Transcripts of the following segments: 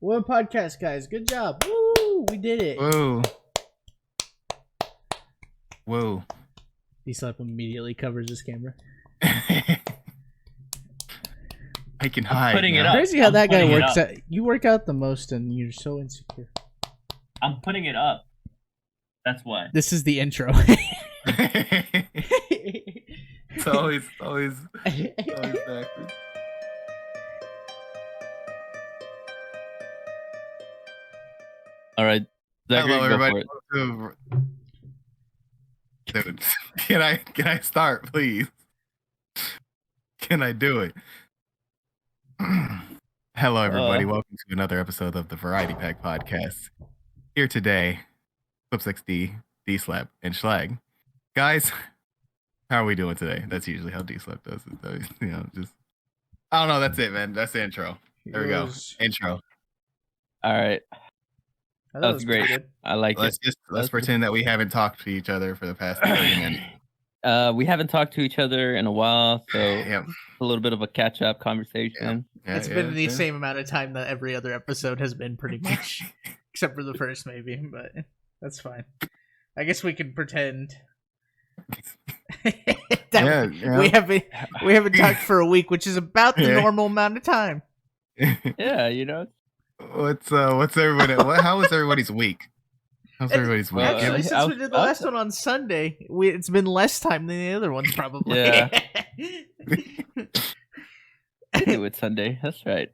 One podcast, guys. Good job. Woo! We did it. Whoa. Whoa. D-Slap immediately covers his camera. I can hide. Putting it now. up. Crazy how I'm that guy putting it works up. out. You work out the most and you're so insecure. I'm putting it up. That's why. This is the intro. It's always backwards. All right. Zachary, Hello, go everybody. for it. Dude, can I start, please? Can I do it? Hello, everybody. Welcome to another episode of the Variety Pack Podcast. Here today, Flip6D, D-Slap, and Schlag. Guys, how are we doing today? That's usually how D-Slap does it. Though. You know, just I don't know. That's it, man. That's the intro. There we go. Intro. All right. That was great. good. I like Let's pretend that we haven't talked to each other for the past 30 minutes. We haven't talked to each other in a while, so Yep. a little bit of a catch-up conversation. Yeah, It's been the same amount of time that every other episode has been, pretty much. Except for the first, maybe, but that's fine. I guess we can pretend. that Yeah. We haven't talked for a week, which is about the Yeah. normal amount of time. Yeah, you know. What's everybody? How was everybody's week? How's everybody's week? Well, Actually, Yeah, since we did the last one on Sunday, it's been less time than the other ones, probably. Yeah. Do it Sunday. That's right.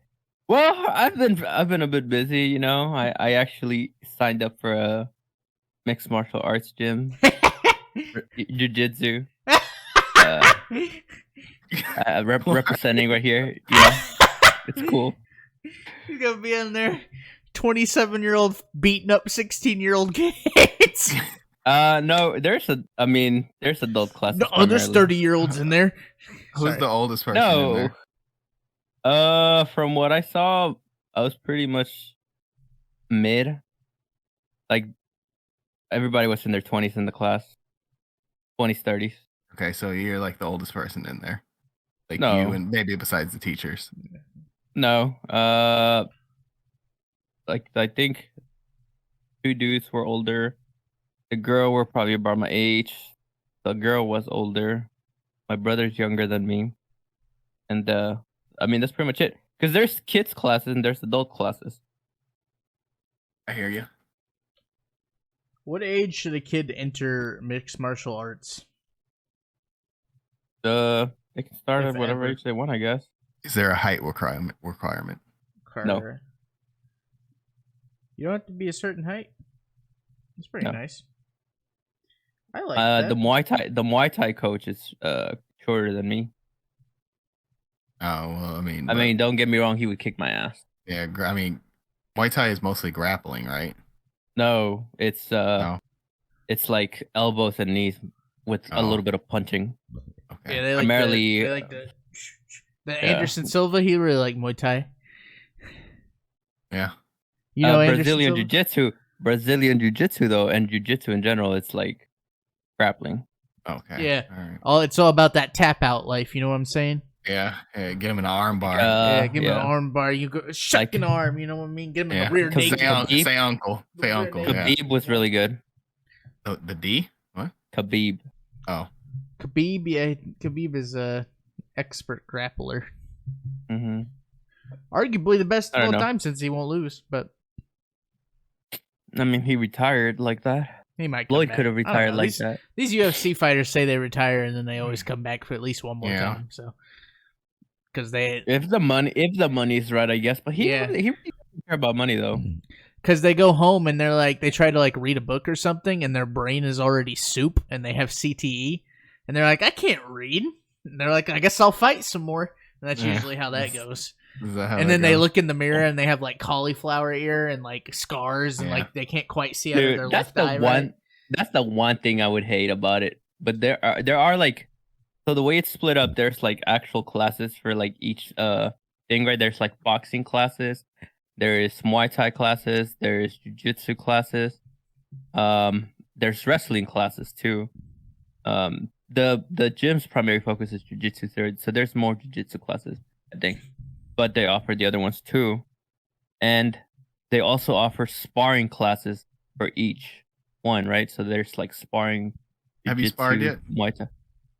Well, I've been a bit busy, you know. I actually signed up for a mixed martial arts gym, jiu-jitsu. Representing right here. You know, it's cool. He's gonna be in there, 27-year-old beating up 16-year-old kids. No, there's adult classes. No, there's primarily. 30-year-olds in there. Who's Sorry. the oldest person in No. there? From what I saw, I was pretty much mid. Like, everybody was in their 20s in the class. 20s, 30s. Okay, so you're like the oldest person in there. Like No. you and maybe besides the teachers. No. Like, I think 2 dudes were older. The girl were probably about my age. The girl was older. My brother's younger than me. And, I mean, that's pretty much it. Because there's kids classes and there's adult classes. I hear you. What age should a kid enter mixed martial arts? They can start If at whatever ever. age they want, I guess. Is there a height requirement? No. You don't have to be a certain height. It's pretty No. nice. I like that. The Muay Thai coach is shorter than me. Oh well, I mean, Don't get me wrong, he would kick my ass. yeah. I mean, Muay Thai is mostly grappling, right? No, it's No. it's like elbows and knees with a Oh. little bit of punching. Okay. Yeah, they like Primarily, the Anderson Silva. He really like Muay Thai. Yeah. You know Anderson Brazilian Silva? jiu-jitsu though, and jiu-jitsu in general, it's like grappling. Okay. Yeah. All right. It's all about that tap out life. You know what I'm saying? Yeah. Yeah. Get him an arm bar. Yeah, give him an arm bar. You go shuck an arm. You know what I mean? Get him in yeah. the rear Because naked. Say uncle. Say Rear uncle. naked. Yeah. Khabib was really good. The D. What? Khabib. Oh. Khabib, yeah, Khabib is a expert grappler. Hmm. Arguably the best I of don't all know. time since he won't lose, but I mean, he retired like that. he might come Lloyd back. could have I don't retired know. like these, that. These UFC fighters say they retire and then they always come back for at least one more Yeah. time. So, because they If the money's right, I guess. But he Yeah. really doesn't care about money though. go home and they're like they try to like read a book or something and their brain is already soup and they have CTE and they're like I can't read and they're like I guess I'll fight some more and that's Yeah. usually how that goes. Is that how And that then they goes? look in the mirror and they have like cauliflower ear and like scars and Yeah. like they can't quite see out of Dude, their that's left the eye. one. Right? That's the one thing I would hate about it. But there are like, so the way it's split up, there's like actual classes for like each thing, right? There's like boxing classes, there is Muay Thai classes, there is jiu-jitsu classes, there's wrestling classes too. The gym's primary focus is jiu-jitsu, so there's more jiu-jitsu classes, I think, but they offer the other ones too. And they also offer sparring classes for each one, right? So there's like sparring. Have you sparred jujitsu, yet? Muay Thai.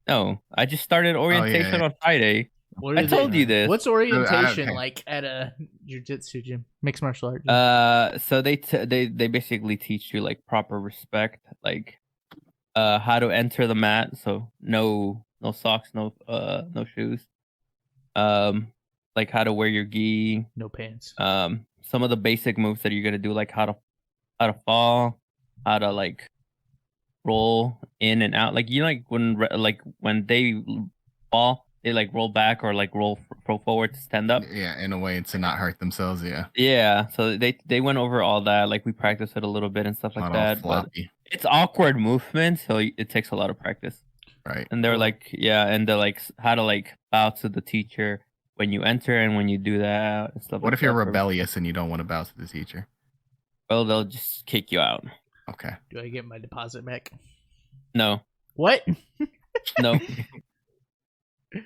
No, I just started orientation yeah. on Friday. What I are told they- you this. What's orientation okay. like at a jiu-jitsu gym, mixed martial art gym? So they basically teach you like proper respect, like how to enter the mat. So no socks, no shoes. Like how to wear your gi. No pants. Some of the basic moves that you're gonna do, like how to fall, how to like roll in and out. Like like when they fall, they like roll back or like roll forward to stand up. Yeah, in a way to not hurt themselves. Yeah. Yeah, so they went over all that. Like we practiced it a little bit and stuff like Not all that. But floppy. it's awkward movement, so it takes a lot of practice. Right. And they're like, yeah, and they're like how to like bow to the teacher when you enter and when you do that and stuff. What like if you're that. rebellious and you don't want to bow to the teacher? Well, they'll just kick you out. Okay. Do I get my deposit back? No, What? no.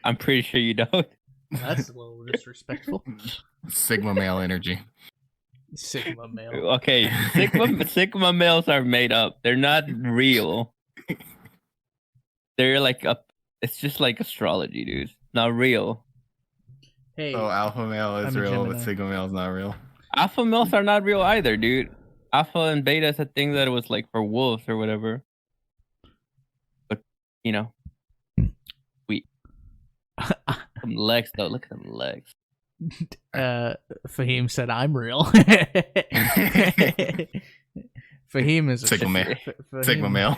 I'm pretty sure you don't. That's a little disrespectful. Sigma male energy. Sigma male. Okay, Sigma males are made up. They're not real. They're like it's just like astrology, dude. Not real. Hey, So alpha male is I'm a real, but Gemini. sigma male is not real. Alpha males are not real either, dude. Alpha and beta is a thing that was like for wolves or whatever. But you know, some legs though. Look at them legs. Fahim said I'm real. Fahim is a Sigma male. Fahim- Sigma male.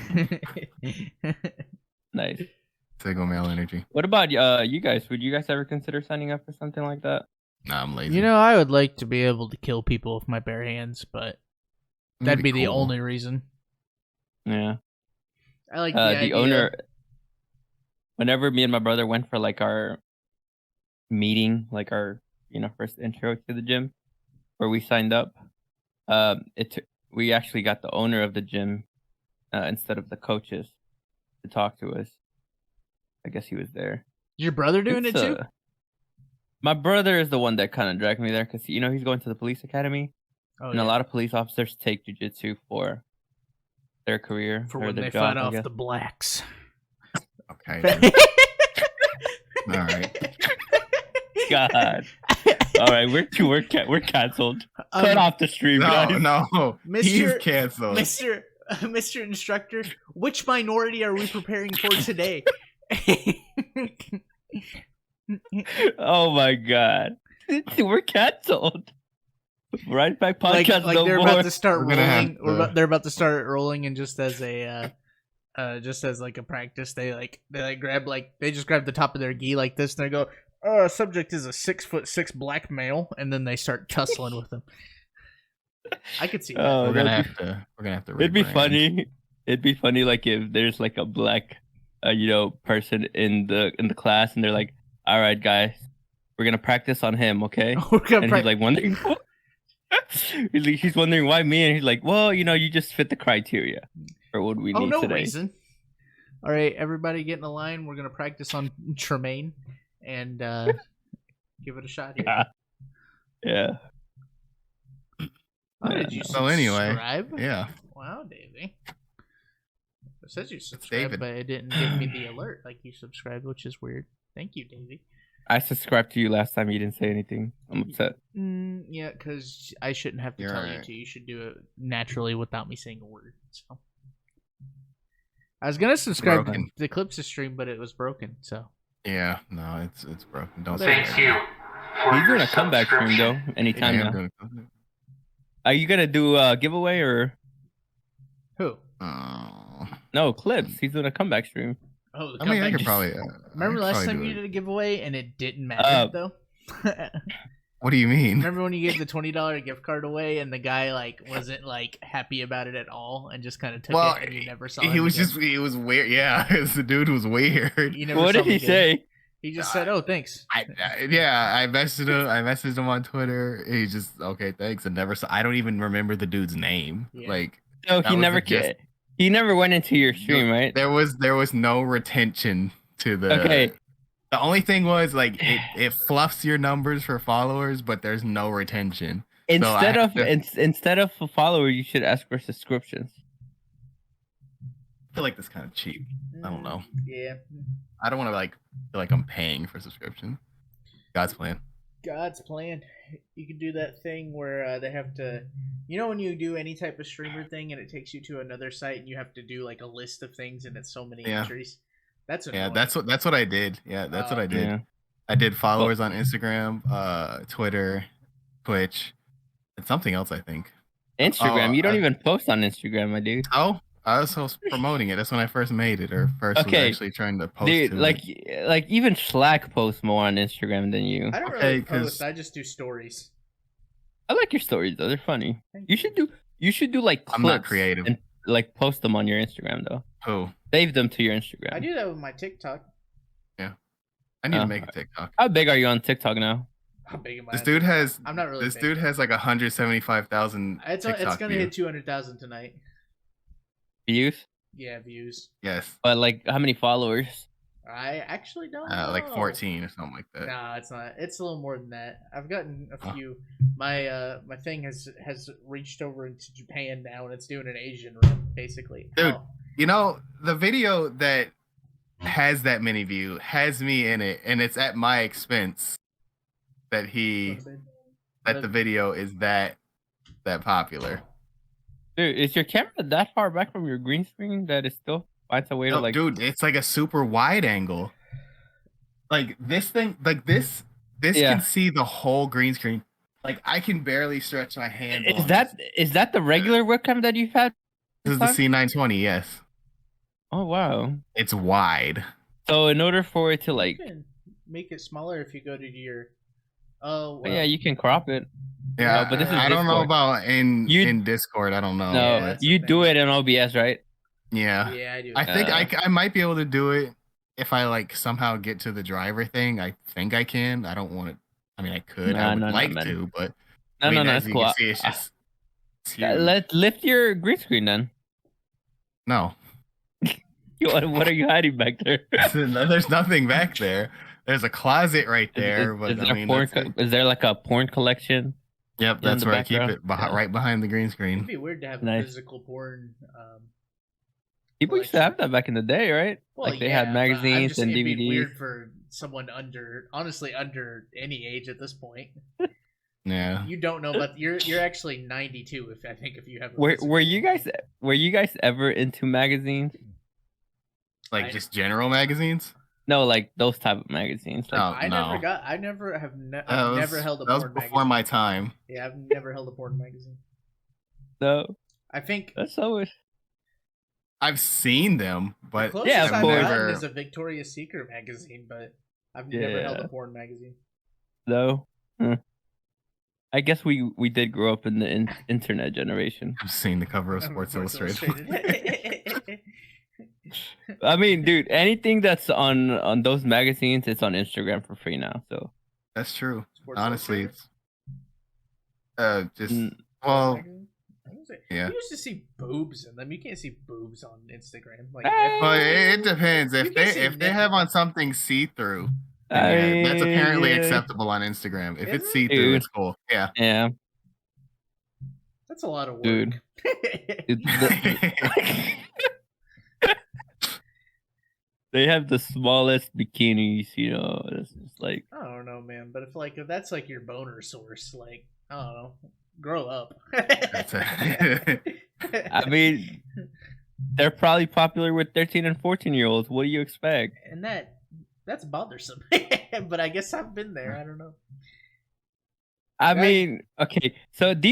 Nice. Sigma male energy. What about you guys? Would you guys ever consider signing up for something like that? Nah, I'm lazy. You know, I would like to be able to kill people with my bare hands, but that'd be the cool. only reason. Yeah. I like The idea. owner. Whenever me and my brother went for like our meeting, like our first intro to the gym, where we signed up, we actually got the owner of the gym instead of the coaches to talk to us. I guess he was there. Is your brother doing It's, it too? My brother is the one that kind of dragged me there because he's going to the police academy, Oh, and a lot of police officers take jujitsu for their career for or when their they job, fight I off guess. the blacks. Okay. Dude. All right. God. All right, we're canceled. Cut off the stream, No, guys. no. He's Mr. canceled. Mr. Instructor, which minority are we preparing for today? Oh my god, we're canceled. Right back podcast like no they're more. about to start We're gonna have rolling. to- They're about to start rolling, and just as a just as like a practice, they grab they just grab the top of their gi like this, and they go, subject is a 6'6" black male, and then they start tussling with them. I could see that. Oh, We're gonna that'd have to. It'd be rebrand. funny. It'd be funny, like if there's like a black, person in the class, and they're like, "All right, guys, we're gonna practice on him, okay?" We're gonna And he's like wondering. He's wondering why me, and he's like, "Well, you just fit the criteria for what we need no today." reason. All right, everybody, get in the line. We're gonna practice on Tremaine, and give it a shot here. Yeah. Oh, did you So anyway, subscribe? Yeah. Wow, Davey. It says you subscribed, David. but it didn't give me the alert like you subscribed, which is weird. Thank you, Davey. I subscribed to you last time. You didn't say anything. I'm upset. Yeah, because I shouldn't have to You're tell you right. to. You should do it naturally without me saying a word. So I was gonna subscribe to Broken. the Eclipse stream, but it was broken. So Yeah. No, it's broken. Don't say Thank that. you. He's doing a comeback stream though. Anytime Yeah, I'm now. gonna- Are you gonna do a giveaway or who? Oh. no clips? He's doing a comeback stream. Oh, the I mean, I comeback could just- probably. Remember last time you did. did a giveaway and it didn't matter though. What do you mean? Remember when you gave the $20 gift card away and the guy wasn't happy about it at all and just kind of took Well, it and you never saw He him was again? he was weird. Yeah, the dude was weird. You never What saw did him he again. say? He just said, "Oh, thanks." I messaged him. I messaged him on Twitter. He just okay, thanks, and never saw. I don't even remember the dude's name. Yeah. Like No, That he was never the gist. He never went into your stream, right? there was no retention to the. Okay. The only thing was it fluffs your numbers for followers, but there's no retention. Instead have of instead of a follower, you should ask for subscriptions. I feel like that's kind of cheap. I don't know. Yeah. I don't want to like feel like I'm paying for subscription. God's plan. God's plan. You can do that thing where they have to, when you do any type of streamer thing and it takes you to another site and you have to do like a list of things and it's so many entries. That's annoying. That's what I did. Yeah, that's what I did. Yeah. I did followers on Instagram, Twitter, Twitch, and something else. I think Instagram. You don't even post on Instagram, my dude. Oh, I was promoting it. That's when I first made it, or was actually trying to post. Dude, to like even Slack posts more on Instagram than you. I don't really post. I just do stories. I like your stories though; they're funny. You should do like clips I'm not creative. and like post them on your Instagram though. Oh, save them to your Instagram. I do that with my TikTok. Yeah, I need to make a TikTok. How big are you on TikTok now? How big am I? This dude has. I'm not really. This dude has like 175,000. It's gonna hit 200,000 tonight. Views? Yeah, views. Yes. But like, how many followers? I actually don't know. Like 14 or something like that. No, it's not. It's a little more than that. I've gotten a few. My thing has reached over into Japan now, and it's doing an Asian run basically. Dude, the video that has that many views has me in it, and it's at my expense that the video is that popular. Dude, is your camera that far back from your green screen that it still finds a way to like? Dude, it's like a super wide angle. Like this thing, like this can see the whole green screen. Like I can barely stretch my hand. Is that the regular webcam that you've had? This is the C920, yes. Oh wow. It's wide. So in order for it to like make it smaller, if you go to your yeah, you can crop it. Yeah, no, but this is I don't know about in Discord. I don't know. No, you do it in OBS, right? Yeah. Yeah, I do. I think I might be able to do it if I like somehow get to the driver thing. I think I can. I don't want to. I mean, I could. I would like to, but no, it's cool. It's just let's lift your green screen then. No. What are you hiding back there? There's nothing back there. There's a closet right there, is there like a porn collection? Yep, that's where I keep it, right behind the green screen. It'd be weird to have a physical porn. People used to have that back in the day, right? Well, like they had magazines and DVDs. It'd be weird for someone under any age at this point. Yeah. You don't know, but you're actually 92 if you have. Were you guys ever into magazines? Like just general magazines? No, like those type of magazines. Like, I never held a porn magazine. That was before my time. Yeah, I've never held a porn magazine. No. I think that's always. I've seen them, but the closest I've gotten is a Victoria's Secret magazine, but I've never held a porn magazine. No. I guess we did grow up in the internet generation. I've seen the cover of Sports Illustrated. I mean, dude, anything that's on those magazines, it's on Instagram for free now. So that's true. Sports Honestly, it's yeah. You used to see boobs in them. You can't see boobs on Instagram. Like, but it depends. If they have on something see through, that's apparently acceptable on Instagram. If it's see through, it's cool. Yeah. Yeah. That's a lot of work. Dude. They have the smallest bikinis, It's just like I don't know, man. But if that's like your boner source, like I don't know, grow up. I mean, they're probably popular with 13 and 14-year-olds. What do you expect? And that's bothersome. But I guess I've been there. I don't know. I mean, okay. So do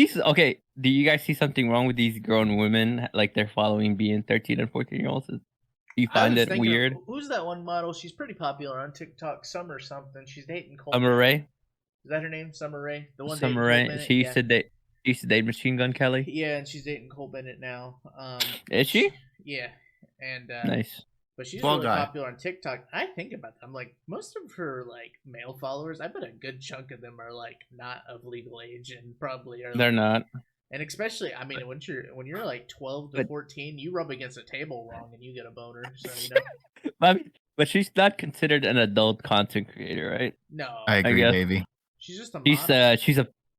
you guys see something wrong with these grown women? Like they're following being 13 and 14-year-olds? Do you find it weird? Who's that one model? She's pretty popular on TikTok. Summer something. She's dating Cole. Summer Rae? Is that her name? Summer Rae? The one Summer Rae. She used to date Machine Gun Kelly. Yeah, and she's dating Cole Bennett now. Is she? Yeah, and nice. But she's really popular on TikTok. I think about them. Like most of her like male followers, I bet a good chunk of them are like not of legal age and probably are. They're not. And especially, I mean, when you're like 12 to 14, you rub against a table wrong and you get a boner. So But she's not considered an adult content creator, right? No, I agree, baby. She's just a model.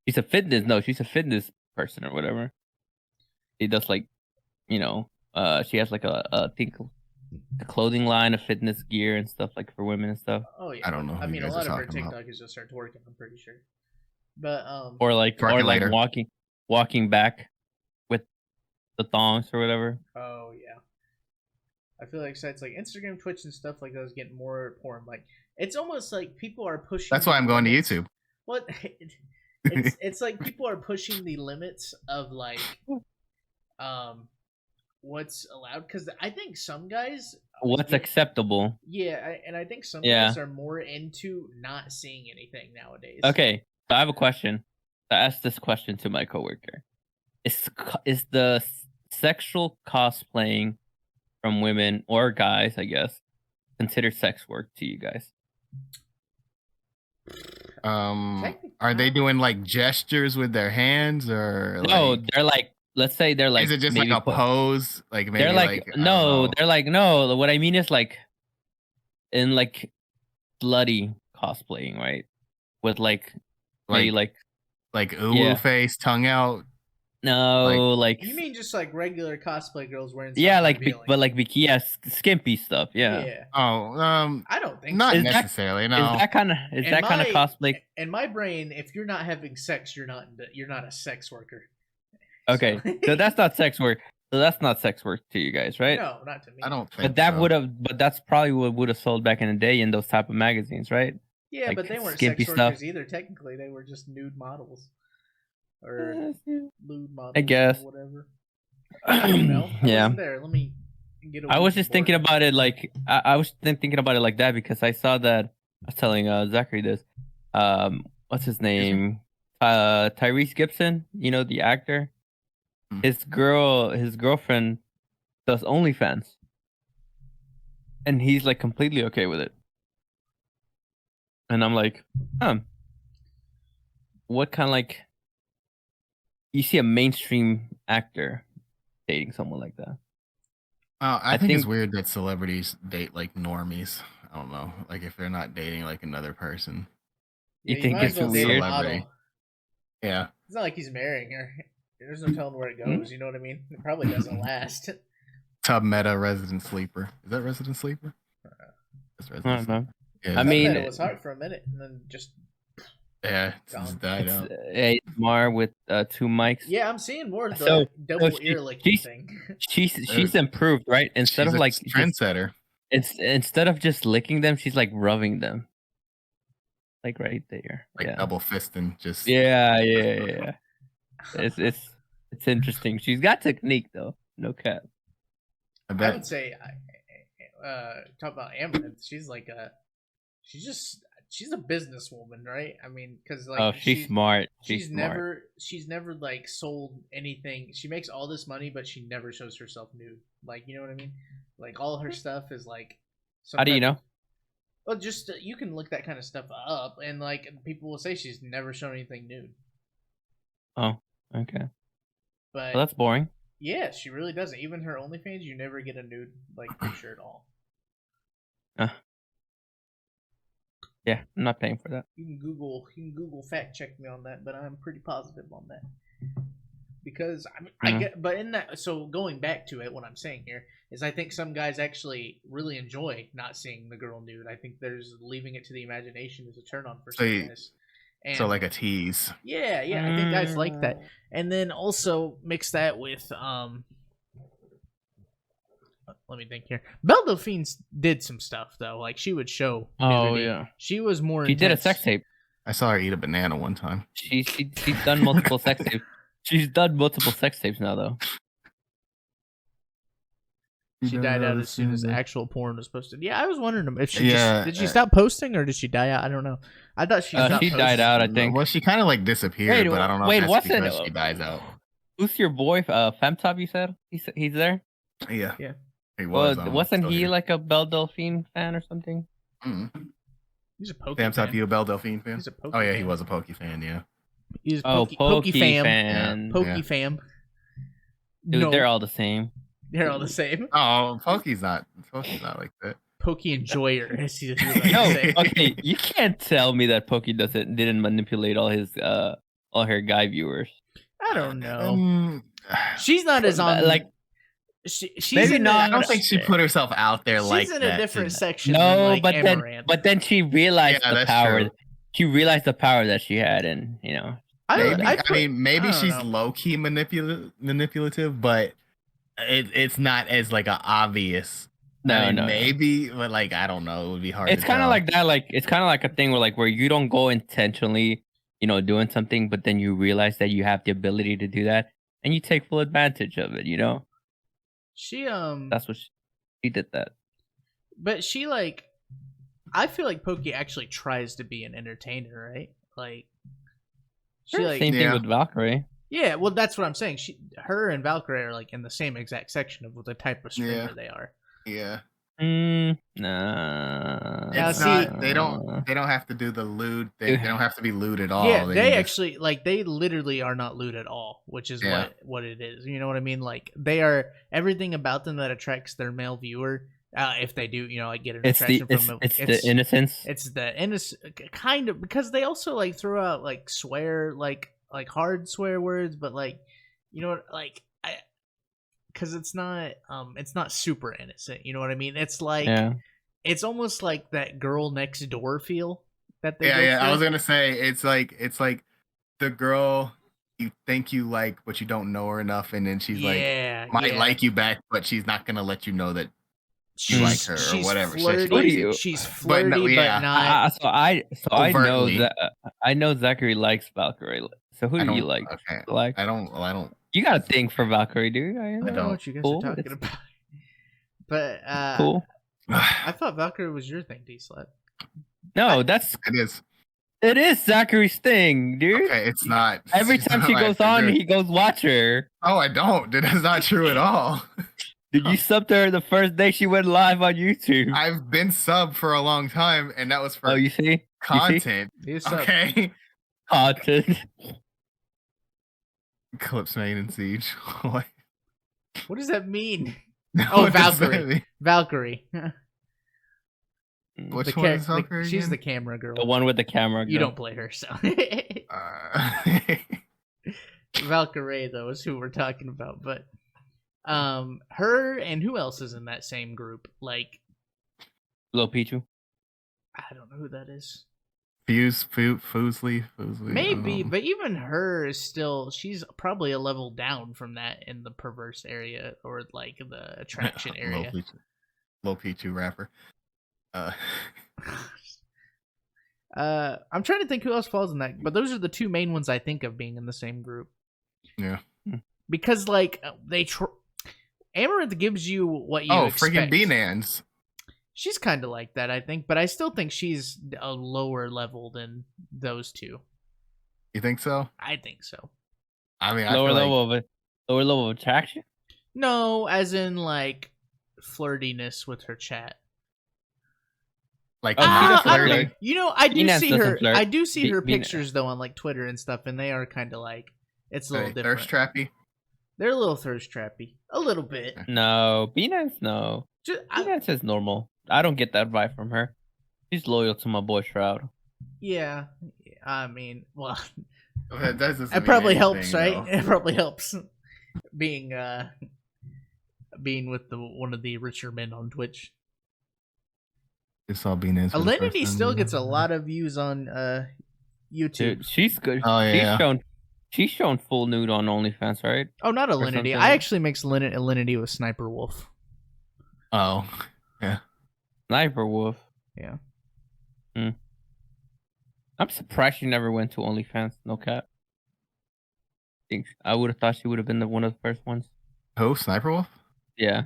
she's a fitness person or whatever. She does like, she has like I think a clothing line of fitness gear and stuff like for women and stuff. Oh yeah. I don't know I who mean, you a guys are lot of her talking about. TikTok is just her twerking. I'm pretty sure. But Or like Percolator. walking back with the thongs or whatever. Oh yeah. I feel like sites like Instagram, Twitch, and stuff like those get more porn. Like it's almost like people are pushing. That's why I'm going to limits. YouTube. What? It's like people are pushing the limits of like what's allowed, because I think some guys What's acceptable? Yeah, and I think some Yeah. guys are more into not seeing anything nowadays. Okay, so I have a question. I asked this question to my coworker: Is the sexual cosplaying from women or guys, I guess, considered sex work to you guys? Are they doing like gestures with their hands or No, like, they're like, let's say they're like, is it just maybe like a pose? Like maybe they're like, I don't know. they're like, no. What I mean is like, in like bloody cosplaying, right? With like maybe like ooh Yeah. face, tongue out. no, like You mean just like regular cosplay girls wearing? yeah, something like revealing? but like yeah, skimpy stuff. Yeah. Yeah. Oh, I don't think not so. Is that- necessarily. No. Is that kind of In cosplay? In my brain, if you're not having sex, you're not a sex worker. Okay, so that's not sex work. So that's not sex work to you guys, right? No, not to me. I don't think. But that so. but that's probably what would have sold back in the day in those type of magazines, right? Yeah, like but they weren't skimpy sex workers stuff. either. Technically, they were just nude models or lewd models. I guess. Or whatever. I don't know. I Yeah. wasn't there. Let me get. I was just thinking about it like I was thinking about it like that because I saw that I was telling Zachary this. What's his name? Tyrese Gibson. You know, the actor. Hmm. His girlfriend does OnlyFans, and he's like completely okay with it. And I'm like, what kind of like? You see a mainstream actor dating someone like that? I think it's weird that celebrities date like normies. I don't know, like if they're not dating like another person. You think it's weird? Celebrity. Yeah. It's not like he's marrying her. There's no telling where it goes. You know what I mean? It probably doesn't last. Tub Meta Resident Sleeper. Is that Resident Sleeper? That's I Resident don't know. Sleeper. Yeah, I mean, it was hard for a minute, and then just it's just died out. ASMR with 2 mics. yeah, I'm seeing more of the So- double so ear licking she's- thing. She's improved, right? Instead She's of a like trendsetter. instead of just licking them, she's like rubbing them, like right there. Like yeah. double fisting, just Yeah. It's interesting. She's got technique though. No cap. I I bet. would say, talk about Amaranth. She's like she's a businesswoman, right? I mean, because like She's smart. She's smart. never like sold anything. She makes all this money, but she never shows herself nude. Like, you know what I mean? Like all her stuff is like. How do you know? Well, just you can look that kind of stuff up, and like people will say she's never shown anything nude. Oh, okay. But Well, that's boring. yeah, she really doesn't. Even her OnlyFans, you never get a nude like picture at all. Yeah, I'm not paying for that. You can Google fact check me on that, but I'm pretty positive on that. Because I get, but in that, so going back to it, what I'm saying here is, I think some guys actually really enjoy not seeing the girl nude. I think there's leaving it to the imagination is a turn on for some guys. And So like a tease. yeah, I think guys like that. And then also mix that with let me think here. Belle Delphine did some stuff though. Like she would show nudity. Oh yeah. She was more She did a intense. sex tape. I saw her eat a banana one time. She's done multiple sex tapes. She's done multiple sex tapes now though. She died out as soon as actual porn was posted. Yeah, I was wondering if she did she stop posting or did she die out? I don't know. I thought she stopped she died out, I think. Well, she kind of like disappeared, but I don't know. Wait, if what's that's it? because she dies out. Who's your boy? Femtop, you said? He's there? Yeah. He Well, was. wasn't he here. like a Belle Delphine fan or something? He's a Pokey Sam fan. Top, you a Belle Delphine fan? He's a Pokey Oh yeah, fan. he was a Pokey fan. Yeah. He's a Pokey Pokey fam. fan. Pokey Yeah. fam. Dude, No, they're all the same. they're all the same. Oh, Pokey's not like that. Pokey enjoyer. As he No, okay, you can't tell me that Pokey didn't manipulate all all her guy viewers. I don't know. She's not as But, on. like, she's maybe in not. I don't think she put herself out there She's like in that. a different to- section. than, No, like, but Amaranth. then she realized Yeah, the that's power. true. She realized the power that she had, and Maybe I put- maybe I don't she's know. low key manipulative, but it's not as like a obvious. no. Maybe, but like I don't know. It would be hard. It's to kind of tell. like that. Like it's kind of like a thing where you don't go intentionally, doing something, but then you realize that you have the ability to do that, and you take full advantage of it. She That's what she did. That. but she like, I feel like Pokey actually tries to be an entertainer, right? Like, she like Same thing Yeah. with Valkyrie. yeah. Well, that's what I'm saying. Her and Valkyrie are like in the same exact section of the type of streamer Yeah. they are. Yeah. Nah. Now, It's see- not. They don't have to do the lewd thing. They don't have to be lewd at all. Yeah, They they can just- actually like they literally are not lewd at all, which is Yeah. what it is. You know what I mean? Like they are everything about them that attracts their male viewer. If they do, like get an It's the attraction from them. it's the innocence. It's the innocent kind of, because they also like throw out like swear like hard swear words, but like like because it's not super innocent. You know what I mean? It's like Yeah. it's almost like that girl next door feel that they Yeah, go yeah. I through. was gonna say it's like the girl you think you like, but you don't know her enough, and then she's like might yeah. like you back, but she's not gonna let you know that you like her or she's whatever. Flirty, What do you- she's But flirty, no, but yeah. not. I know Overtly. that I know Zachary likes Valkyrie. So who I do you don't- like? Okay. Like I don't. you got a thing for Valkyrie, dude? I don't know what you guys Cool. are talking It's about. But cool. I thought Valkyrie was your thing, D-Slut. No, It is. it is Zachary's thing, dude. Okay, it's not. Every She's time not she my goes on, favorite. he goes watch her. Oh, I don't. That's not true at all. Did you sub to her the first day she went live on YouTube? I've been sub for a long time, and that was for Oh, you see? content. You suck. Okay. Content. Clips made in Siege. What? What does that mean? What does that Valkyrie. mean? Valkyrie. Which The one is ca- Valkyrie? She's the again? camera girl. The one with the camera. You girl. don't play her, so. Valkyrie though is who we're talking about, but her and who else is in that same group? Like, Lil Pichu. I don't know who that is. Foosley. Maybe, but even her is still, she's probably a level down from that in the perverse area or like the attraction area. Low Pichu rapper. I'm trying to think who else falls in that, but those are the two main ones I think of being in the same group. Yeah. Because like Amaranth gives you what you expect. Freaking B-Nans. She's kind of like that, I think, but I still think she's a lower level than those two. You think so? I think so. I mean, I Lower feel level of lower level of attraction. No, as in like flirtiness with her chat. like Oh, she not doesn't flirty. flirt. You know, I do Venus see doesn't her. flirt. I do see her Venus. pictures though on like Twitter and stuff, and they are kind of like it's a little different. Thirst trappy. They're a little thirst trappy, a little bit. No, B-Nance, no. B-Nance is normal. I don't get that vibe from her. She's loyal to my boy Shroud. Yeah, I mean, well, That doesn't it mean probably anything, helps, right? though. It probably helps being with one of the richer men on Twitch. It's all B-Nans. for the first Alinity time. still gets a lot of views on YouTube. Dude, she's good. Oh, yeah. She's shown full nude on OnlyFans, right? Oh, not something. Alinity. I actually mix Alinity with Sniper Wolf. Oh, Sniper Wolf. Yeah. I'm surprised she never went to OnlyFans. No cap. I would have thought she would have been one of the first ones. who? Sniper Wolf? Yeah.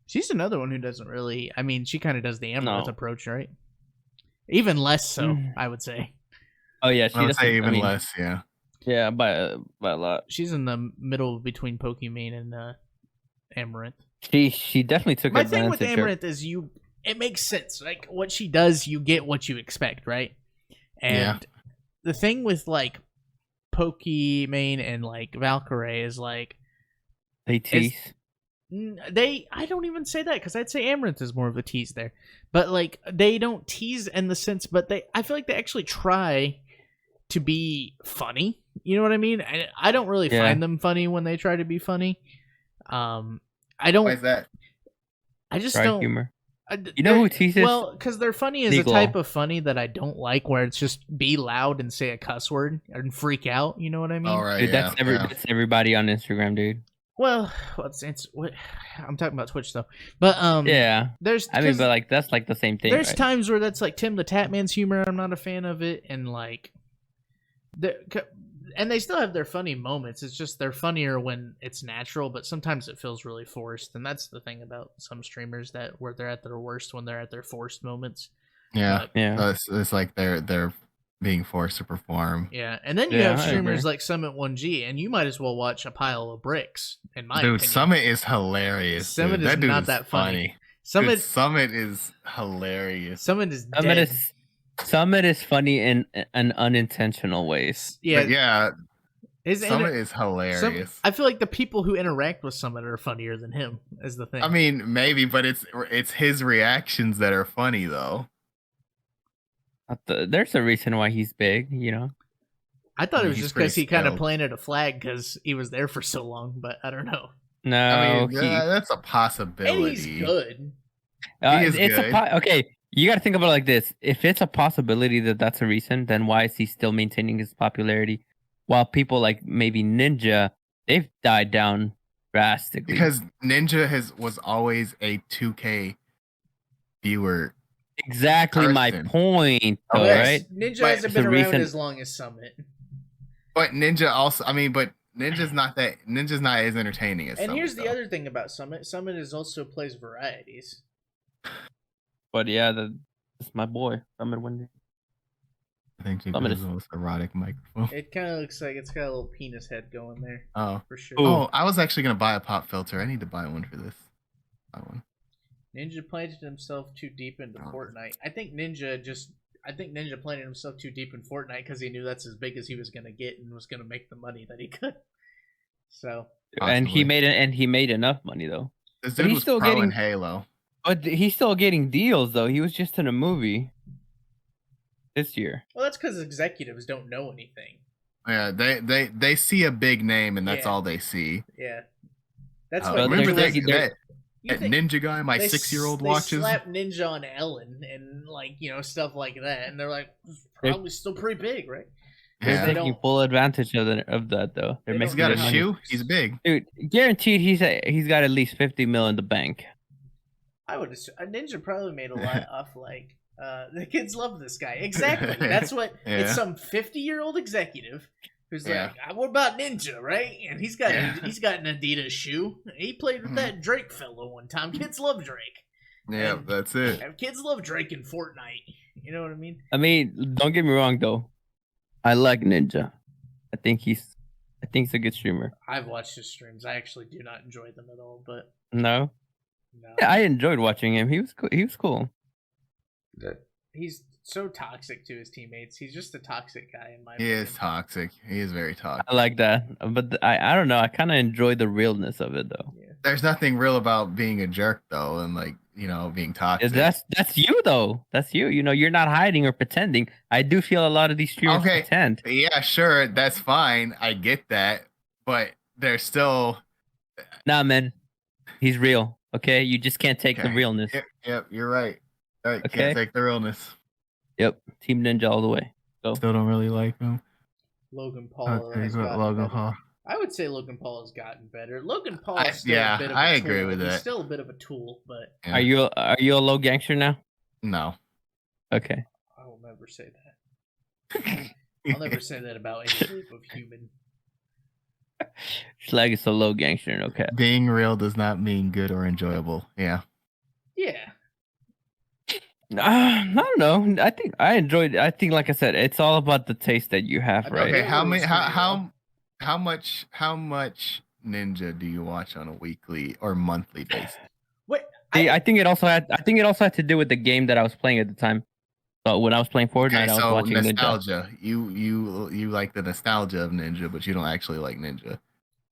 She's another one who doesn't really. I mean, she kind of does the Amaranth No. approach, right? Even less so, Mm. I would say. Oh yeah, she I would doesn't. say even I mean, less. Yeah. Yeah, by a lot. She's in the middle between Pokimane and Amaranth. She definitely took My advantage thing with of Amaranth is it makes sense. Like what she does, you get what you expect, right? And Yeah. the thing with like Pokimane and like Valkyrie is like They tease. I don't even say that because I'd say Amaranth is more of a tease there, but like they don't tease in the sense, but I feel like they actually try to be funny. You know what I mean? I don't really find them funny when they try to be funny. I don't. Why is that? I just Dry don't. humor. You know who teases? Well, because their funny is Legal. a type of funny that I don't like, where it's just be loud and say a cuss word and freak out. You know what I mean? All right, Dude, yeah, that's everybody on Instagram, dude. Well, I'm talking about Twitch though, but Yeah, there's I mean, but like that's like the same thing. there's right? times where that's like Tim the Tatman's humor. I'm not a fan of it, and like, and they still have their funny moments. It's just they're funnier when it's natural, but sometimes it feels really forced, and that's the thing about some streamers that where they're at their worst when they're at their forced moments. Yeah, yeah. It's like they're being forced to perform. Yeah, and then you Yeah, have I streamers agree. like Summit1G, and you might as well watch a pile of bricks. In my Dude, opinion, Summit is hilarious. Summit dude. is That dude not is that funny. Dude, Summit is hilarious. Summit is dead. Summit is funny in unintentional ways. Yeah, But yeah, his Summit is hilarious. I feel like the people who interact with Summit are funnier than him. Is the thing. I mean, maybe, but it's his reactions that are funny though. There's a reason why he's big, you know. I thought it was he's just because pretty he kind of skilled. planted a flag because he was there for so long, but I don't know. No, I mean, he, that's a And possibility. he's good. He is it's good. okay. You got to think about it like this: if it's a possibility that that's a reason, then why is he still maintaining his popularity? While people like maybe Ninja, they've died down drastically. Because Ninja was always a 2K viewer. Exactly my person. point, though, Yes, right? Ninja But hasn't the been around reason- as long as Summit. But Ninja also, I mean, but Ninja's not as entertaining as And Summit, here's the though. other thing about Summit. Summit is also plays varieties. But yeah, that's my boy. Summit one day. I think you Summit use is- the most erotic microphone. It kind of looks like it's got a little penis head going there Oh. for sure. Ooh. Oh, I was actually gonna buy a pop filter. I need to buy one for this. Buy one. Ninja planted himself too deep into Oh. Fortnite. I think Ninja planted himself too deep in Fortnite because he knew that's as big as he was gonna get and was gonna make the money that he could. So And he Possibly. made enough money though. This But dude he's was still pro in getting- Halo. But he's still getting deals though. He was just in a movie this year. well, that's because executives don't know anything. Yeah, they see a big name and that's Yeah. all they see. Yeah, that's Uh, what remember remember Ninja- they're- that you think- Ninja guy my they 6-year-old they watches? slap Ninja on Ellen and stuff like that, and they're like probably still pretty big, right? They're Yeah. They taking don't- full advantage of that though. They're They making He's got a don't money. shoe. He's big. Dude, guaranteed he's got at least 50 mil in the bank. I would assume Ninja probably made a lot off the kids love this guy. Exactly. That's what Yeah. it's some 50-year-old executive who's Yeah. like, what about Ninja, right? And he's got Yeah. he's got an Adidas shoe. He played with Mhm. that Drake fellow one time. Kids love Drake. Yeah, And- that's it. And kids love Drake in Fortnite. You know what I mean? I mean, don't get me wrong though. I like Ninja. I think he's a good streamer. I've watched his streams. I actually do not enjoy them at all, but No, no. yeah, I enjoyed watching him. He was cool. He was cool. He's so toxic to his teammates. He's just a toxic guy in my He opinion. is toxic. He is very toxic. I like that, but I don't know. I kind of enjoy the realness of it though. Yeah. There's nothing real about being a jerk though, and being toxic. That's you though. That's you. You know, you're not hiding or pretending. I do feel a lot of these streamers Okay. pretend. Yeah, sure, that's fine. I get that, but there's still. Nah, man, he's real. Okay, you just can't take the Okay. realness. Yep, you're right. All right, Okay. can't take the realness. Yep, Team Ninja all the way. Still don't really like him. Logan Paul Okay, has but gotten Logan better. Paul. I would say Logan Paul has gotten better. Logan Paul is still yeah, a bit of a I tool. agree with He's that. still a bit of a tool, but Yeah. Are you a low gangster now? No. Okay. I will never say that. I'll never say that about any group of human. Schlag is a low gangster. Okay. Being real does not mean good or enjoyable. Yeah. Yeah. I don't know. I think I enjoyed. I think, like I said, it's all about the taste that you have, I right? Okay. Yeah, How it many? was pretty How much Ninja do you watch on a weekly or monthly basis? Wait, See, I think it also had to do with the game that I was playing at the time. So when I was playing Fortnite, Okay, I was so watching Ninja. nostalgia. You like the nostalgia of Ninja, but you don't actually like Ninja.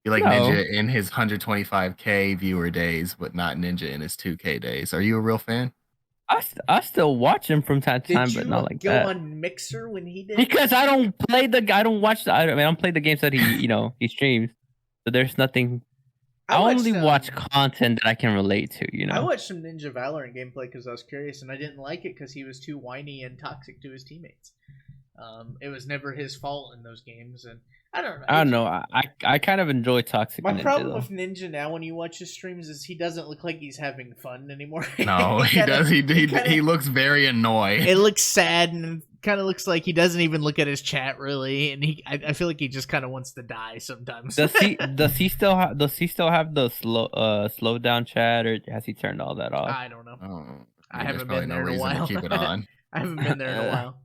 You like No. Ninja in his 125K viewer days, but not Ninja in his 2K days. Are you a real fan? I still watch him from time to time, Did but you not like go that. on Mixer when he did? Because I don't play I don't watch I don't play the games that he streams. So there's nothing. I only watch content that I can relate to. I watched some Ninja Valorant gameplay because I was curious, and I didn't like it because he was too whiny and toxic to his teammates. It was never his fault in those games, and I don't know. I don't know. I kind of enjoy toxic. My Ninja, problem though. with Ninja now, when you watch his streams, is he doesn't look like he's having fun anymore. No, he does. He looks very annoyed. It looks sad and kind of looks like he doesn't even look at his chat really, and I feel like he just kind of wants to die sometimes. Does he still have the slow down chat, or has he turned all that off? I don't know. Oh, I haven't been there in a while. To keep it on. I haven't been there in a while.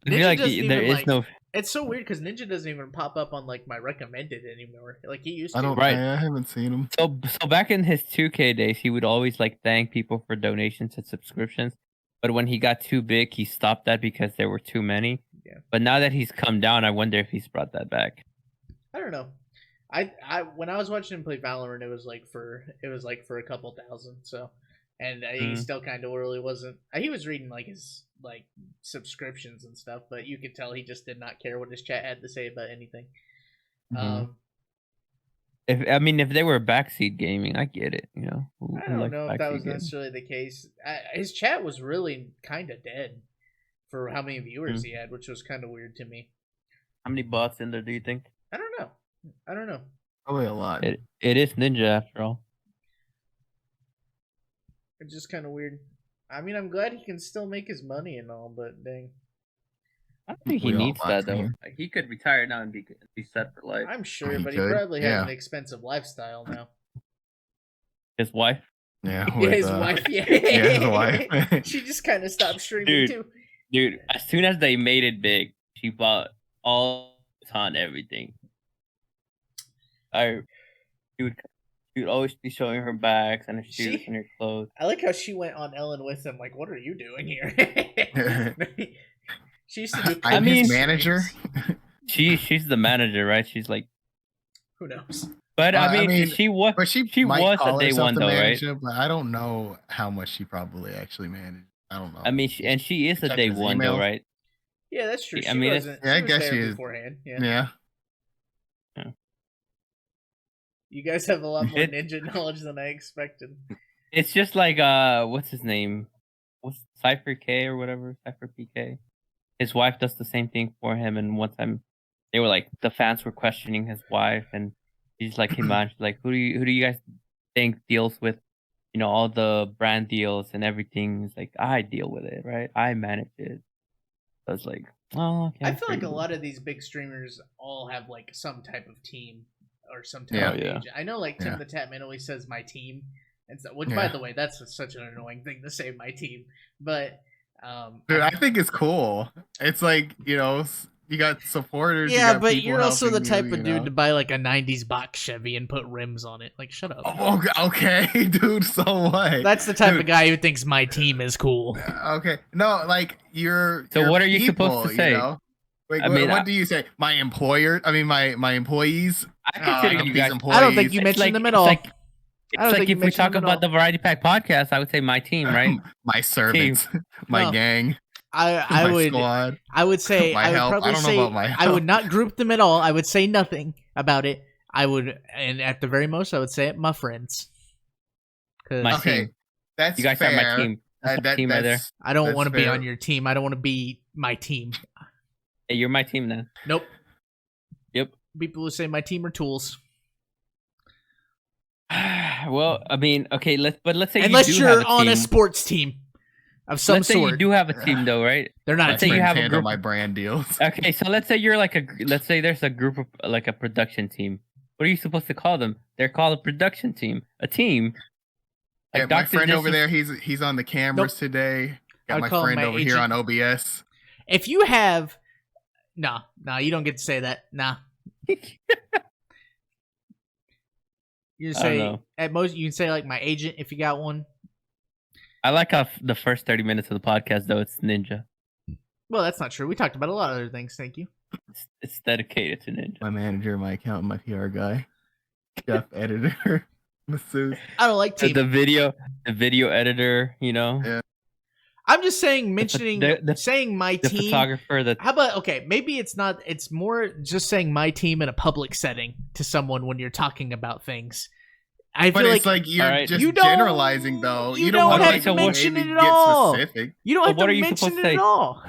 I feel like there is no. It's so weird because Ninja doesn't even pop up on like my recommended anymore. Like he used to. I don't. Right. I haven't seen him. So back in his 2K days, he would always like thank people for donations and subscriptions. But when he got too big, he stopped that because there were too many. Yeah. But now that he's come down, I wonder if he's brought that back. I don't know. I when I was watching him play Valorant, it was like for a couple thousand. So, and he still kind of really wasn't. He was reading like his like subscriptions and stuff, but you could tell he just did not care what his chat had to say about anything. If they were backseat gaming, I get it. I don't know if that was necessarily the case. His chat was really kind of dead for how many viewers he had, which was kind of weird to me. How many bots in there do you think? I don't know. Probably a lot. It is Ninja after all. It's just kind of weird. I mean, I'm glad he can still make his money and all, but dang. I don't think he needs that though. Like, he could retire now and be set for life. I'm sure, but he probably has an expensive lifestyle now. His wife? Yeah, his wife. Yeah, his wife. She just kind of stopped streaming too. Dude, as soon as they made it big, she bought all on everything. She would always be showing her bags and her shoes and her clothes. I like how she went on Ellen with him. Like, what are you doing here? She used to do. I'm his manager. She's the manager, right? She's like, who knows? But I mean, she was. But she was a day one though, manager, right? But I don't know how much she probably actually managed. I don't know. I mean, she is a day one though, right? Yeah, that's true. I mean, I guess she is beforehand. Yeah. You guys have a lot more ninja knowledge than I expected. It's just like what's his name? What's Cypher K or whatever? Cypher PK. His wife does the same thing for him, and one time they were like the fans were questioning his wife, and he's like, "Hey man, like who do you guys think deals with, all the brand deals and everything?" He's like, "I deal with it, right? I manage it." So I was like, "Oh, okay." I feel like a lot of these big streamers all have like some type of team or some type of agent. I know, like Tim the Tatman always says "my team," and so, which by the way, that's such an annoying thing to say "my team," but. Dude, I think it's cool. It's like, you got supporters. Yeah, but you're also the type of dude to buy like a 90s box Chevy and put rims on it. Like, shut up. Oh, okay, dude, so what? That's the type of guy who thinks my team is cool. Okay. No, like, you're. So what are you supposed to say? Wait, what do you say? My employer? I mean, my employees? I consider you guys. I don't think you mentioned them at all. It's like if we talk about the Variety Pack podcast, I would say my team, right? My servants, my gang. I would squad, I would say my help. probably I don't say know about my help. I would not group them at all. I would say nothing about it. I would, and at the very most, I would say it my friends. My team. That's you guys fair. are my team. That's my team right there. I don't want to be on your team. I don't want to be my team. Hey, you're my team then. Nope. Yep. People who say my team are tools. Well, I mean, okay, let's say unless you're on team. a sports team of some let's sort. Say you do have a team though, right? They're not. Let's say you have a group. My brand deals. Okay, so let's say you're let's say there's a group of like a production team. What are you supposed to call them? They're called a production team. A team. Like my friend over there, he's on the cameras today. Got my friend over here on OBS. If you have, no, you don't get to say that. Nah. You can say at most you can say like my agent if you got one. I like how the first 30 minutes of the podcast though it's Ninja. Well, that's not true. We talked about a lot of other things. Thank you. It's dedicated to Ninja. My manager, my accountant, my PR guy, Jeff editor, masseuse. I don't like teaming. The video editor. Yeah. I'm just saying, mentioning, saying my The team. photographer. How about, okay, maybe it's not, it's more just saying my team in a public setting to someone when you're talking about things. I But feel it's like like you're Alright. just You don't- generalizing, though. you don't don't want have to to mention maybe it at get all. specific. you don't So have what to are you mention supposed it to say? at all.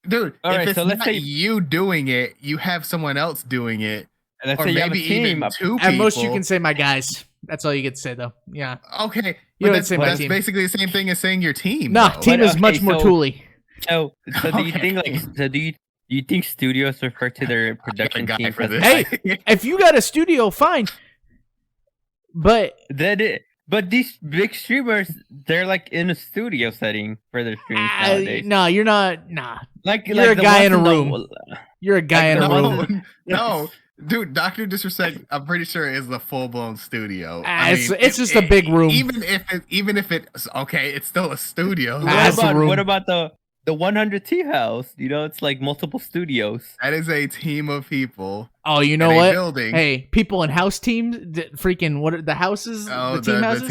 Dude, Alright, if it's so let's not say- you doing it, you have someone else doing it. Let's Or say you have a maybe team. even two people. At most, you can say my guys. That's all you get to say, though. Yeah. Okay, You but don't say my that's team. basically the same thing as saying your team. No, though. team But, is much okay, more so- tooly. So do you Okay. think like do you think studios refer to their I got a production guy team for as this. Hey! If you got a studio, fine. But but these big streamers, they're like in a studio setting for their streams nowadays. no, you're not. Nah, Like you're like a the guy ones in a the- room. You're a guy Like in a the room. ones- no, dude, Doctor Disrespect. I'm pretty sure is the full blown studio. It's just a big room. Even if it's okay, it's still a studio. Ah, What that's the about room. what about the 100 T house? You know, it's like multiple studios. That is a team of people. Oh, you know in a what? building. Hey, people in house teams, freaking what are the houses? Oh, the team houses.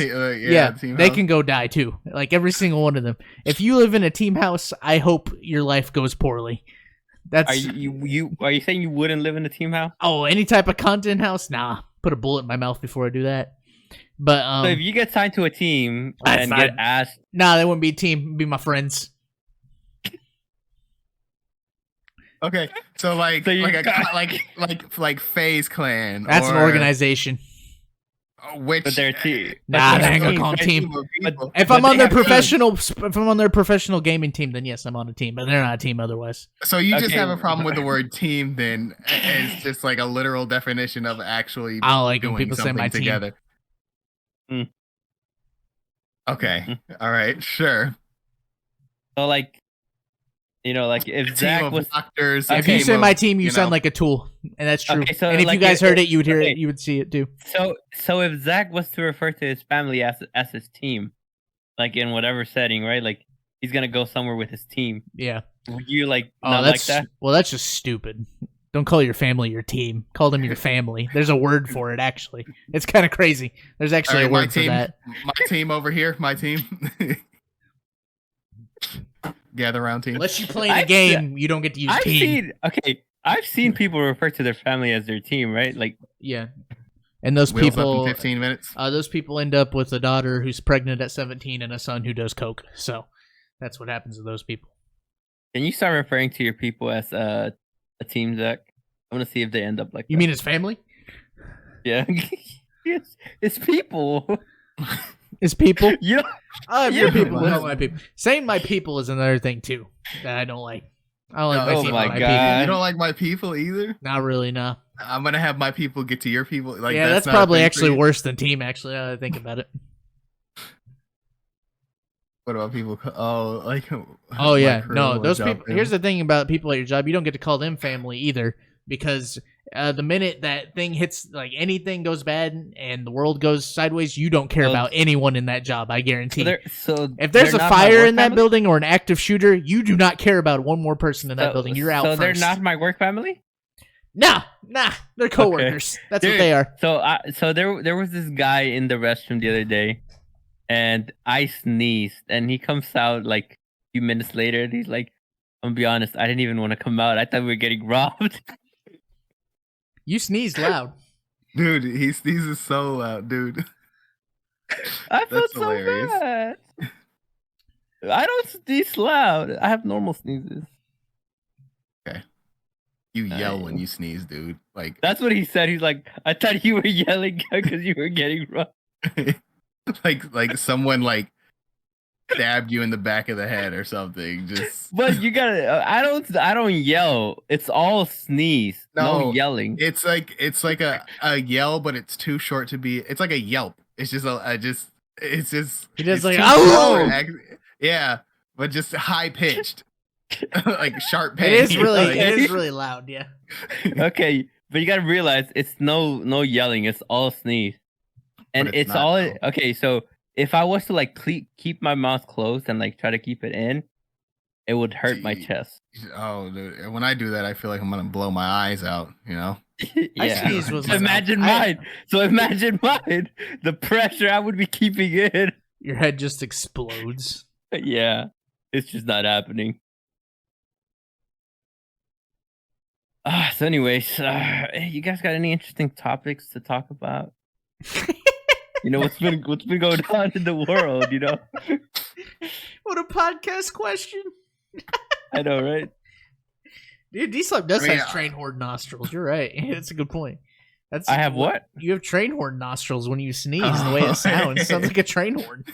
yeah, team they house. can go die too. Like every single one of them. If you live in a team house, I hope your life goes poorly. That's Are you saying you wouldn't live in a team house? any type of content house. Nah, put a bullet in my mouth before I do that. But So if you get signed to a team That's and not- get asked, nah, that wouldn't be a team. It'd be my friends. Okay, so like So you like a got- like Phase Clan. That's an or, organization. Which but they're a team. Nah, But they ain't they're gonna call them a team. of But- people. If But I'm on they their have teams. professional, if I'm on their professional gaming team, then yes, I'm on a team. But they're not a team otherwise. So you just Okay. have a problem with the word team, then it's just like a literal definition of actually I don't like when doing people say something my team. together. Hmm. Okay, all right, sure. So like, you know, like if A team Zach of was doctors. If a If you team say of, my team, you know, sound like a tool, and that's true. Okay, so and if you like guys it- heard it, you would hear okay. it. You would see it too. so if Zach was to refer to his family as his team, like in whatever setting, right? Like he's gonna go somewhere with his team. Yeah. Would you like Oh, not like that's that? well, that's just stupid. Don't call your family your team. Call them your family. There's a word for it. Actually, it's kind of crazy. There's all actually right, a my word for team, that. my team over here, my team. Gather round team. Unless you play in a I've game, you don't get to use team. I've seen people refer to their family as their team, right? Like Yeah. And those Wheels up people, in 15 minutes. those people end up with a daughter who's pregnant at 17 and a son who does coke. So that's what happens to those people. can you start referring to your people as a team, Zach? I want to see if they end up like You that. mean his family? Yeah. it's people. His people? You know, I have your Yeah. people. Not my people. Saying my people is another thing too that I don't like. I don't like No, my oh team. my My God. You don't like my people either? people. Not really. No. I'm gonna have my people get to your people. Like, Yeah, that's not a probably thing for actually you? worse than team. Actually, now that I think about it. What about people? Oh, like. Oh my yeah, crew no. or Those job people. family. Here's the thing about people at your job: you don't get to call them family either, because the minute that thing hits, like anything goes bad and the world goes sideways, you don't care Well, about anyone in that job. I guarantee. so If there's they're a not my fire work in that family? building or an active shooter, you do not care about one more person in that building. You're out So first. they're not my work family. Nah, they're coworkers. That's what Dude. they are. So there was this guy in the restroom the other day, and I sneezed, and he comes out like a few minutes later, and he's like, "I'm gonna be honest, I didn't even want to come out. I thought we were getting robbed." You sneezed loud. Dude, he sneezes so loud, dude. I felt That's so hilarious. bad. I don't sneeze loud. I have normal sneezes. You yell when you sneeze, dude. Like, That's what he said. He's like, I thought you were yelling because you were getting robbed. like someone like stabbed you in the back of the head or something. Just But you gotta. I don't yell. It's all sneeze. No No, yelling. it's like a yell, but it's too short to be. It's like a yelp. It's just it's just. He does it's like, too "Ow!" short, yeah, but just high pitched, like sharp pain. It is really, Like- it is really loud. Yeah. Okay, but you gotta realize it's no yelling. It's all sneeze, and But it's not, all though. okay. So if I was to like keep my mouth closed and like try to keep it in, it would hurt my Gee. chest. Oh, dude, when I do that, I feel like I'm gonna blow my eyes out. You know. Yeah. sneeze with So my imagine mouth. mine. So imagine mine. The pressure I would be keeping in. Your head just explodes. Yeah. It's just not happening. So anyways, you guys got any interesting topics to talk about? You know what's been going on in the world, you know? What a podcast question. I know, right? Dude, D-Slap does I mean, have train horn nostrils. You're right. That's a good point. I have what? You have train horn nostrils when you sneeze. The way it sounds sounds like a train horn.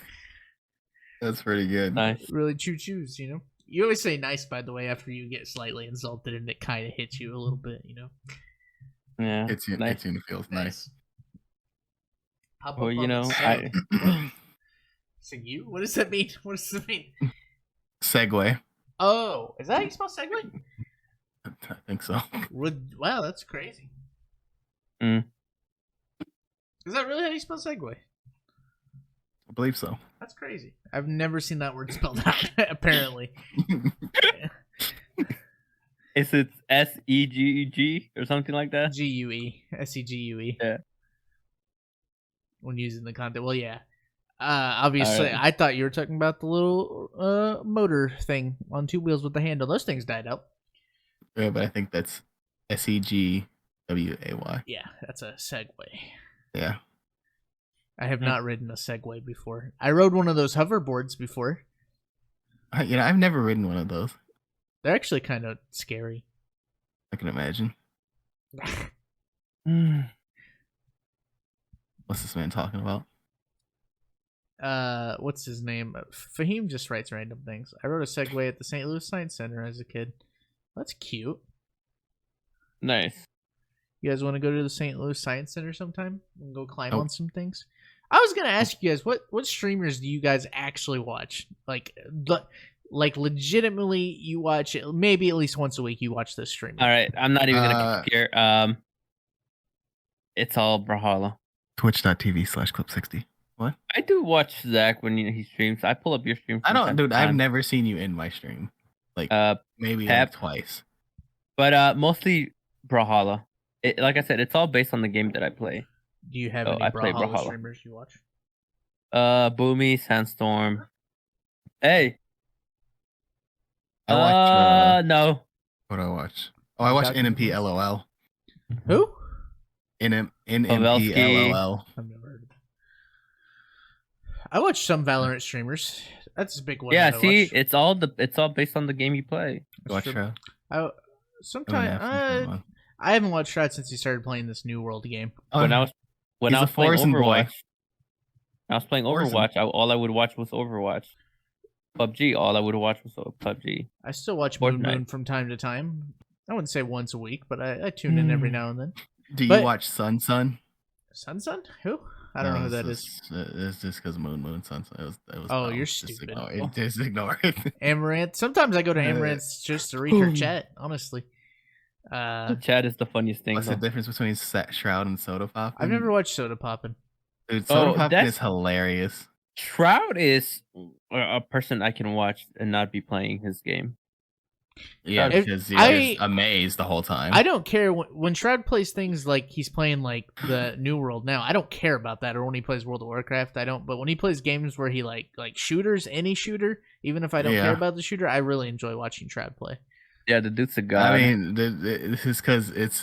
That's pretty good. Nice. Really choo-choos, you know? You always say nice, by the way, after you get slightly insulted and it kind of hits you a little bit, you know? Yeah. It's in nice. the feels nice. Pop Well, up you on the know, seg. So you? What does that mean? What does that mean? Segue. Oh, is that how you spell segue? I think so. Wow, that's crazy. Mm. Is that really how you spell segue? I believe so. That's crazy. I've never seen that word spelled out, apparently. Is it SEGG or something like that? G-U-E. S-E-G-U-E. Yeah. When using the content. Well, yeah. Obviously, Alright. I thought you were talking about the little motor thing on two wheels with the handle. Those things died out. Yeah, but I think that's SEGWAY. Yeah, that's a Segway. Yeah. I have not ridden a Segway before. I rode one of those hoverboards before. I've never ridden one of those. They're actually kind of scary. I can imagine. What's this man talking about? What's his name? Fahim just writes random things. I rode a Segway at the St. Louis Science Center as a kid. That's cute. Nice. You guys want to go to the St. Louis Science Center sometime and go climb Nope. on some things? I was gonna ask you guys what streamers do you guys actually watch? Like legitimately, you watch it maybe at least once a week. You watch this streamer. All right, I'm not even gonna scare. It's all Brawlhalla. Twitch.tv/clip60. What? I do watch Zach when he streams. I pull up your stream. I from don't, time to dude. I've time. never seen you in my stream. Like maybe Pep. like twice. But mostly Brawlhalla. Like I said, it's all based on the game that I play. Do you have Oh, any I play Brawlhalla Brawlhalla. streamers you watch? Boomy, Sandstorm. Hey. I watch. No. What do I watch? Oh, I watch NMP LOL. Who? NMP Pavelski. LOL. I've never heard of it. I watch some Valorant streamers. That's a big one. Yeah, that I see, watch. it's all based on the game you play. You watch true. Shroud? Sometimes I haven't watched Shroud since he started playing this New World game. When I was he's a playing Forzen boy. Overwatch, I was playing Forzen. Overwatch. All I would watch was Overwatch. PUBG, all I would watch was PUBG. I still watch Moon Fortnite. Moon from time to time. I wouldn't say once a week, but I tune in every now and then. Do you But- watch Sun? Sun? Who? I don't know who that is. It's just because Moon Sun. It was Oh, dumb. you're Just stupid. Just ignore it. Amaranth. Sometimes I go to Amaranth just to read her chat, honestly. The chat is the funniest thing. What's though. the difference between Shroud and Soda Pop? I've never watched Soda Poppin'. Dude, Soda Pop that's- is hilarious. Shroud is a person I can watch and not be playing his game. Yeah, If- because you're I- just amazed the whole time. I don't care when Shroud plays things like he's playing like the New World now. I don't care about that, or when he plays World of Warcraft, I don't. But when he plays games where he like shooters, any shooter, even if I don't Yeah. care about the shooter, I really enjoy watching Shroud play. Yeah, the dude's a god. I mean, this is because it's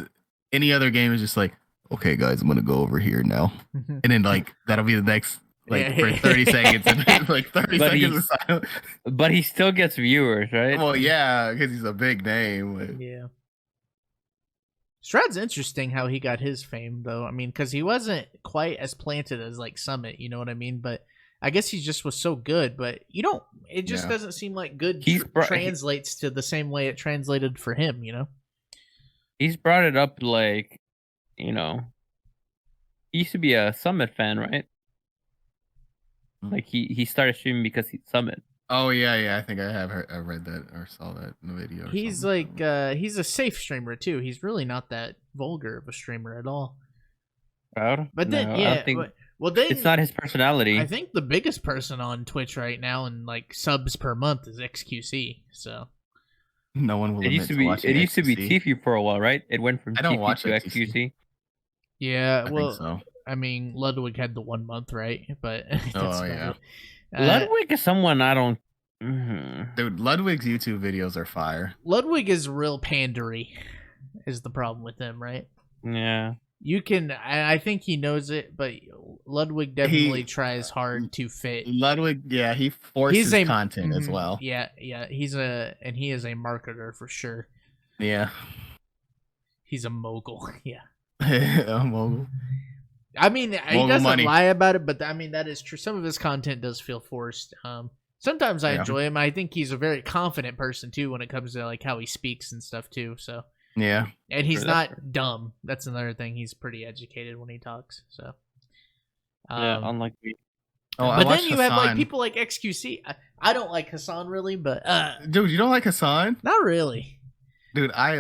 any other game is just like, okay, guys, I'm gonna go over here now, and then like that'll be the next like for 30 seconds, and then, like 30 But seconds of silence. but he still gets viewers, right? Well, yeah, because he's a big name. But Yeah. Shroud's interesting how he got his fame, though. I mean, because he wasn't quite as planted as like Summit, you know what I mean? But I guess he just was so good. But you don't. It just Yeah. doesn't seem like good translates to the same way it translated for him. You know. He's brought it up like, he used to be a Summit fan, right? Like he started streaming because he's Summit. oh yeah, I think I read that or saw that in the video. Or He's something. like he's a safe streamer too. He's really not that vulgar of a streamer at all. Proud? But then No, I yeah, don't think well then it's not his personality. I think the biggest person on Twitch right now and like subs per month is XQC. So no one will. It used to be XQC. Tifu for a while, right? It went from I don't Tifu watch to XQC. XQC. yeah, I well, think so. I mean Ludwig had the 1 month, right? But that's about yeah. it. Ludwig is someone I don't Dude, Ludwig's YouTube videos are fire. Ludwig is real pandery, is the problem with him, right? Yeah. You can, I think he knows it, but Ludwig definitely tries hard to fit. Ludwig, yeah, he forces content as well. Yeah, he is a marketer for sure. Yeah. He's a mogul. Yeah. A mogul. I mean, he doesn't lie about it, but I mean that is true. Some of his content does feel forced. Sometimes I enjoy him. I think he's a very confident person too when it comes to like how he speaks and stuff too. So yeah, and he's not dumb. That's another thing. He's pretty educated when he talks. So yeah, unlike me. Oh, but then you have like people like XQC. I don't like Hassan really, but dude, you don't like Hassan? Not really. Dude, I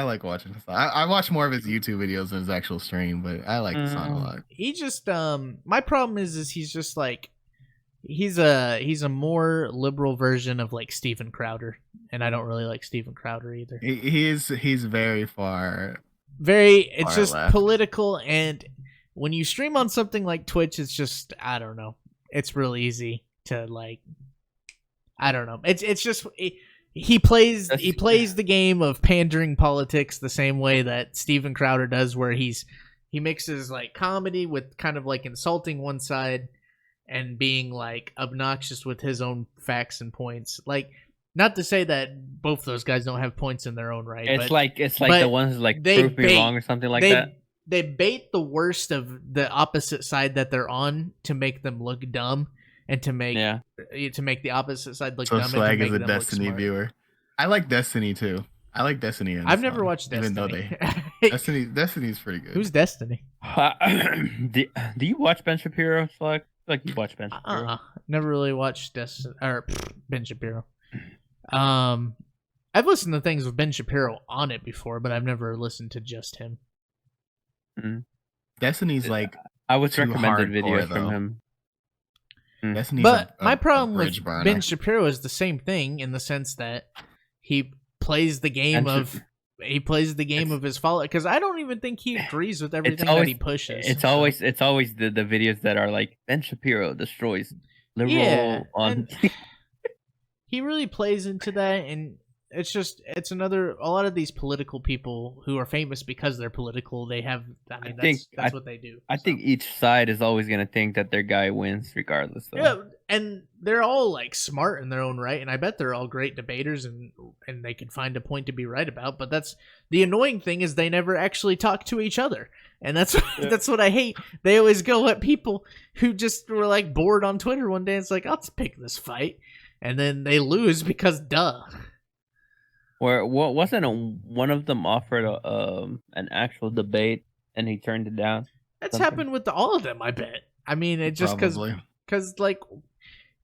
like watching Hassan. I watch more of his YouTube videos than his actual stream, but I like Hassan a lot. He just my problem is he's just like he's a more liberal version of like Steven Crowder, and I don't really like Steven Crowder either. He's very far. It's just left. Political, and when you stream on something like Twitch, it's just I don't know. It's real easy to like. I don't know. It's just. He plays the game of pandering politics the same way that Steven Crowder does, where he mixes like comedy with kind of like insulting one side and being like obnoxious with his own facts and points. Like, not to say that both those guys don't have points in their own right. It's like the ones like prove me wrong or something like that. They bait the worst of the opposite side that they're on to make them look dumb. And to make the opposite side look dumb. So Slag is a Destiny viewer. I like Destiny too. I like Destiny. I've never watched Destiny. Even though Destiny's pretty good. Who's Destiny? Do you watch Ben Shapiro, Slag? Like you watch Ben Shapiro? Never really watched Ben Shapiro. I've listened to things with Ben Shapiro on it before, but I've never listened to just him. Mm-hmm. Destiny's like I was recommended videos from him. But my problem with Ben Shapiro is the same thing in the sense that he plays the game of his follower, because I don't even think he agrees with everything that he pushes. It's always the videos that are like Ben Shapiro destroys liberal on. He really plays into that, and it's a lot of these political people who are famous because they're political. They have, that's what they do. I think each side is always going to think that their guy wins regardless. Though. Yeah, and they're all like smart in their own right, and I bet they're all great debaters, and they can find a point to be right about. But that's the annoying thing is they never actually talk to each other, and that's what I hate. They always go at people who just were like bored on Twitter one day. It's like, I'll pick this fight, and then they lose because duh. Where wasn't one of them offered an actual debate and he turned it down? That's happened with all of them, I bet. I mean, it just because like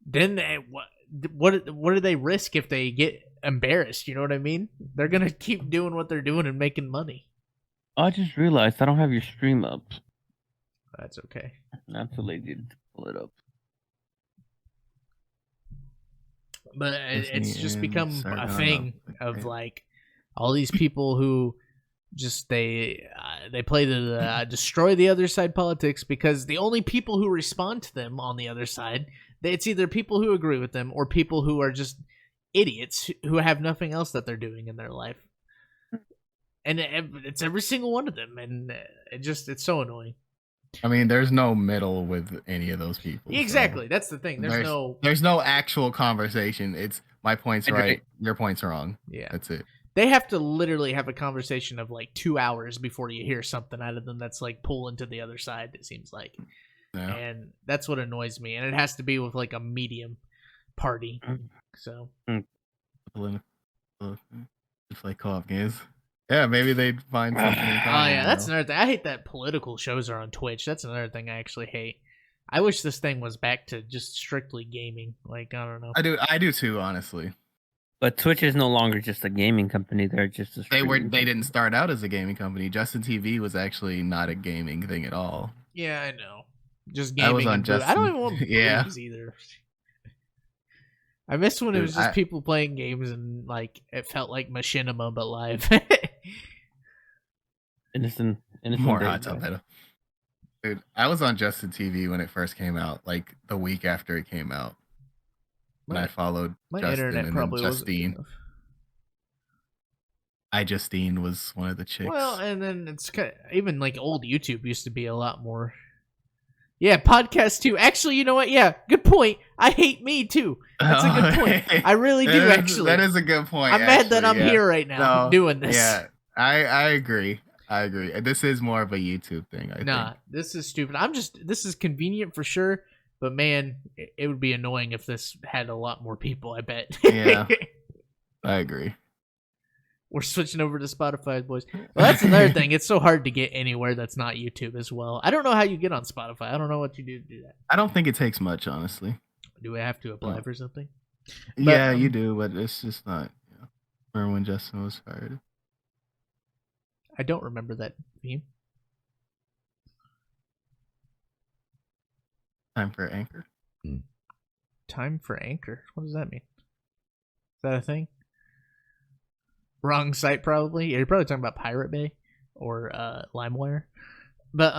then what do they risk if they get embarrassed? You know what I mean? They're gonna keep doing what they're doing and making money. I just realized I don't have your stream up. That's okay. I'm too lazy to pull it up. But it's just become a thing of like all these people who just they play the destroy the other side politics, because the only people who respond to them on the other side, it's either people who agree with them or people who are just idiots who have nothing else that they're doing in their life, and it's every single one of them, and it's so annoying. I mean, there's no middle with any of those people. Exactly. So that's the thing. There's no actual conversation. It's my point's right, your point's wrong. Yeah. That's it. They have to literally have a conversation of like 2 hours before you hear something out of them that's like pulling to the other side, it seems like. Yeah. And that's what annoys me. And it has to be with like a medium party. So. Just like co-op games. Yeah, maybe they'd find something in common. Oh, yeah, that's another thing. I hate that political shows are on Twitch. That's another thing I actually hate. I wish this thing was back to just strictly gaming. Like, I don't know. I do too, honestly. But Twitch is no longer just a gaming company. They're just a They didn't start out as a gaming company. Justin TV was actually not a gaming thing at all. Yeah, I know. Just gaming. Was on Justin. I don't even want games either. I miss when it was just people playing games and like it felt like machinima but live. innocent more hot tub meta. Dude, I was on Justin TV when it first came out, like the week after it came out. and I followed my Justin internet and probably then wasn't good Justine. enough. Justine was one of the chicks. Well, and then it's kind of, even like old YouTube used to be a lot more. Yeah, podcast too. Actually, you know what? Yeah, good point. I hate me too. That's a good point. I really do. Actually, that is a good point. I'm mad that I'm here right now doing this. Yeah, I agree. I agree. This is more of a YouTube thing. I think. This is stupid. This is convenient for sure, but man, it would be annoying if this had a lot more people. I bet. Yeah, I agree. We're switching over to Spotify, boys. Well, that's another thing. It's so hard to get anywhere that's not YouTube as well. I don't know how you get on Spotify. I don't know what you do to do that. I don't think it takes much, honestly. Do I have to apply for something? Yeah, you do, but it's just not. Remember when Justin was fired? I don't remember that theme. Time for Anchor. Time for Anchor? What does that mean? Is that a thing? Wrong site, probably. Yeah, you're probably talking about Pirate Bay or LimeWire. But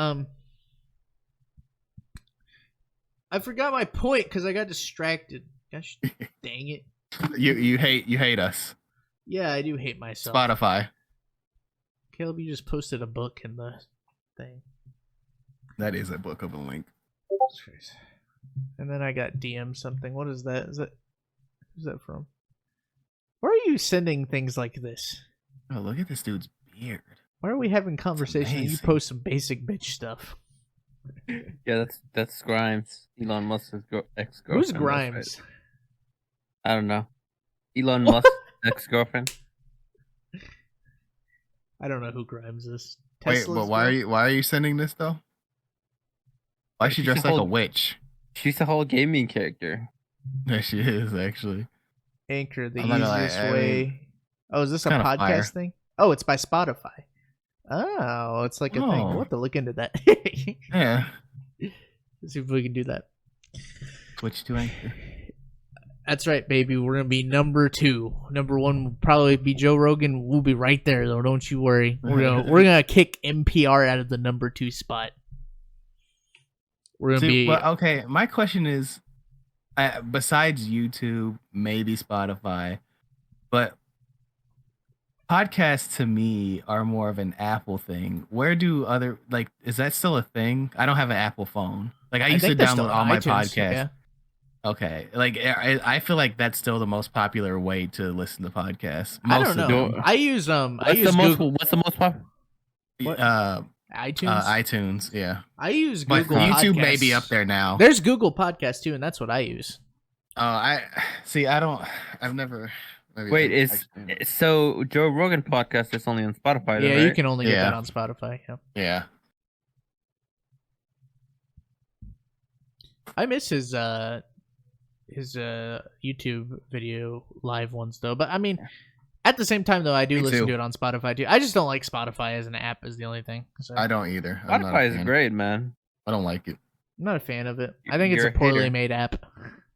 I forgot my point because I got distracted. Gosh, dang it! You hate us. Yeah, I do hate myself. Spotify. Caleb, you just posted a book in the thing. That is a book of a link. And then I got DM something. What is that? Who's that from? Where are you sending things like this? Oh, look at this dude's beard. Why are we having conversation and you post some basic bitch stuff? Yeah, that's Grimes. Elon Musk's ex-girlfriend. Who's Grimes? Right. I don't know. Elon Musk's ex-girlfriend. I don't know who Grimes is. Wait, but why are you sending this though? Why is she dressed like a witch? She's a whole gaming character. There she is, actually. Anchor, the easiest way. Oh, is this a podcast fire. thing? Oh, it's by Spotify. Oh, it's like a thing. We'll have to look into that. Yeah. Let's see if we can do that. Switch to Anchor. That's right, baby. We're gonna be number 2. Number 1 will probably be Joe Rogan. We'll be right there, though. Don't you worry. We're gonna kick NPR out of the number 2 spot. We're gonna be. Well, okay, my question is, besides YouTube, maybe Spotify, but podcasts to me are more of an Apple thing. Where do other, like, is that still a thing? I don't have an Apple phone. Like, I used to download all my podcasts. Yeah. Okay, like I feel like that's still the most popular way to listen to podcasts. I don't know. I use What's the most popular? iTunes. iTunes, yeah. I use Google. YouTube Podcasts. may be up there now. There's Google Podcasts too, and that's what I use. I've never. Wait, so Joe Rogan podcast is only on Spotify? Yeah, right? you can only get that on Spotify. Yeah. Yeah. I miss his YouTube video live ones though. But I mean, at the same time though, I do listen to it on Spotify too. I just don't like Spotify as an app is the only thing. So. I don't either. Spotify is great, man. I don't like it. I'm not a fan of it. I think it's a poorly made app.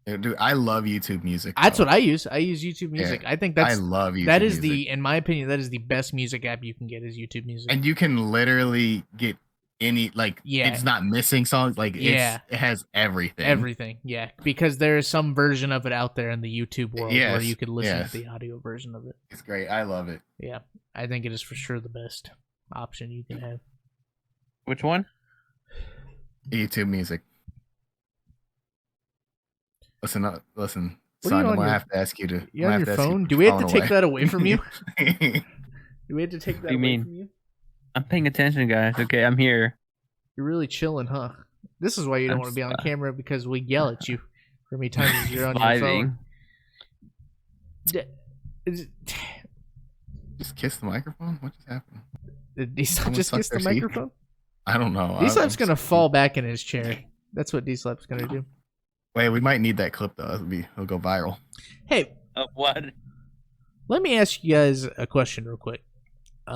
Dude, I love YouTube Music. That's what I use. I use YouTube Music. Yeah, I think I love YouTube. That is in my opinion, that is the best music app you can get is YouTube Music. And you can literally get any it's not missing songs. Like it has everything. Everything, yeah. Because there is some version of it out there in the YouTube world where you could listen to the audio version of it. It's great. I love it. Yeah, I think it is for sure the best option you can have. Which one? YouTube Music. Listen, son, I'm gonna have to ask you to. You on your phone? Do we have to take that away from you? Do we have to take that away from you? I'm paying attention, guys. Okay, I'm here. You're really chilling, huh? This is why you don't want to be on camera because we yell at you for many times you're on your phone. Just kiss the microphone? What just happened? Did D-Slap just kiss the microphone? I don't know. D-Slap's going to fall back in his chair. That's what D-Slap's going to do. Wait, we might need that clip, though. It'll go viral. Hey. What? Let me ask you guys a question real quick.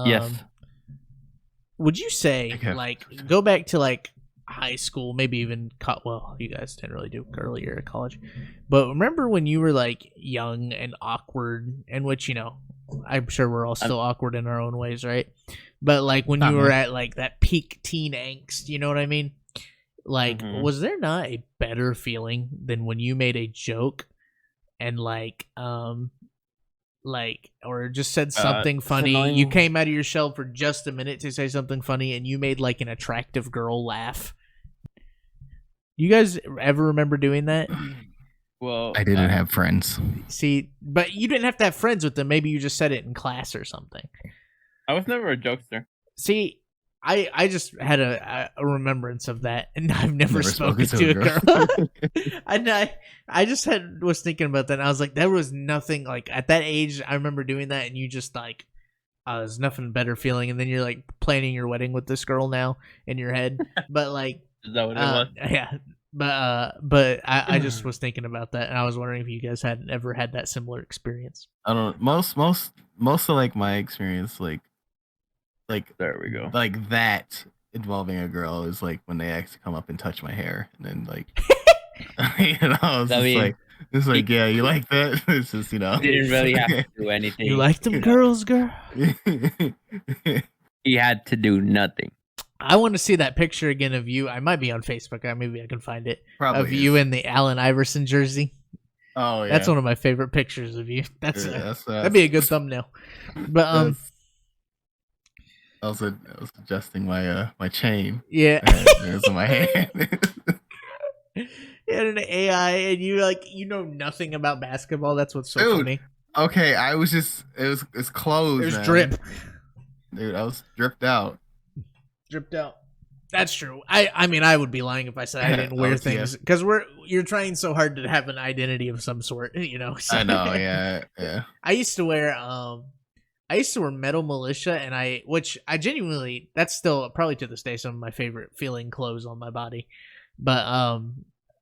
Yes. Would you say, go back to, high school, maybe even, you guys didn't really do earlier at college, but remember when you were, young and awkward, and which, I'm sure we're all still awkward in our own ways, right? But, when you were at, that peak teen angst, you know what I mean? Was there not a better feeling than when you made a joke and or just said something it's funny. You annoying. came out of your shell for just a minute to say something funny, and you made like an attractive girl laugh. You guys ever remember doing that? Well, I didn't have friends. See, but you didn't have to have friends with them. Maybe you just said it in class or something. I was never a jokester. See, I just had a remembrance of that, and I've never spoken spoken to a to a girl. And I just was thinking about that, and I was like, there was nothing, like, at that age, I remember doing that, and you just, like, there's nothing better feeling, and then you're, like, planning your wedding with this girl now in your head, but, like, Is that what it was? yeah, but I just was thinking about that, and I was wondering if you guys had ever had that similar experience. I don't. Most of like my experience, like There we go. like that involving a girl is like when they actually come up and touch my hair, and then like it's like yeah, you like that? It's just Didn't really have to do anything. You like them girls, girl? He had to do nothing. I want to see that picture again of you. I might be on Facebook. Maybe I can find it. Probably of you in the Allen Iverson jersey. Oh yeah, that's one of my favorite pictures of you. That's that'd be a good thumbnail. But I was adjusting my my chain. Yeah, it's in my hand. And an AI, and you know nothing about basketball. That's what's so funny. Okay, I was just it's clothes. There's man. drip, dude. I was dripped out. Dripped out. That's true. I mean, I would be lying if I said I didn't wear things because you're trying so hard to have an identity of some sort, So. I know, yeah. I used to wear Metal Militia, and which I genuinely, that's still probably to this day some of my favorite feeling clothes on my body, but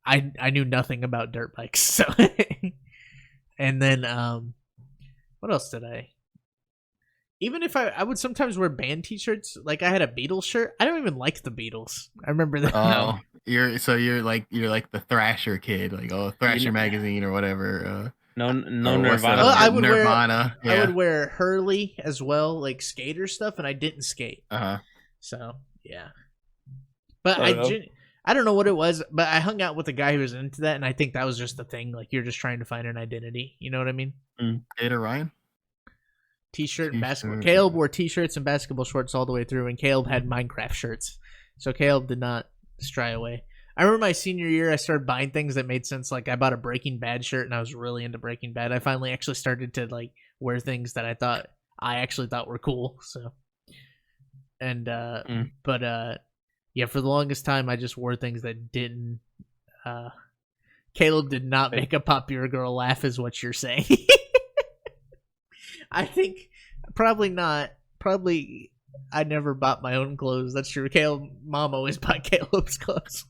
I knew nothing about dirt bikes, so and then what else did I? Even if I would sometimes wear band T-shirts, like I had a Beatles shirt. I don't even like the Beatles. I remember that. Oh, you're like the Thrasher kid, like Thrasher magazine or whatever. No Nirvana. I would Nirvana. I would wear Hurley as well, like skater stuff, and I didn't skate. So yeah, but I don't know what it was, but I hung out with a guy who was into that, and I think that was just the thing. Like you're just trying to find an identity. You know what I mean? Gator Ryan. T-shirt and basketball. Caleb wore T-shirts and basketball shorts all the way through, and Caleb had Minecraft shirts. So Caleb did not stray away. I remember my senior year, I started buying things that made sense. Like I bought a Breaking Bad shirt, and I was really into Breaking Bad. I finally actually started to like wear things that I actually thought were cool. So, and but yeah, for the longest time, I just wore things that didn't. Caleb did not make a popular girl laugh, is what you're saying. I think probably not. Probably I never bought my own clothes. That's true. Mom always bought Caleb's clothes.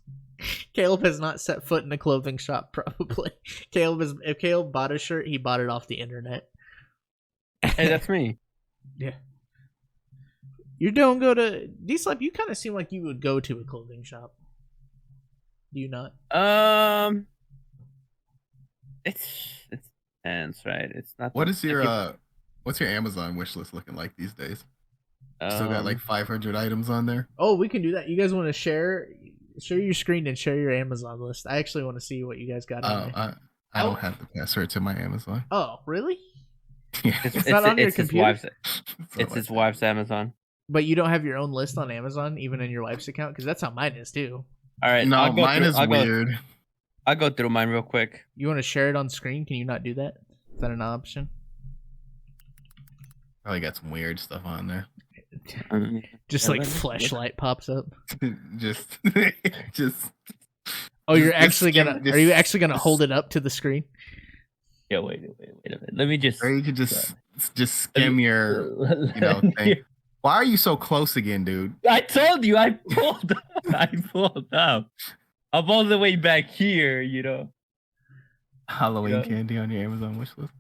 Caleb has not set foot in a clothing shop, probably. If Caleb bought a shirt, he bought it off the internet. Hey, that's me. Yeah. You don't go to D-Slap, you kind of seem like you would go to a clothing shop. Do you not? It's pants, right? It's not. What's your Amazon wish list looking like these days? Still got like 500 items on there. Oh, we can do that. You guys want to share your screen and share your Amazon list? I actually want to see what you guys got. I don't have the password to my Amazon. Oh, really? Yeah. It's not on your computer. It's his wife's Amazon. But you don't have your own list on Amazon, even in your wife's account, because that's how mine is too. All right, no, mine is weird. I'll go through mine real quick. You want to share it on screen? Can you not do that? Is that an option? Probably got some weird stuff on there. Just like fleshlight pops up. just. Oh, you're actually gonna? Are you actually gonna hold it up to the screen? Yeah, wait a minute. Let me just. Or you could just skim your, thing. Why are you so close again, dude? I told you, I pulled up. I'm all the way back here, Halloween candy on your Amazon wish list.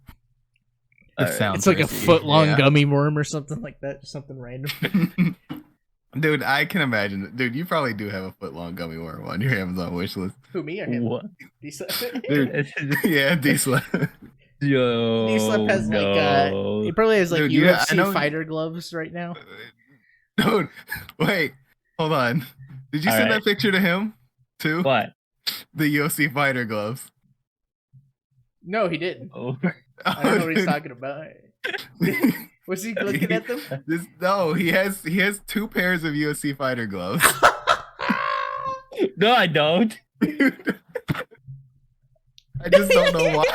It's like a foot-long gummy worm or something like that. Just something random. Dude, I can imagine. Dude, you probably do have a foot-long gummy worm on your Amazon wish list. Who, me or him? What? Dude, yeah, D-Slap. Yo, D-Slap has he probably has like dude, UFC fighter gloves right now. Dude, wait, hold on. Did you send that picture to him too? What? The UFC fighter gloves. No, he didn't. Oh. I don't know what he's talking about. Was he looking at them? No, he has 2 pairs of UFC fighter gloves. No, I don't. I just don't know why.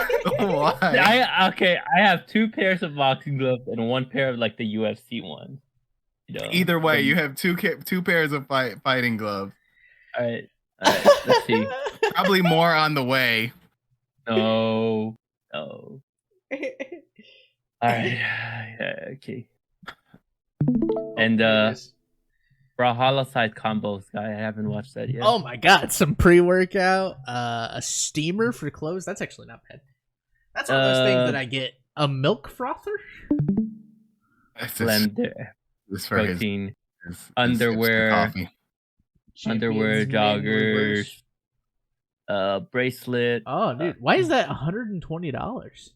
I have 2 pairs of boxing gloves and 1 pair of like the UFC ones. You know, Either way, you have 2 pairs of fighting gloves. All right, let's see. Probably more on the way. No. All right. Yeah, okay. And Brawlhalla side combos, guy. I haven't watched that yet. Oh my god, some pre-workout, a steamer for clothes. That's actually not bad. That's one of those things that I get. A milk frother? Blender, This for protein, his underwear, coffee. underwear, joggers, bracelet. Oh, dude, why is that $120?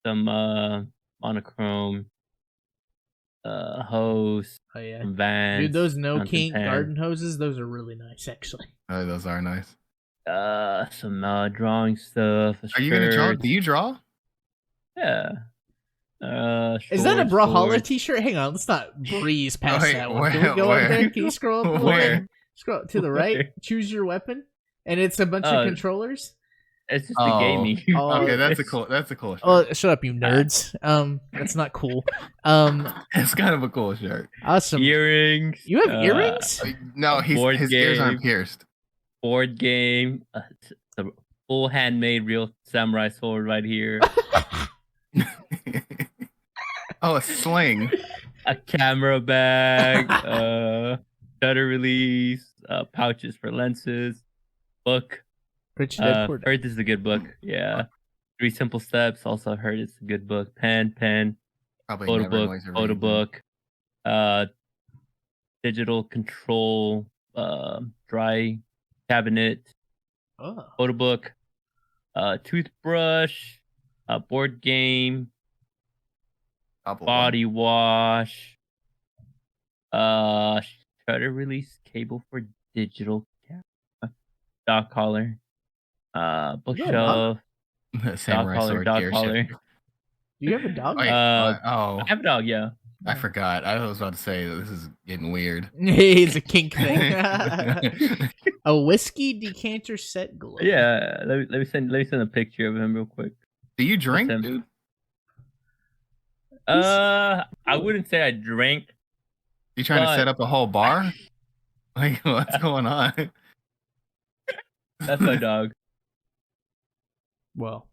Some monochrome, hose, Oh yeah, some Vans. dude, those no fountain kink pen. garden hoses, those are really nice, actually. Oh, those are nice. Some drawing stuff. Are you gonna draw? Do you draw? Yeah. Is that a shorts, Brawlhalla shorts. t-shirt? Hang on, let's not breeze past Wait, that one. Can we where- go where? up there? Can you scroll up? a little Where? bit? Scroll to the right. Choose your weapon, and it's a bunch of controllers. It's just the gaming. Oh, Okay, that's a cool shirt. Oh, shut up, you nerds. That's not cool. It's kind of a cool shirt. Awesome. Earrings. You have earrings? No, board his ears game. aren't pierced. Board game. The full handmade real samurai sword right here. Oh, a sling. A camera bag. Shutter release. Pouches for lenses. Book. Rich Dad Poor Dad. Heard this is a good book. Yeah. 3 Simple Steps. Also heard it's a good book. Pen. Probably Photo never book. going to Photo read book. Digital control. Dry cabinet. Oh. Photo book. Toothbrush. Board game. Couple Body wash. Shutter release cable for digital camera. Dog collar. Bookshelf. one. Samurai Dog collar. sword Dog gear collar. shift. Do you have a dog? Wait, I oh, have a dog. Yeah. I forgot. I was about to say that this is getting weird. It's a kink thing. A whiskey decanter set glove. Yeah. Let me send a picture of him real quick. Do you drink, him. dude? I wouldn't say I drank. You trying to But- set up a whole bar? Like, what's going on? That's my dog. Well,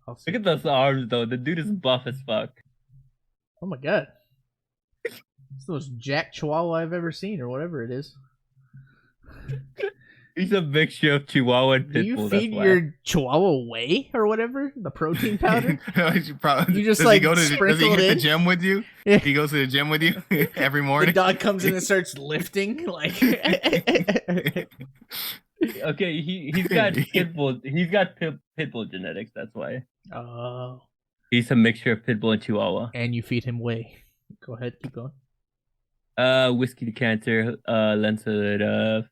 I'll see. Look at those arms though. The dude is buff as fuck. Oh my god. It's the most jack chihuahua I've ever seen, or whatever it is. He's a mixture of Chihuahua and Do Pitbull. you that's feed why. your chihuahua whey or whatever? The protein powder? You should probably, You just, does like, he go to does he sprinkle hit it the in? gym with you? Yeah. He goes to the gym with you every The morning. dog comes in and starts lifting, like. Okay, he's got Pitbull. He's got Pitbull genetics. That's why Oh. he's a mixture of Pitbull and Chihuahua. And you feed him whey. Go ahead, keep going. Whiskey decanter, lens hood,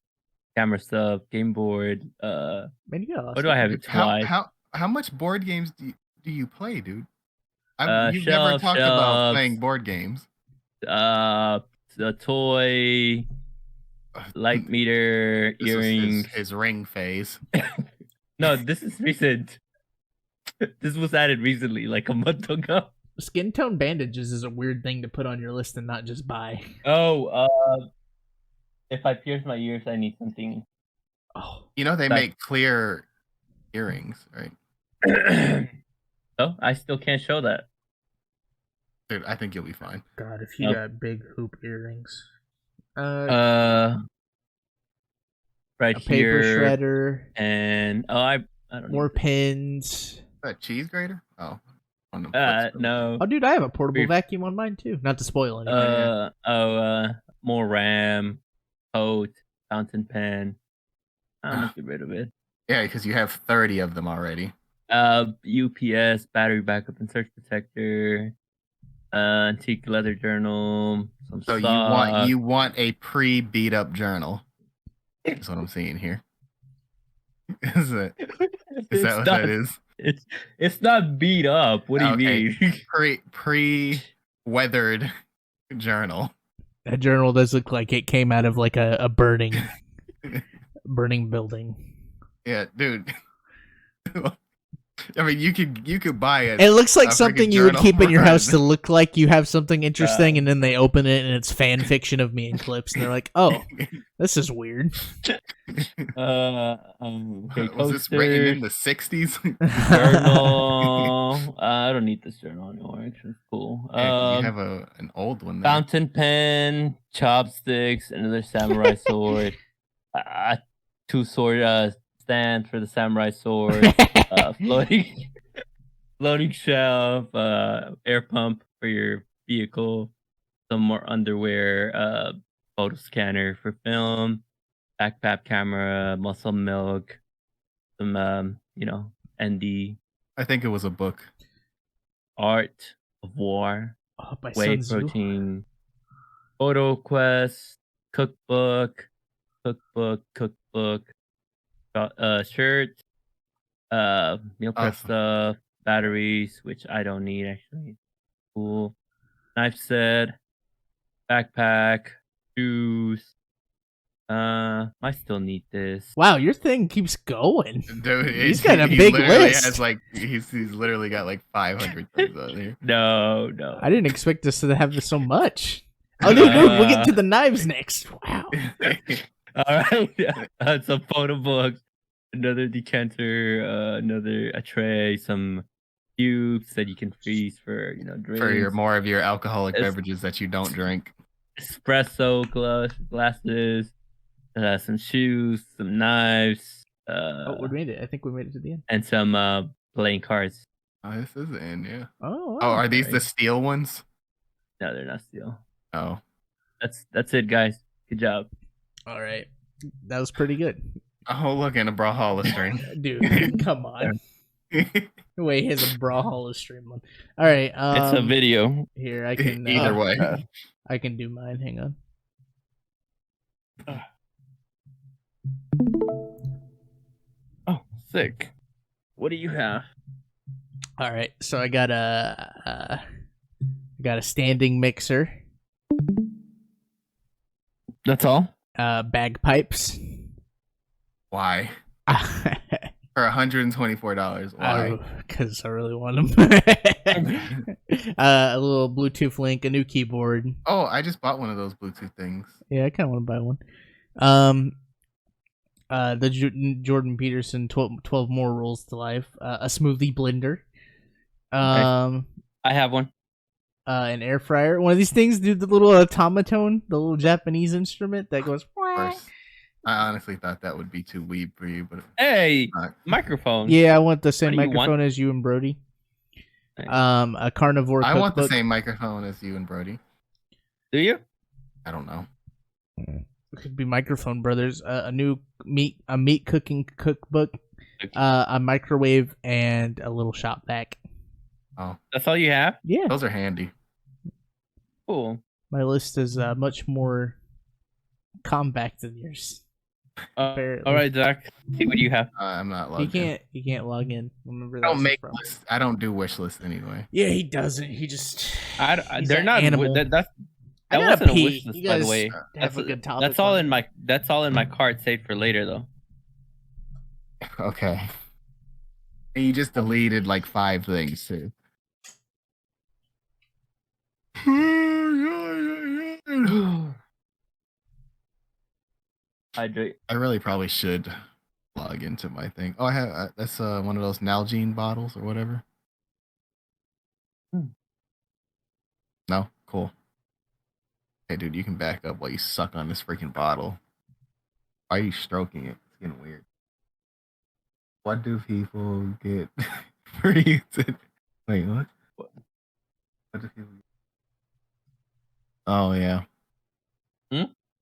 camera stuff, game board. Man, you got What do I have? It's wide. How much board games do you play, dude? You've never Shelf, talked about shelves. playing board games. The toy, light meter, This is earrings. his ring phase. No, this is recent. This was added recently, like a month ago. Skin tone bandages is a weird thing to put on your list and not just buy. Oh, if I pierce my ears, I need something. Oh. You know they Like- make clear earrings, right? Oh, I still can't show that. Dude, I think you'll be fine. God, if you Oh. got big hoop earrings. Right A paper here, shredder, and I don't more need pins. Is that a cheese grater? Oh. On the flip side. no. Oh, dude, I have a portable Weird. vacuum on mine too. Not to spoil anything. More RAM, coat, fountain pen. I'm gonna get rid of it. Yeah, because you have 30 of them already. UPS, battery backup and surge protector, antique leather journal, some So socks. you want a pre-beat up journal. That's what I'm seeing here. Is that what that is? It's not beat up. What do you Okay. mean? Pre-weathered journal. That journal does look like it came out of like a burning building. Yeah, dude. I mean, you could buy it. It looks like a something freaking you would journal keep in your house to run. look like you have something interesting, and then they open it and it's fan fiction of me and clips, and they're like, "Oh, this is weird." Okay, Was this written in coasters, the 60s? journal. I don't need this journal anymore. Actually, it's cool. Yeah, 'cause you have an old one there. Fountain pen, chopsticks, another samurai sword, two sword stand for the samurai sword, floating shelf, air pump for your vehicle, some more underwear, photo scanner for film, backpack camera, muscle milk, some ND I think it was a book. art of war, Oh, by whey Sun Tzu. protein, photo quest, cookbook, shirt, meal prep Awesome. stuff, batteries, which I don't need actually. Cool. Knife set, backpack, shoes. I still need this. Wow, your thing keeps going. Dude, He's got a big literally list. Has like he's literally got like 500 things on here. No. I didn't expect us to have so much. Oh, dude, we'll get to the knives next. Wow. All right. Some photo books, another decanter, a tray, some cubes that you can freeze for drinks. For your more of your alcoholic It's- beverages that you don't drink. Espresso glasses, some shoes, some knives. We made it. I think we made it to the end. And some playing cards. Oh, this is the end, yeah. Oh, wow. Oh, are these the Right. steel ones? No, they're not steel. Oh. That's it, guys. Good job. All right. That was pretty good. Oh, look, and a Brawlhalla string. Dude, come on. Wait, he has a Brawlhalla stream on. All right. It's a video. Here, I can. Either way. I can do mine. Hang on. Oh, sick. What do you have? All right. So I got a standing mixer. That's all? Bagpipes. Why? For $124. Why? Because I really want them. A little Bluetooth link, a new keyboard. Oh, I just bought one of those Bluetooth things. Yeah, I kind of want to buy one. The Jordan Peterson 12 more rules to life. A smoothie blender. I have one. An air fryer. One of these things, dude. The little automaton, the little Japanese instrument that goes. Of course. I honestly thought that would be too weeb for you, but Hey, not. microphone. Yeah, I want the same What do you microphone want? as you and Brody. Nice. A carnivore. I want the cookbook. same microphone as you and Brody. Do you? I don't know. It could be Microphone Brothers. A new meat cooking cookbook. A microwave and a little shop vac. Oh, That's all you have? Yeah, those are handy. Cool. my list is much more compact than yours. Apparently. All right, Zach. See what you have. I'm not He logged in. can't log in. Remember I that. don't make lists. I don't do wish lists anyway. Yeah, he doesn't. He just. He's They're an not. animal. That I gotta wasn't a pee. wish list, You by the guys way. have a good topic. That's all in my. That's all in my card saved for later, though. Okay. And you just deleted like 5 things too. Hydrate. I really probably should log into my thing. Oh, I have that's one of those Nalgene bottles or whatever. No, cool. Hey, dude, you can back up while you suck on this freaking bottle. Why are you stroking it? It's getting weird. What do people get for using? Wait, what? What do people? Oh yeah.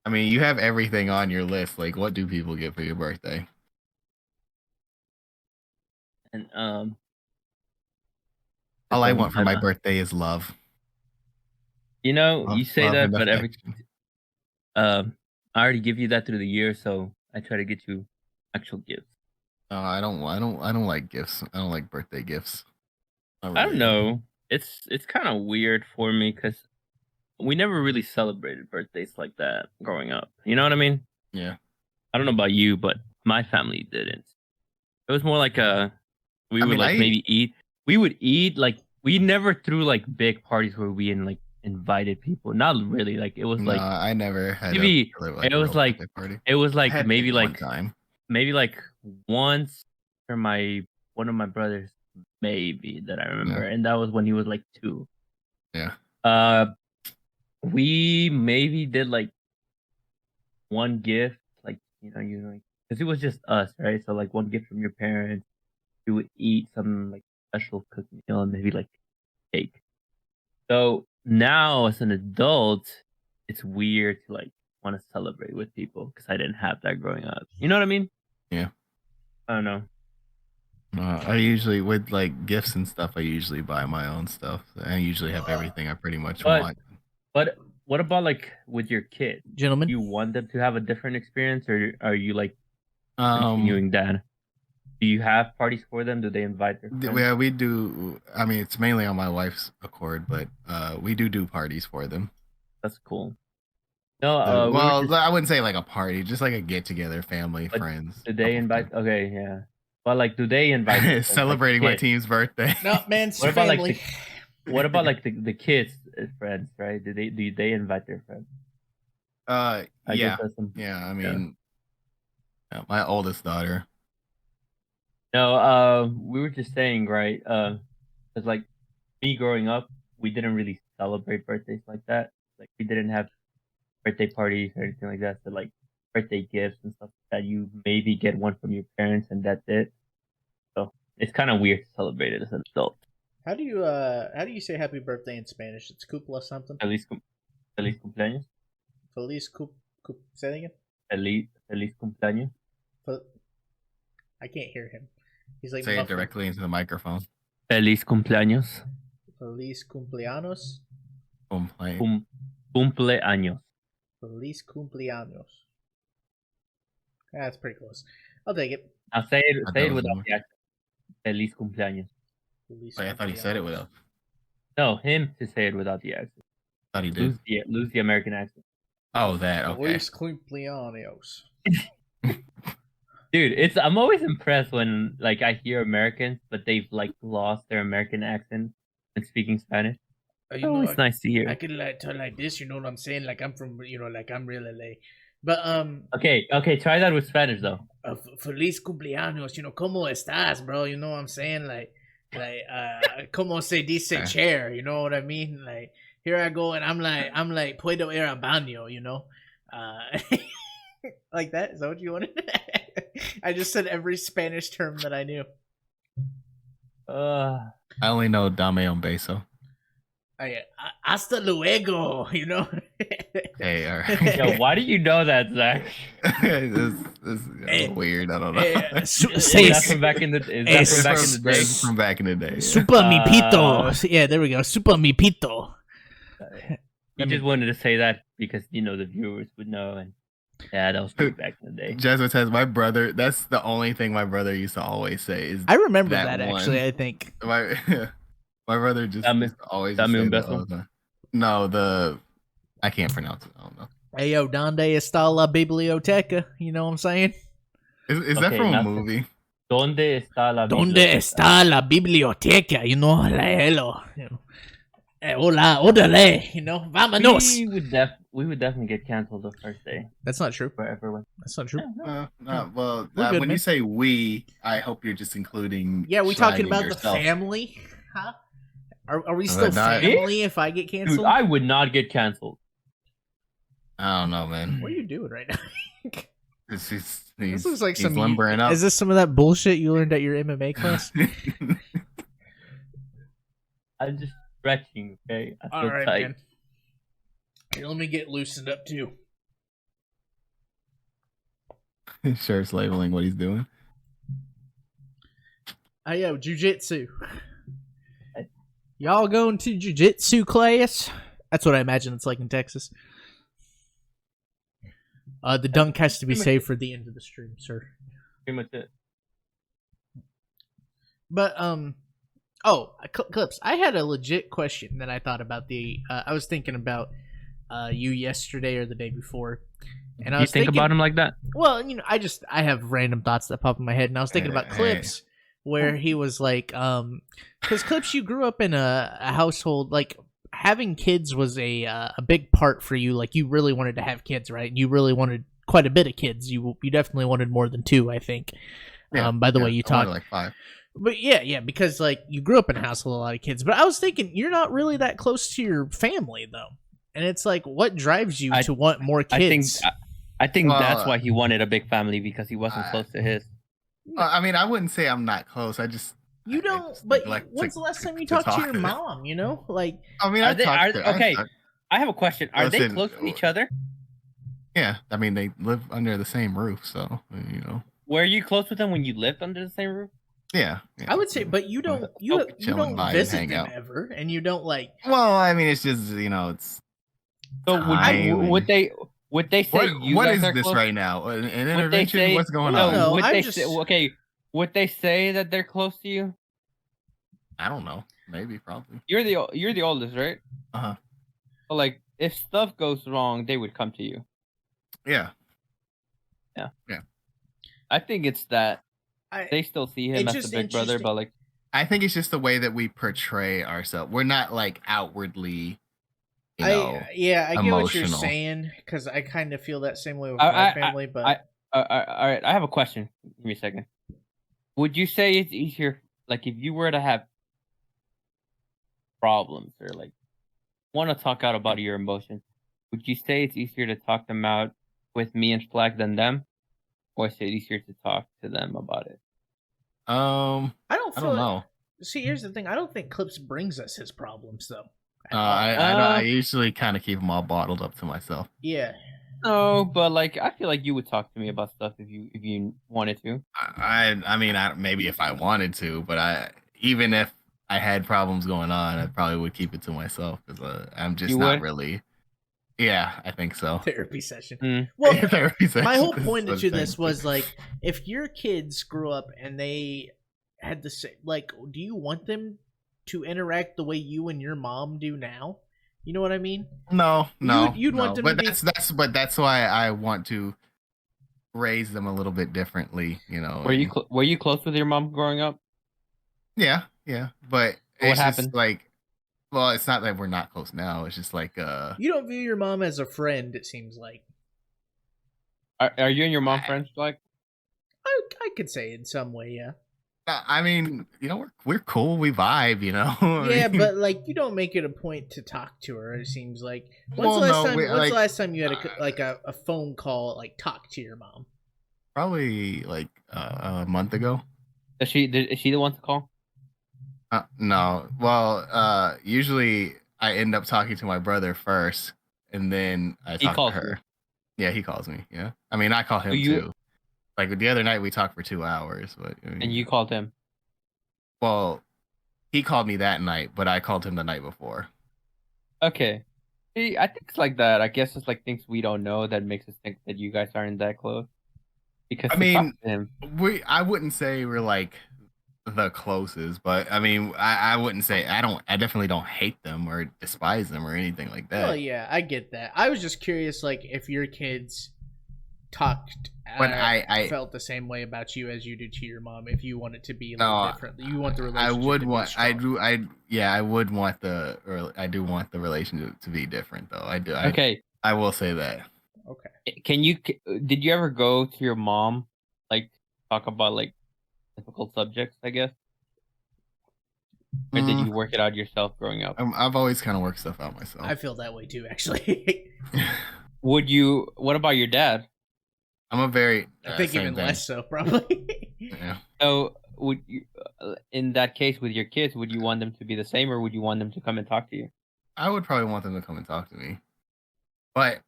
I mean, you have everything on your list. Like, what do people get for your birthday? And All I want for my birthday is love. You know, Love, you say love, that, and but affection. I already give you that through the year, so I try to get you actual gifts. I don't like gifts. I don't like birthday gifts. Not I don't really. know. It's kind of weird for me because we never really celebrated birthdays like that growing up. You know what I mean? Yeah. I don't know about you, but my family didn't. It was more like we I would mean, like maybe eat. We would eat like we never threw like big parties where we like invited people. Not really. Like it was no, like I never had a maybe really, it a was real like birthday party. it was I like had maybe one time. once for one of my brothers maybe that I remember, Yeah. and that was when he was like 2. Yeah. We maybe did like one gift, like you know, because it was just us, right? So like one gift from your parents, you would eat some like special cooked meal and maybe like cake. So now as an adult, it's weird to like want to celebrate with people because I didn't have that growing up. You know what I mean? Yeah. I don't know. I usually with like gifts and stuff. I usually buy my own stuff. I usually have everything I pretty much But want. but what about like with your kid? Gentlemen, Do you want them to have a different experience, or are you like Um, continuing that? Do you have parties for them? Do they invite their friends? yeah, we do. I mean, it's mainly on my wife's accord, but we do parties for them. That's cool. No, we were Well, just. I wouldn't say like a party, just like a get together, family, But friends, do they couple invite? Okay, yeah. But like, do they invite their friends. friends? Like the Celebrating my kids? team's birthday. no man, it's What about like family. what about like the kids' friends? Right? Do they invite their friends? I guess Yeah, that's some. yeah. I Yeah. mean, my oldest daughter. No, we were just saying, right? Because like me growing up, we didn't really celebrate birthdays like that. Like we didn't have birthday parties or anything like that. So like birthday gifts and stuff that you maybe get one from your parents and that's it. So it's kind of weird to celebrate it as an adult. How do you say happy birthday in Spanish? It's cupla something. Feliz cumpleaños. Feliz say it again. Feliz cumpleaños. I can't hear him. He's like Say it muffled. directly into the microphone. Feliz cumpleaños. Feliz cumpleaños. Cumpleaños. Feliz cumpleaños. That's pretty close. I'll take it. Now say it was without more. the accent. Feliz cumpleaños. Feliz Wait, I thought he said it cumpleaños. without. No, him to say it without the accent. I thought he did. Lose the American accent. Oh, that. Okay. Feliz cumpleaños. Dude, I'm always impressed when like I hear Americans, but they've like lost their American accent and speaking Spanish. You know, Always nice to hear. I can like talk like this. You know what I'm saying? Like I'm from, like I'm real LA. But Okay, try that with Spanish though. Feliz cumpleaños. ¿Cómo estás, bro? You know what I'm saying? Like, ¿cómo se dice chair? You know what I mean? Like, here I go, and I'm like, puedo ir al baño, like that. Is that what you wanted? I just said every Spanish term that I knew. I only know dame un beso. Hasta luego, Hey, all right. Yo, why do you know that, Zach? This weird. I don't know. Is that from back in the day? From back in the day. Yeah. Super mi pito. Yeah, there we go. Super mi pito. You just wanted to say that because the viewers would know, and yeah, that was back in the day. Jesuit says my brother. That's the only thing my brother used to always say. I remember that actually. I think my brother just always say that all the time. No, I can't pronounce it. I don't know. Hey yo, donde está la biblioteca? You know what I'm saying? Is that from a movie? Donde está la biblioteca? Donde está la biblioteca? Hello. Hola, orale. Vámonos. We would definitely get canceled the first day. That's not true. For everyone. That's not true. Well, good, when you say we, I hope you're just including. Yeah, we talking about yourself. the family? Huh? Are we still family if I get canceled? Dude, I would not get canceled. I don't know, man. What are you doing right now? This looks like he's limbering up. Is this some of that bullshit you learned at your MMA class? I'm just stretching, okay? I feel All right, tight. man. Here, let me get loosened up too. Shirt's labeling what he's doing. Hey, yo, jujitsu. Y'all going to jujitsu class? That's what I imagine it's like in Texas. The dunk has to be saved for the end of the stream, sir. Pretty much it. But oh, Clips. I had a legit question that I thought about I was thinking about you yesterday or the day before, and I You was think thinking about him like that? Well, I have random thoughts that pop in my head, and I was thinking about Hey. Clips, where he was like, because Clips, you grew up in a household like having kids was a big part for you. Like you really wanted to have kids, right? You really wanted quite a bit of kids. You definitely wanted more than two, I think. By the way you I wanted talk, like 5. but yeah, because like you grew up in a house with a lot of kids. But I was thinking you're not really that close to your family though, and it's like, what drives you to want more kids? I think Well, that's why he wanted a big family because he wasn't close to his. I mean, I wouldn't say I'm not close. I just You I don't. just But neglect when's to- the last time you to talked to talk your to them. mom? You know, like I mean, Are I they? talked to, Okay, I, I have a question. Are they Listen, close to each other? yeah. I mean, they live under the same roof, so Were you close with them when you lived under the same roof? yeah. I would say, but you don't. Oh, You chill and don't vibe and visit hang them out. ever, and you don't like. Well, I mean, it's just it's. So Time would they say you what guys is are this close? right now? An Would they intervention? say What's going Well, on? no, Would I'm they just- say okay? Would they say that they're close to you? I don't know. Maybe, probably. You're the oldest, right? Uh-huh. So like, if stuff goes wrong, they would come to you. Yeah. I think it's that I, they still see him It's as just the big brother, interesting. but like, I think it's just the way that we portray ourselves. We're not like outwardly, you know. I get what you're emotional. saying because I kind of feel that same way with I- my I- family. But all right, I have a question. Give me a second. Would you say it's easier, like, if you were to have problems or like want to talk out about your emotions, would you say it's easier to talk them out with me and Flag than them, or is it easier to talk to them about it? I don't I feel. don't know. See, here's the thing. I don't think Clips brings us his problems though. at all. I usually kind of keep them all bottled up to myself. Yeah. No, but like, I feel like you would talk to me about stuff if you wanted to. I mean, maybe if I wanted to, but even if I had problems going on, I probably would keep it to myself because I'm just You not would? really. Yeah, I think so. Therapy session. Mm. Well, Therapy session my whole is point what to I'm this saying. was like, if your kids grew up and they had the same, like, do you want them to interact the way you and your mom do now? You know what I mean? No, You'd want them but to be- that's why I want to raise them a little bit differently. Were you close with your mom growing up? Yeah, but What it's happened? just like, well, it's not that we're not close now. It's just like, You don't view your mom as a friend. It seems like Are you and your mom friends? Like, I could say in some way, yeah. I mean, we're cool, we vibe, I Yeah, mean, but like you don't make it a point to talk to her. It seems like when's Well, the last no, time? we- When's like, the last time you had a phone call like talk to your mom? probably like a month ago. is she the one to call? No, well, usually I end up talking to my brother first, and then I He talk calls to her. you. Yeah, he calls me. Yeah, I mean, I call him too. Like the other night, we talked for 2 hours, but And you called him. well, he called me that night, but I called him the night before. Okay. See, I think it's like that. I guess it's like things we don't know that makes us think that you guys aren't that close. Because I you talk mean, to him. I wouldn't say we're like the closest, but I mean, I wouldn't say I definitely don't hate them or despise them or anything like that. Well, yeah, I get that. I was just curious, like if your kids talked, But I felt the same way about you as you do to your mom. If you want it to be No, different, you want the I relationship. would to be want strong. I would want I do want the relationship to be different though. I do. Okay. I will say that. Okay. Did you ever go to your mom, like, talk about like difficult subjects, I guess? Or did you work it out yourself growing up? I've always kind of worked stuff out myself. I feel that way too, actually. What about your dad? I'm a very I think same even thing. less so, probably. Yeah. So would you, in that case with your kids, would you want them to be the same, or would you want them to come and talk to you? I would probably want them to come and talk to me. But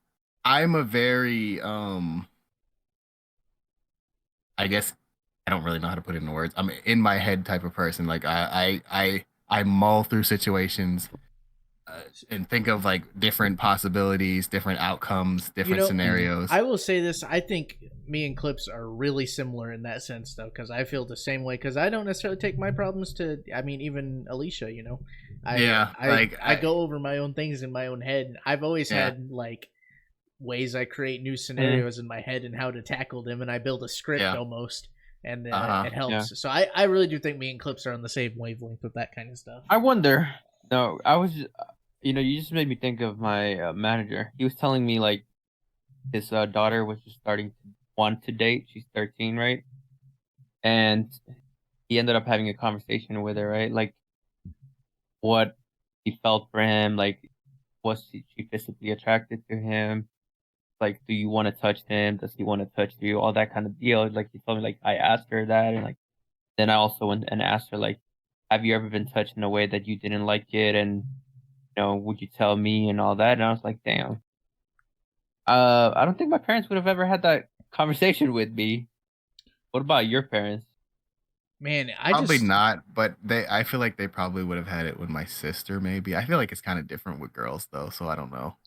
I'm a very I guess I don't really know how to put it in words. I'm in my head type of person. Like I mull through situations and think of like different possibilities, different outcomes, different scenarios. I will say this: I think me and Clips are really similar in that sense, though, because I feel the same way. Because I don't necessarily take my problems to. I mean, even Alicia, you know, I go over my own things in my own head. I've always had like ways I create new scenarios in my head and how to tackle them, and I build a script almost, and it helps. Yeah. So I really do think me and Clips are on the same wavelength with that kind of stuff. I wonder. No, I was. You just made me think of my manager. He was telling me like his daughter was just starting to want to date. She's 13, right? And he ended up having a conversation with her, right? Like what he felt for him, like was she physically attracted to him? Like, do you want to touch him? Does he want to touch you? All that kind of deal. Like he told me, like I asked her that, and like then I also went and asked her, like, have you ever been touched in a way that you didn't like it? And would you tell me and all that? And I was like, damn. I don't think my parents would have ever had that conversation with me. What about your parents? Man, probably not, but I feel like they probably would have had it with my sister, maybe. I feel like it's kind of different with girls, though, so I don't know.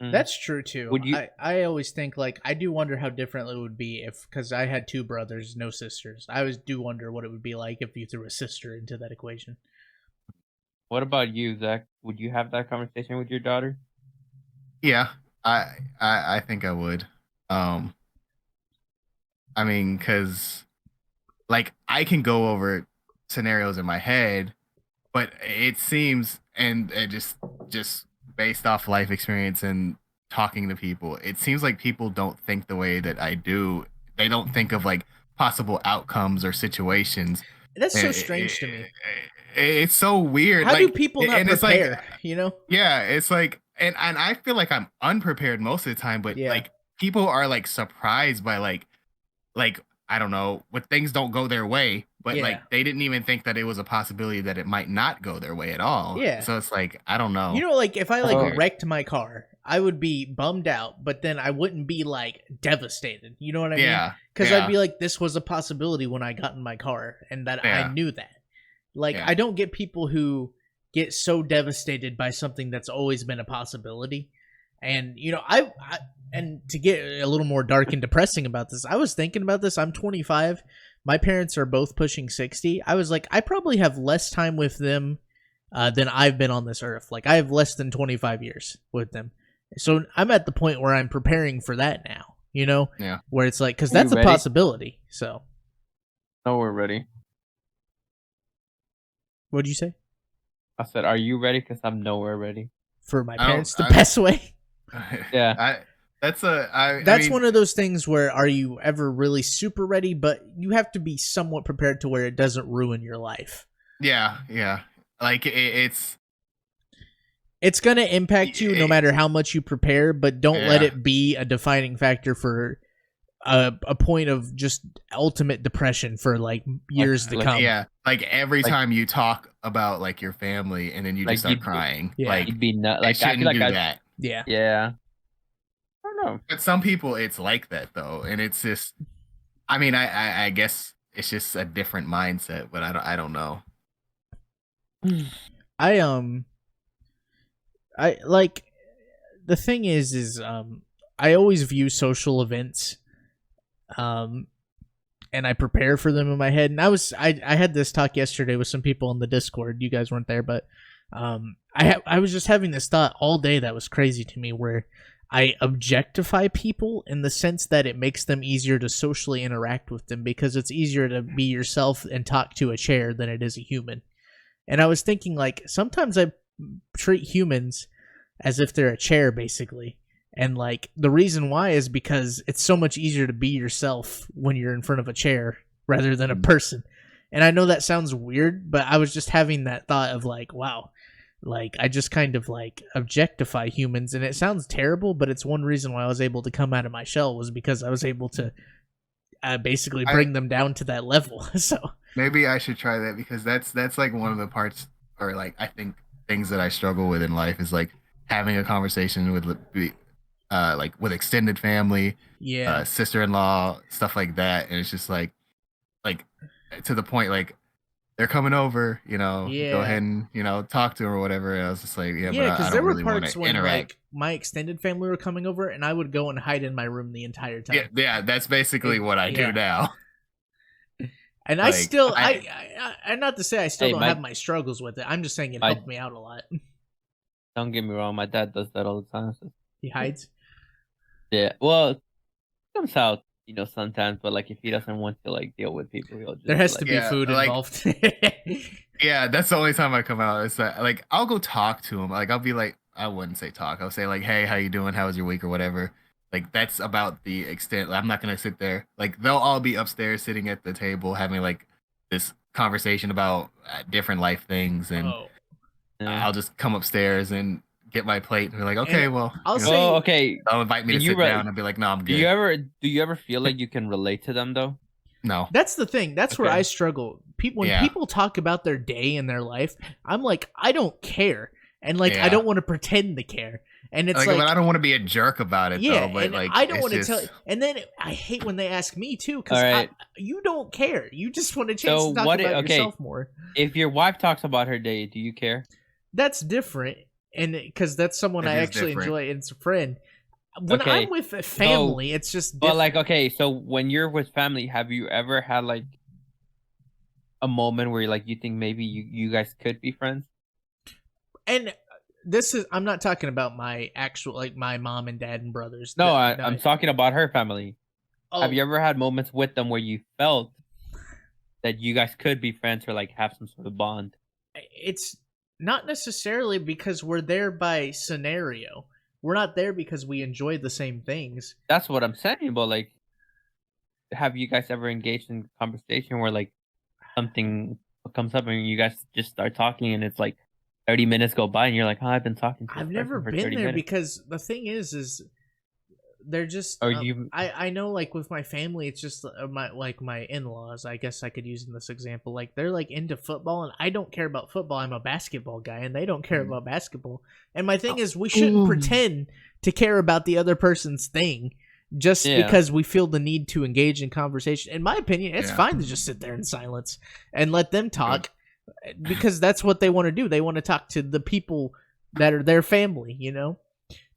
That's true too. I always think like I do wonder how different it would be if, because I had two brothers, no sisters. I always do wonder what it would be like if you threw a sister into that equation. What about you, Zach? Would you have that conversation with your daughter? Yeah, I think I would. I mean, because like I can go over scenarios in my head, but it seems and it just based off life experience and talking to people, it seems like people don't think the way that I do. They don't think of like possible outcomes or situations. That's so strange to me. It's so weird. How like, do people not prepare? Like, Yeah, it's like, and I feel like I'm unprepared most of the time, but like people are like surprised by like I don't know, when things don't go their way, but like they didn't even think that it was a possibility that it might not go their way at all. Yeah. So it's like, I don't know. Like if I like wrecked my car, I would be bummed out, but then I wouldn't be like devastated. You know what I mean? Because I'd be like, this was a possibility when I got in my car, and that I knew that. Like I don't get people who get so devastated by something that's always been a possibility. And I and to get a little more dark and depressing about this, I was thinking about this. I'm 25. My parents are both pushing 60. I was like, I probably have less time with them than I've been on this earth. Like I have less than 25 years with them. So I'm at the point where I'm preparing for that now, Yeah. Where it's like, because that's a possibility. So. No, we're ready. What'd you say? I said, are you ready? Because I'm nowhere ready. For my parents to pass away? Yeah. That's one of those things where are you ever really super ready, but you have to be somewhat prepared to where it doesn't ruin your life. Yeah. Like it's going to impact you no matter how much you prepare, but don't let it be a defining factor for a point of just ultimate depression for like years to come. Yeah, like every time you talk about like your family and then you just start crying. Like you'd be like I shouldn't do that. Yeah. I don't know. But some people it's like that though, and it's just, I mean, I guess it's just a different mindset, but I don't know. I like, the thing is I always view social events and I prepare for them in my head. And I had this talk yesterday with some people in the Discord. You guys weren't there, but I was just having this thought all day that was crazy to me, where I objectify people in the sense that it makes them easier to socially interact with them, because it's easier to be yourself and talk to a chair than it is a human. And I was thinking, like, sometimes I treat humans as if they're a chair, basically. And, like, the reason why is because it's so much easier to be yourself when you're in front of a chair rather than a person. And I know that sounds weird, but I was just having that thought of, like, wow, like, I just kind of, like, objectify humans. And it sounds terrible, but it's one reason why I was able to come out of my shell, was because I was able to basically bring them down to that level. So maybe I should try that, because that's like one of the parts, or like I think things that I struggle with in life is like having a conversation with like with extended family, sister-in-law, stuff like that, and it's just like to the point, like they're coming over, you know, go Yeah. ahead and, you know, talk to her or whatever. And I was just like, yeah, but Yeah, I because there don't were really want parts to when interact. like my extended family were coming over, and I would go and hide in my room the entire time. Yeah, that's basically what I Yeah. do now. And I Like, still, I not to say I still Hey, don't have my struggles with it. I'm just saying it my- helped me out a lot. Don't get me wrong, my dad does that all the time. So. He hides. Yeah, well, it comes out, you know, sometimes, but like if he doesn't want to like deal with people, he'll just There has like, to be Yeah, food like- involved. yeah, that's the only time I come out. It's like I'll go talk to him. Like I'll be like, I wouldn't say talk. I'll say like, hey, how you doing? How was your week or whatever. Like that's about the extent. I'm not gonna sit there. Like they'll all be upstairs sitting at the table having like this conversation about different life things, and Oh, yeah. I'll just come upstairs and get my plate and be like, okay, And well, I'll you know, say- Oh, okay. they'll invite me to Can you sit re- down and be like, no, I'm Do good. you ever feel like you can relate to them though? No. that's the thing. That's where Okay. I struggle. When Yeah. people talk about their day and their life, I'm like, I don't care, and like I Yeah. don't want to pretend to care. And it's Like, but I don't want to be a jerk about it yeah, though. But and like, I don't it's want to just- tell. And then I hate when they ask me too, because Alright. you don't care. You just want a chance So to talk what about okay. yourself more. If your wife talks about her day, do you care? That's different, and because that's someone It I is actually different. enjoy. And it's a friend. When Okay, I'm with a family, it's just But different. like, okay, so when you're with family, have you ever had like a moment where like you think maybe you guys could be friends? And this is I'm not talking about my actual like my mom and dad and brothers. No, The- I'm talking about her family. oh, Have you ever had moments with them where you felt that you guys could be friends or like have some sort of bond? It's not necessarily because we're there by scenario. We're not there because we enjoy the same things. That's what I'm saying. But like, have you guys ever engaged in conversation where like something comes up and you guys just start talking and it's like 30 minutes go by and you're like, oh, I've been talking to this I've person never for been 30 there minutes. because the thing is they're just. Are you- I know like with my family, it's just my in-laws. I guess I could use in this example. Like they're like into football, and I don't care about football. I'm a basketball guy, and they don't care about basketball. And my thing is, we shouldn't pretend to care about the other person's thing just Yeah. because we feel the need to engage in conversation. In my opinion, it's Yeah. fine to just sit there in silence and let them talk because that's what they want to do. They want to talk to the people that are their family, you know,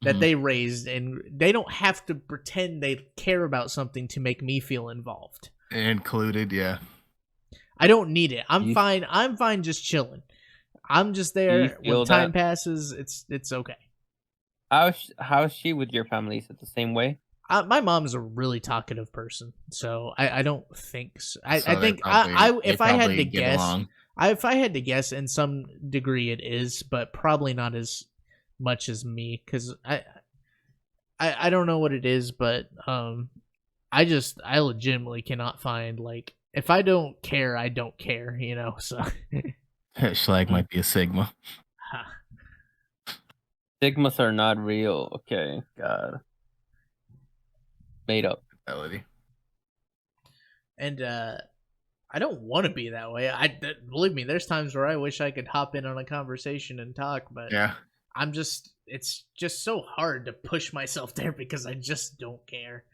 that Mhm. they raised, and they don't have to pretend they care about something to make me feel involved. included, yeah. I don't need it. I'm You- fine. I'm fine just chilling. I'm just you there feel when time that? passes. It's okay. How's she with your family? Is it the same way? My mom's a really talkative person, so I don't think so. I So they think probably- if they I had probably to get guess, along. if I had to guess, in some degree it is, but probably not as much as me, because I don't know what it is, but I legitimately cannot find, like, if I don't care, I don't care, you know. So Schlag might be a Sigma. Stigmas are not real. Okay, God, made up. Melody. and I don't want to be that way. Believe me, there's times where I wish I could hop in on a conversation and talk, but Yeah. it's just so hard to push myself there because I just don't care.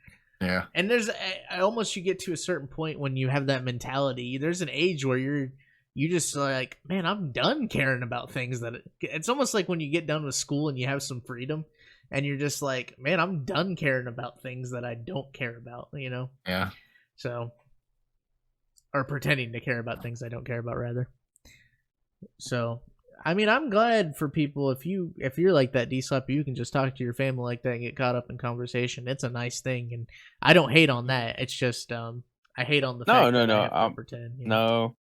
Yeah. And there's almost, you get to a certain point when you have that mentality. There's an age where you just like, man, I'm done caring about things that it's almost like when you get done with school and you have some freedom and you're just like, man, I'm done caring about things that I don't care about, you know? Yeah. So, or pretending to care about things I don't care about, rather. So, I mean, I'm glad for people if you're like that, D-Slap, you can just talk to your family like that and get caught up in conversation. It's a nice thing, and I don't hate on that. It's just I hate on the fact that I have to pretend. You know?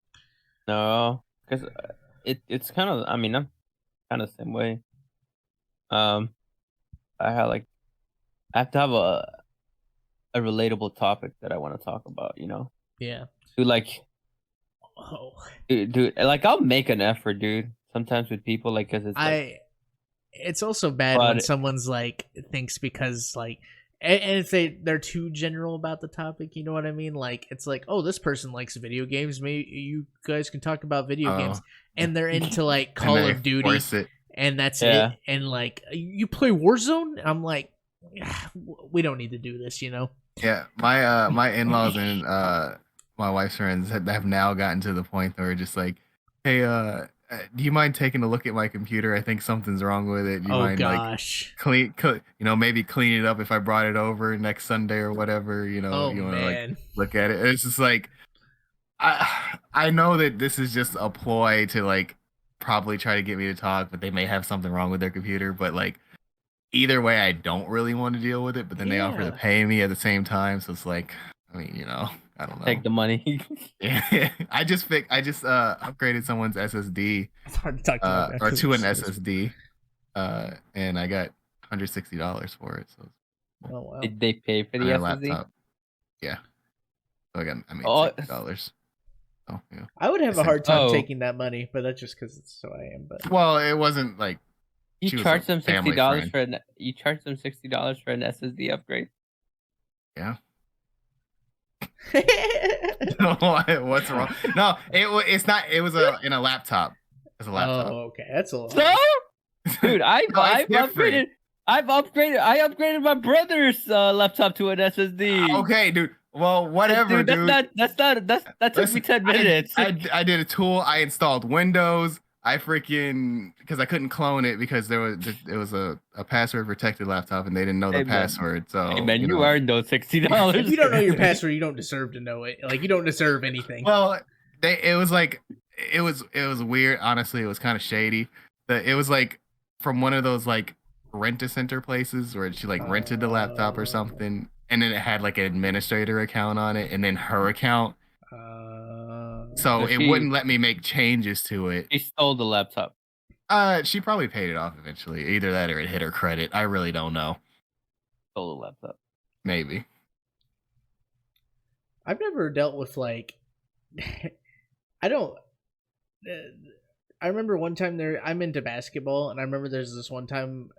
No, because it's kind of. I mean, I'm kind of the same way. I have to have a relatable topic that I want to talk about. You know, Yeah. dude, like, dude, like I'll make an effort, dude. Sometimes with people, like, cause It's also bad when But- someone's like thinks because like. And if they're too general about the topic, you know what I mean? Like, it's like, oh, this person likes video games. Maybe you guys can talk about video games. And they're into, like, Call And they of Duty. force it. And that's Yeah. it. And, like, you play Warzone? I'm like, we don't need to do this, you know? Yeah, my in-laws and my wife's friends have now gotten to the point where just like, hey, do you mind taking a look at my computer? I think something's wrong with it. Do you Oh mind like gosh. maybe clean it up if I brought it over next Sunday or whatever? Oh You want to like man. look at it. It's just like, I know that this is just a ploy to like probably try to get me to talk, but they may have something wrong with their computer. But like either way, I don't really want to deal with it. But then they offer to Yeah. pay me at the same time, so it's like, I mean, I don't know. Take the money. Yeah, I just upgraded someone's SSD It's hard to talk about that or 'cause to an it's- SSD, and I got $160 for it. So Oh wow. Did they pay for on the our SSD? laptop, yeah. So I made Oh, $60. Oh yeah. I would have a hard time Oh. taking that money, but that's just because it's so I am. But Well, it wasn't like You she was charge a them family $60 friend. you charge them $60 for an SSD upgrade. Yeah. What's wrong? No, it's not. It was in a laptop. It's a laptop. Oh, okay, that's a lot. So, dude, I've different. upgraded. I upgraded my brother's laptop to an SSD. Okay, dude. Well, whatever, dude. That took me 10 minutes. I did a tool. I installed Windows. I freaking because I couldn't clone it because it was a password protected laptop and they didn't know the Hey, man. password. So Hey man, you know. earned those $60. If you don't know your password, you don't deserve to know it. Like you don't deserve anything. Well, it was like it was weird. Honestly, it was kind of shady. It was like from one of those like rent-a-center places where she like rented the laptop or something, and then it had like an administrator account on it, and then her account. So it wouldn't let me make changes to it. She stole the laptop. She probably paid it off eventually. Either that or it hit her credit. I really don't know. Stole the laptop. Maybe. I've never dealt with like I don't I remember one time I'm into basketball and I remember there's this one time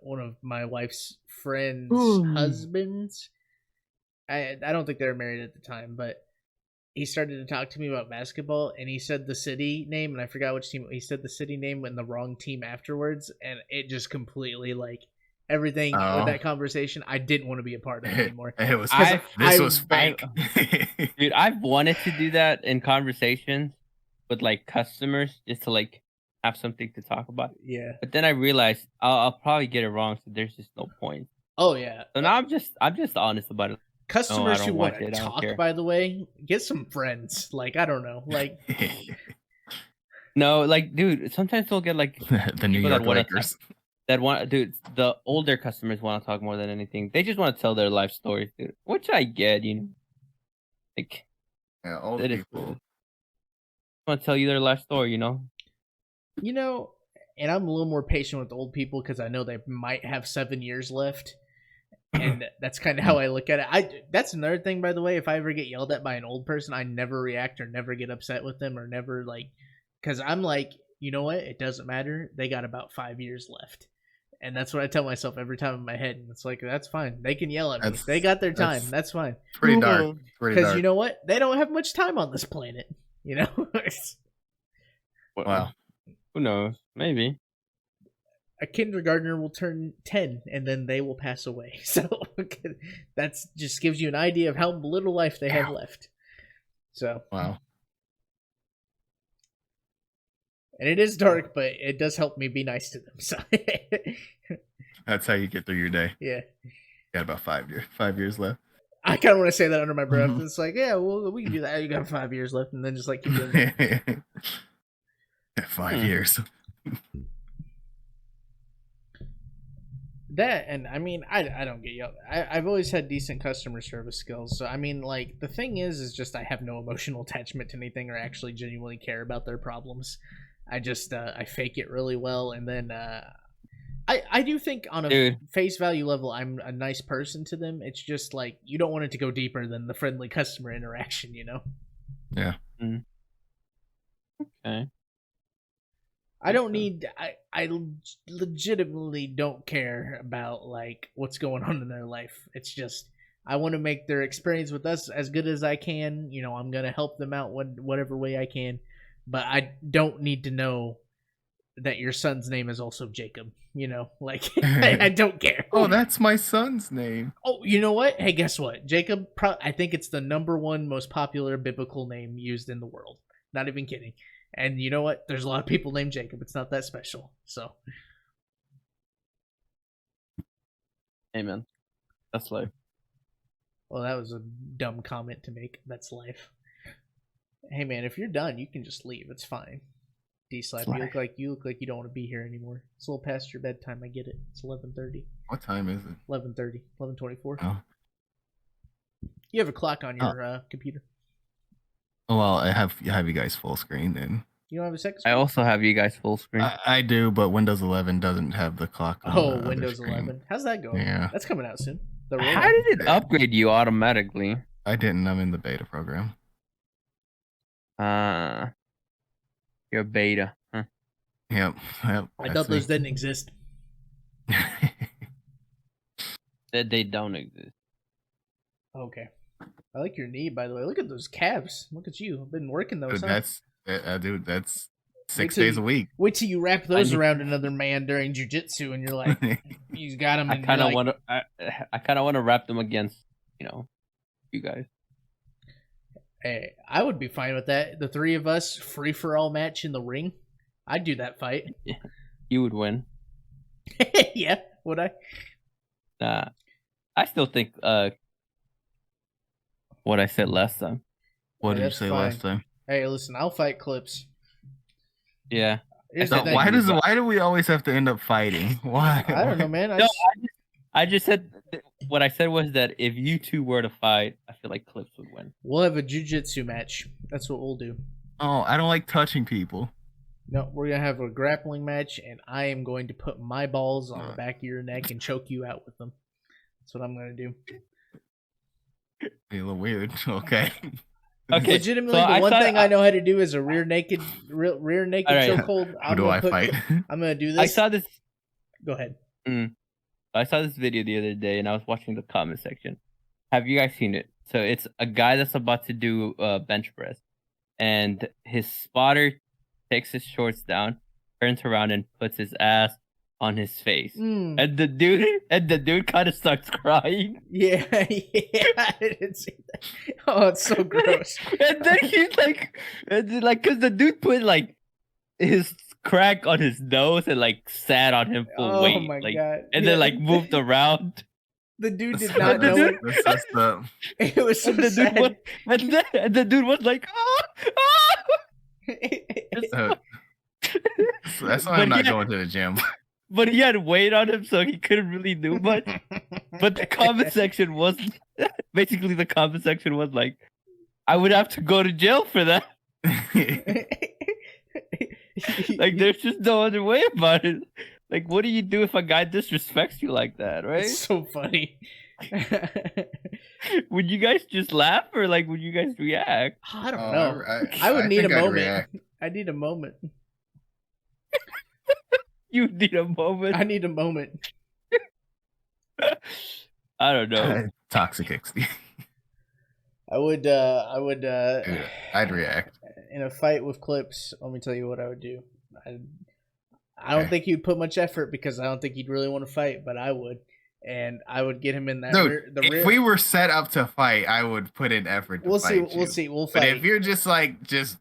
one of my wife's friends husbands I don't think they were married at the time, but he started to talk to me about basketball and he said the city name and I forgot which team. He said the city name and the wrong team afterwards, and it just completely like everything with that conversation I didn't want to be a part of anymore. It was this was fake. Dude, I've wanted to do that in conversations with like customers just to like have something to talk about. Yeah. But then I realized I'll probably get it wrong, so there's just no point. Oh yeah. So now I'm just honest about it. Customers I who don't want want to it, I don't talk, care. by the way, get some friends. Like I don't know, like No, like dude, sometimes they'll get like the New people York that wanna Lakers. dude, the older customers want to talk more than anything. They just want to tell their life stories, dude. Which I get, like Yeah, old that is people. cool. Want to tell you their life story, and I'm a little more patient with old people because I know they might have 7 years left, and that's kind of how I look at it. That's another thing, by the way. If I ever get yelled at by an old person, I never react or never get upset with them or never like, because I'm like, you know what? It doesn't matter. They got about 5 years left. And that's what I tell myself every time in my head. And it's like, that's fine. They can yell at me. They got their time. That's fine. Pretty dark. Because you know what? They don't have much time on this planet. You know? Wow. Who knows? Maybe. A kindergartner will turn 10 and then they will pass away. So that's just gives you an idea of how little life they have left. So wow. And it is dark, but it does help me be nice to them. So That's how you get through your day. Yeah. Got about 5 years left. I kind of want to say that under my breath. It's like, yeah, well, we can do that. You got 5 years left, and then just like keep doing it. 5 years. That, and I mean, I don't get yelled. I've always had decent customer service skills. So I mean, like the thing is just I have no emotional attachment to anything or actually genuinely care about their problems. I just I fake it really well, and then I do think on a face value level I'm a nice person to them. It's just like you don't want it to go deeper than the friendly customer interaction, you know? Yeah. Okay. I don't need I legitimately don't care about like what's going on in their life. It's just I want to make their experience with us as good as I can. You know, I'm going to help them out whatever way I can, but I don't need to know that your son's name is also Jacob. You know, like I don't care. Oh, that's my son's name. Oh, you know what? Hey, guess what? Jacob, I think it's the #1 most popular biblical name used in the world. Not even kidding. And you know what? There's a lot of people named Jacob. It's not that special. So, Amen. That's life. well, that was a dumb comment to make. That's life. Hey, man, if you're done, you can just leave. It's fine. D-Slap, you look like you don't want to be here anymore. It's a little past your bedtime. I get it. It's 11:30. What time is it? 11:30. 11:24. Oh. You have a clock on your computer. Well, I have you guys full screen then. You don't have a second I screen? also have you guys full screen. I do, but Windows 11 doesn't have the clock on the other Windows screen. 11. How's that going? Yeah. That's coming out soon. How did it upgrade you automatically? I didn't. I'm in the beta program. You're beta. Huh? Yep. I thought those didn't exist. That they don't exist. Okay. I like your knee, by the way. Look at those calves. Look at you. I've been working those. Dude, that's 6 till days a week. Wait till you wrap those around another man during jujitsu, and you're like, you got them. I kind of want to. I kind of want to wrap them against, you guys. Hey, I would be fine with that. The three of us, free for all match in the ring. I'd do that fight. You would win. Yeah, would I? Nah, I still think what I said last time. What did you that's say fine. last time? Hey, listen, I'll fight Clips. Yeah. Here's So the thing. why do we always have to end up fighting? Why? I don't know, man. No, I just said what I said was that if you two were to fight, I feel like Clips would win. We'll have a jujitsu match. That's what we'll do. Oh, I don't like touching people. No, we're gonna have a grappling match, and I am going to put my balls on the back of your neck and choke you out with them. That's what I'm gonna do. Be a little weird. Okay. Okay. Legitimately, so the one thing I know. know how to do is a rear naked All right. chokehold. Who do I fight? I'm gonna do this. I saw this. Go ahead. I saw this video the other day, and I was watching the comment section. Have you guys seen it? So it's a guy that's about to do bench press, and his spotter takes his shorts down, turns around, and puts his ass on his face. And the dude kind of starts crying. Yeah, I didn't see that. Oh, it's so gross. And then he's because the dude put his crack on his nose and sat on him full weight. Oh my god! And then moved around. The dude did not know it. That's messed up. It was so And the sad. the dude was like, So that's why I'm not going to the gym. But he had weight on him, so he couldn't really do much. But the comment section was basically like, I would have to go to jail for that. There's just no other way about it. What do you do if a guy disrespects you like that, right? It's so funny. Would you guys just laugh or would you guys react? I don't know. I would need a think I'd moment. react. I need a moment. You need a moment. I need a moment. I don't know. Toxic XD. I would. I'd react. In a fight with Clips, let me tell you what I would do. I don't think he'd put much effort because I don't think he'd really want to fight, but I would. And I would get him in that Dude, rear. If we were set up to fight, I would put in effort to fight you. We'll see. We'll But fight. if you're just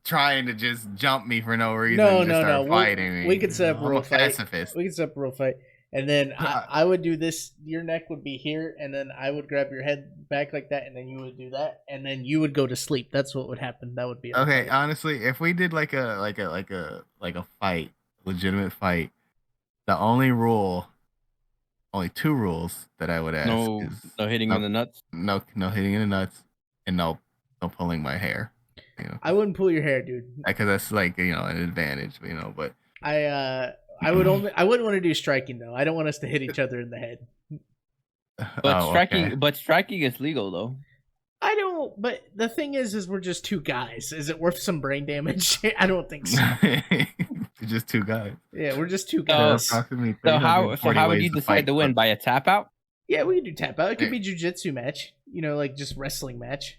trying to just jump me for no reason, No. Fighting We could set up a I'm real a fight. pacifist. We could set up a real fight. And then I would do this. Your neck would be here, and then I would grab your head back like that, and then you would do that, and then you would go to sleep. That's what would happen. That would be Okay. fight. Honestly, if we did like a fight, legitimate fight, the only two rules that I would ask is no hitting in the nuts. no hitting in the nuts, and no pulling my hair. I wouldn't pull your hair, dude. Because that's an advantage, but I wouldn't want to do striking though. I don't want us to hit each other in the head. But striking is legal though. I don't. But the thing is we're just two guys. Is it worth some brain damage? I don't think so. Just two guys. Yeah, we're just two guys. So how would you decide to win? By a tap out? Yeah, we can do tap out. It could be jujitsu match. Just wrestling match.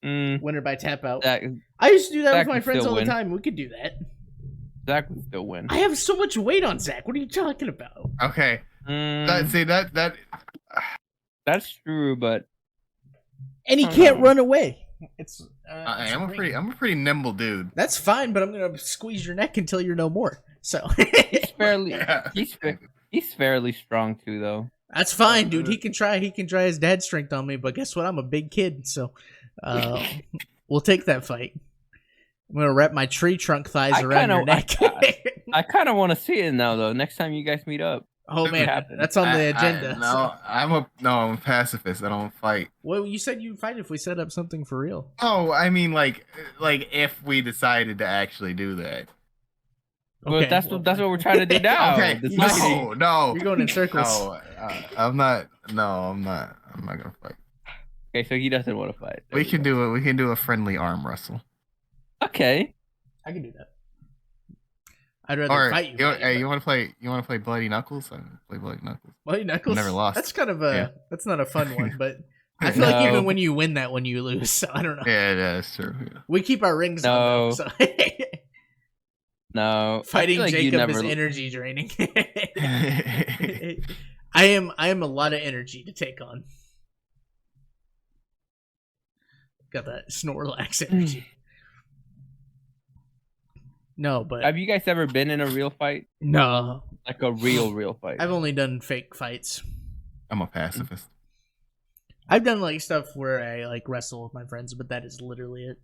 Winner by tap out. I used to do that with my friends all the time. We could do that. Zach would still win. I have so much weight on Zach. What are you talking about? Okay. That That's true, but And he can't run away. It's. I'm a pretty nimble dude. That's fine, but I'm gonna squeeze your neck until you're no more. So he's fairly strong too, though. that's fine, dude. He can try his dad's strength on me, but guess what? I'm a big kid, so we'll take that fight. I'm gonna wrap my tree trunk thighs around your neck. I kind of want to see it now, though. Next time you guys meet up. Oh man, that's on the agenda. I'm a pacifist. I don't fight. Well, you said you'd fight if we set up something for real. Oh, I mean, like if we decided to actually do that. Okay, that's what we're trying to do now. Okay, no, you're going in circles. No, I'm not. No, I'm not. I'm not gonna fight. Okay, so he doesn't want to fight. We can do a friendly arm wrestle. Okay, I can do that. I'd rather fight you. Hey, you want to play Bloody Knuckles? I play Bloody Knuckles. Bloody Knuckles. Never lost. That's kind of that's not a fun one, but I feel like even when you win that one, you lose. So I don't know. Yeah, that's true. Yeah. We keep our rings on. Though, so. No, fighting like Jacob is energy draining. I am a lot of energy to take on. Got that Snorlax energy. No, but have you guys ever been in a real fight? No, like a real fight. I've only done fake fights. I'm a pacifist. I've done like stuff where I like wrestle with my friends, but that is literally it.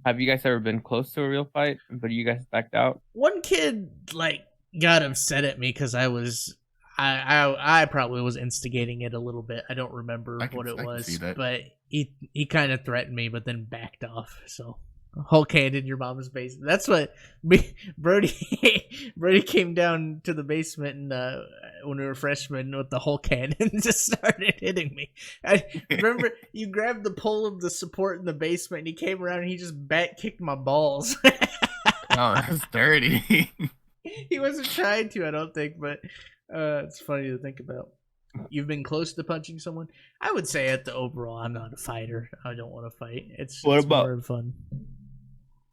Have you guys ever been close to a real fight, but you guys backed out? One kid like got upset at me because I probably was instigating it a little bit. I don't remember what it was, but he kind of threatened me, but then backed off. So Hulk hand in your mom's basement. That's what Brody came down to the basement and when we were freshmen with the Hulk hand and just started hitting me. I remember you grabbed the pole of the support in the basement and he came around and he just back kicked my balls. Oh, that's dirty. He wasn't trying to, I don't think, but it's funny to think about. You've been close to punching someone? I would say at the overall, I'm not a fighter. I don't want to fight. It's more fun.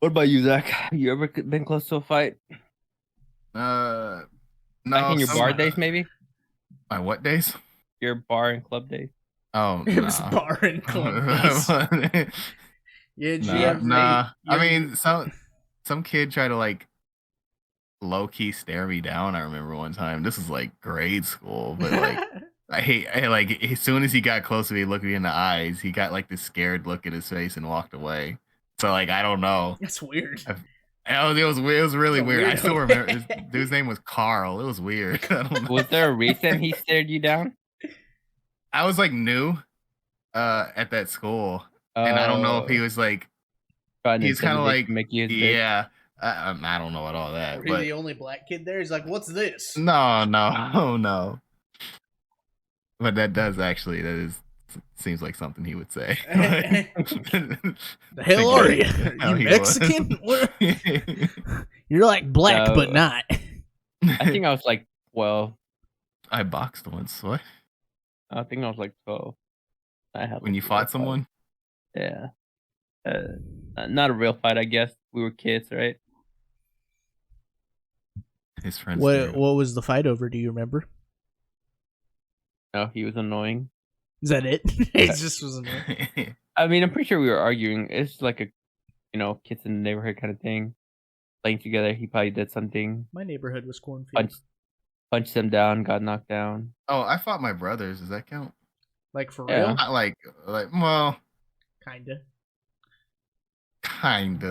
What about you, Zach? You ever been close to a fight? No. Back in your bar days, maybe? My what days? Your bar and club days. Oh, it was bar and club days. Nah. I mean, some kid tried to like low key stare me down. I remember one time. This was like grade school, but like I like as soon as he got close to me, looking me in the eyes, he got like this scared look at his face and walked away. So like I don't know. That's weird. It was really weird. I still remember this dude's name was Carl. It was weird. I don't know. Was there a reason he stared you down? I was like new at that school, and I don't know if he was like he's kind of like make you yeah. I don't know about all that. Were you the only black kid there? He's like, "What's this?" No. But that seems like something he would say. The hell are you? You Mexican? You're like black, but not. I think I was like 12. I boxed once. What? I think I was like 12. When you fought someone? Yeah. Not a real fight, I guess. We were kids, right? His friends. What was the fight over? Do you remember? No, he was annoying. Is that it? It just was annoying. I mean, I'm pretty sure we were arguing. It's like a, kids in the neighborhood kind of thing. Playing together, he probably did something. My neighborhood was cornfield. Punched them down, got knocked down. Oh, I fought my brothers. Does that count? Like for real? Not like well, kinda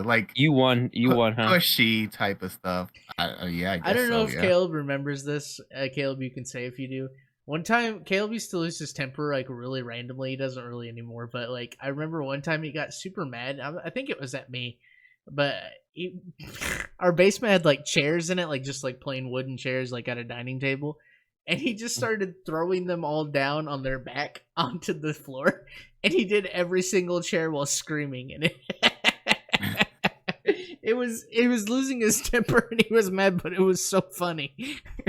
like you won, huh? Pushy type of stuff. I guess I don't know if yeah. Caleb remembers this. Caleb, you can say if you do. One time, Caleb used to lose his temper like really randomly. He doesn't really anymore, but like I remember one time he got super mad. I think it was at me, but our basement had like chairs in it, like just like plain wooden chairs, like at a dining table, and he just started throwing them all down on their back onto the floor, and he did every single chair while screaming, and it was losing his temper and he was mad, but it was so funny.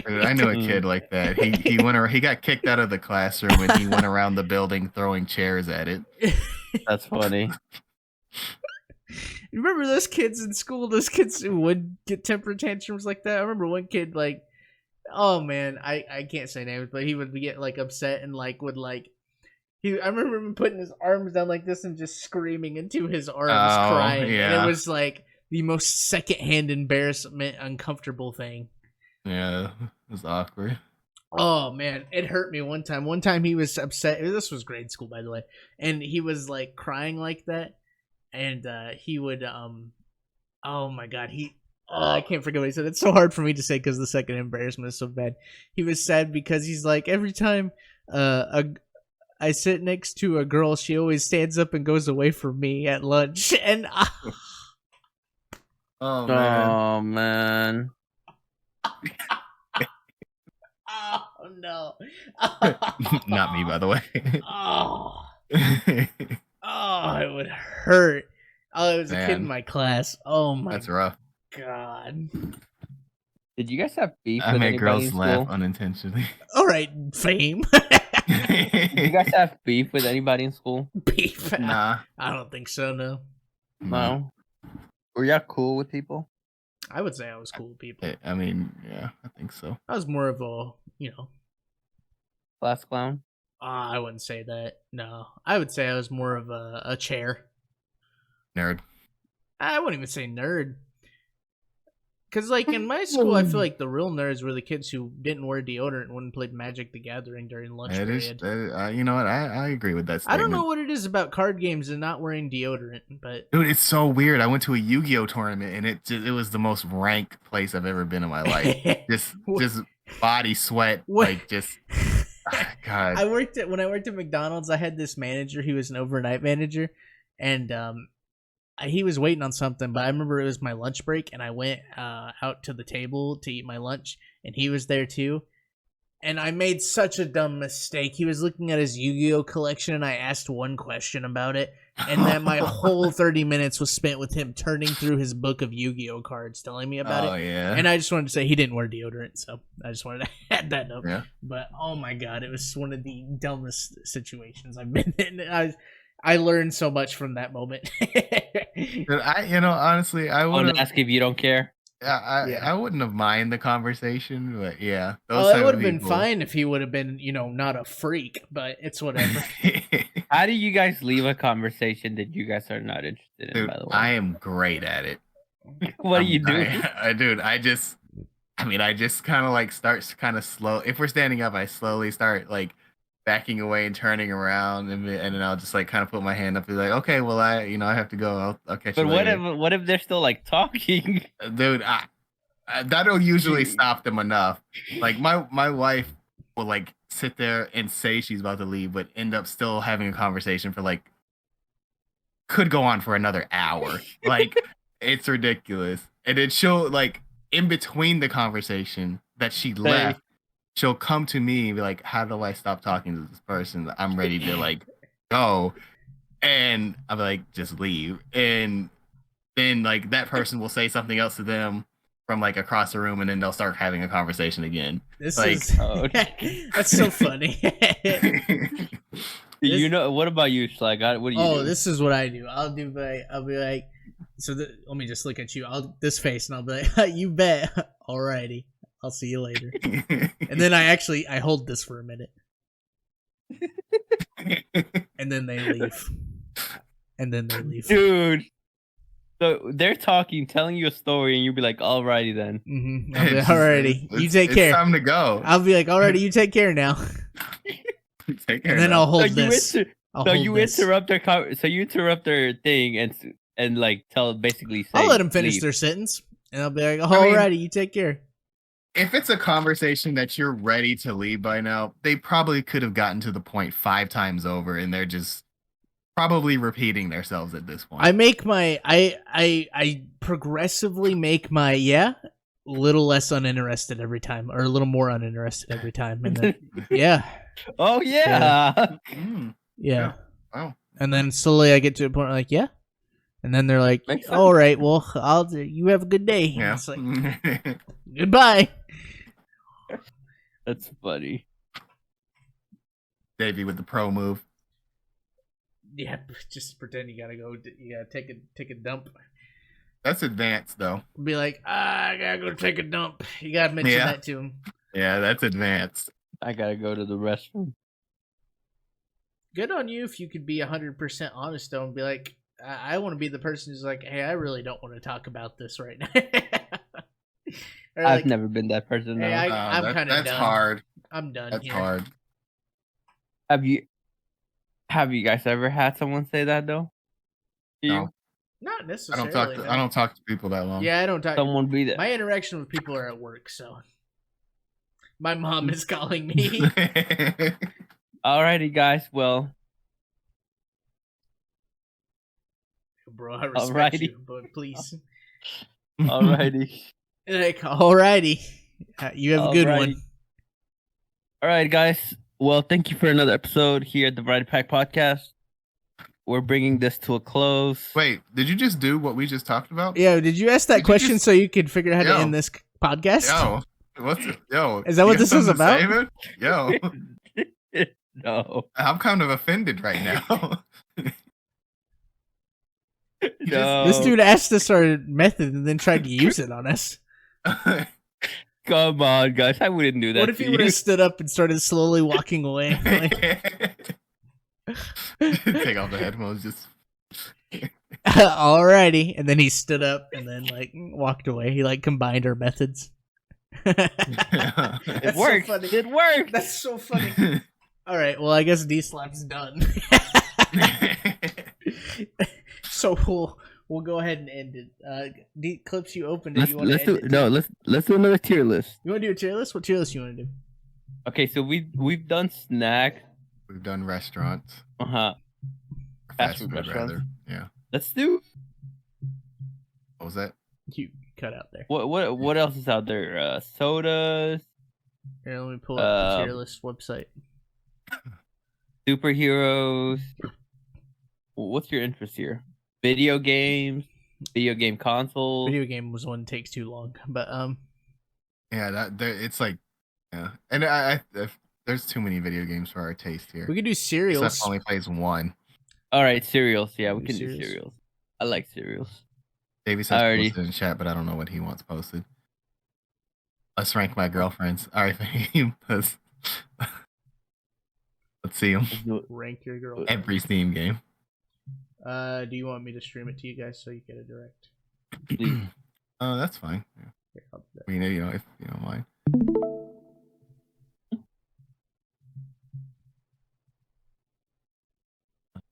I knew a kid like that. He got kicked out of the classroom and he went around the building throwing chairs at it. That's funny. You remember those kids in school? Those kids who would get temper tantrums like that. I remember one kid like, oh man, I can't say names, but he would get like upset and like would like. I remember him putting his arms down like this and just screaming into his arms, crying, and it was like the most secondhand embarrassment, uncomfortable thing. Yeah, it was awkward. Oh man, it hurt me one time. One time he was upset. This was grade school, by the way, and he was like crying like that, and he would oh my god, I can't forget what he said. It's so hard for me to say because the second embarrassment is so bad. He was sad because he's like, every time I sit next to a girl, she always stands up and goes away from me at lunch, and oh man, oh man. oh no. Not me, by the way. Oh, it would hurt. Oh, it was a kid in my class. Oh my, that's rough. God. Did you guys have beef I with made anybody girls in laugh school? unintentionally. All right, fame. Did you guys have beef with anybody in school? Beef? Nah. I don't think so. No. No. Were y'all cool with people? I would say I was cool with people. I mean, yeah, I think so. I was more of a, Class clown? I wouldn't say that. No, I would say I was more of a chair. Nerd. I wouldn't even say nerd. Because, like, in my school, I feel like the real nerds were the kids who didn't wear deodorant and wouldn't play Magic the Gathering during lunch period. You know what? I agree with that statement. I don't know what it is about card games and not wearing deodorant, but... Dude, it's so weird. I went to a Yu-Gi-Oh tournament, and it was the most rank place I've ever been in my life. just body sweat, like, just... God. When I worked at McDonald's, I had this manager. He was an overnight manager, and he was waiting on something, but I remember it was my lunch break, and I went out to the table to eat my lunch, and he was there too. And I made such a dumb mistake. He was looking at his Yu-Gi-Oh collection, and I asked one question about it, and then my whole 30 minutes was spent with him turning through his book of Yu-Gi-Oh cards, telling me about it. Oh, yeah. And I just wanted to say he didn't wear deodorant, so I just wanted to add that up. Yeah. But, oh my god, it was one of the dumbest situations I've been in. I learned so much from that moment. But honestly, I want would to ask if you don't care. I wouldn't have mind the conversation, but yeah. It would have been fine if he would have been, not a freak, but it's whatever. How do you guys leave a conversation that you guys are not interested in, Dude, by the way? I am great at it. What do you do? Dude, I just kind of like start kind of slow. If we're standing up, I slowly start like backing away and turning around, and then I'll just like kind of put my hand up and be like, okay, well, I have to go. I'll catch you later. But what if they're still like talking? Dude, that'll usually stop them enough. Like my wife will like sit there and say she's about to leave, but end up still having a conversation for like could go on for another hour. Like it's ridiculous. And then she'll like in between the conversation that she left, she'll come to me and be like, how do I stop talking to this person? I'm ready to like go. And I'll be like, just leave. And then like that person will say something else to them from like across the room, and then they'll start having a conversation again. That's so funny. What about you, Schlag? What do you do? This is what I do. I'll be like, let me just look at you. This face, and I'll be like, you bet. Alrighty. I'll see you later. And then I hold this for a minute. And then they leave. Dude. So they're talking, telling you a story, and you'll be like, alrighty then. Mm-hmm. I'll be like, alrighty. You take care. It's time to go. I'll be like, alrighty, you take care now. Take care. And then I'll hold this. You interrupt their thing and like basically say, I'll let them finish leave. their sentence. And I'll be like, alrighty, you take care. If it's a conversation that you're ready to leave by now, they probably could have gotten to the point 5 times over, and they're just probably repeating themselves at this point. I progressively make my little less uninterested every time, or a little more uninterested every time, and then Oh yeah. Yeah. Wow. And then slowly I get to a point where like, yeah. And then they're like, all right, well, you have a good day. Yeah. It's like, goodbye. That's funny. Davey with the pro move. Yeah, just pretend you gotta go. You gotta take a dump. That's advanced though. Be like, I gotta go take a dump. You gotta mention that to him. Yeah, that's advanced. I gotta go to the restroom. Good on you if you could be 100% honest though and be like, I want to be the person who's like, hey, I really don't want to talk about this right now. Or I've like, never been that person. hey, No. I'm kind of done. That's hard. I'm done That's here. hard. Have you guys ever had someone say that though? To you? No, Not I necessarily. don't talk. To, no. I don't talk to people that long. Yeah, I don't talk. Someone be that. My interaction with people are at work, so my mom is calling me. Alrighty, guys. Well, Bro, I respect you, but please. alrighty. Like, alrighty. You have a good Alrighty. one. All right, guys. Well, thank you for another episode here at the Variety Pack Podcast. We're bringing this to a close. Wait, did you just do what we just talked about? Yeah, did you ask that Did you question just- so you could figure out how to Yo. end this podcast? Yo, Is that you what got this was something to say, about? man? Yo, No. I'm kind of offended right now. No. This dude asked us our method and then tried to use it on us. Come on, guys. I wouldn't do that. What if to he would you. have stood up and started slowly walking away? Like, Take off the headphones. Just alrighty. And then he stood up and then like walked away. He like combined our methods. It That's so worked. funny. It worked. That's so funny. Alright, well I guess D-Slap's done. So we'll go ahead and end it. Clips, you opened it. You want to end it? Let's do another tier list. You want to do a tier list? What tier list you want to do? Okay, so we've done snack. We've done restaurants. Uh-huh. Or Fast fast food food, restaurants. rather. Yeah. Let's do What was that? You cut out there. what else is out there? Sodas, Here, let me pull up the tier Um, list website. superheroes. What's your interest here? Video games, video game consoles. Video game was one that takes too long, but Yeah, it's like, yeah. And there's too many video games for our taste here. we could do cereals. Seth only plays one. All right, cereals. Yeah, we Do can do cereals. cereals. I like cereals. Davey says Alrighty. posted in chat, but I don't know what he wants posted. Let's rank my girlfriends. All right, thank you. Let's see them. Let's do it. Rank your girl. Every Steam game. Do you want me to stream it to you guys so you get it direct? Please. Oh, that's fine. Yeah. Here, I'll do that. I mean, if you don't mind.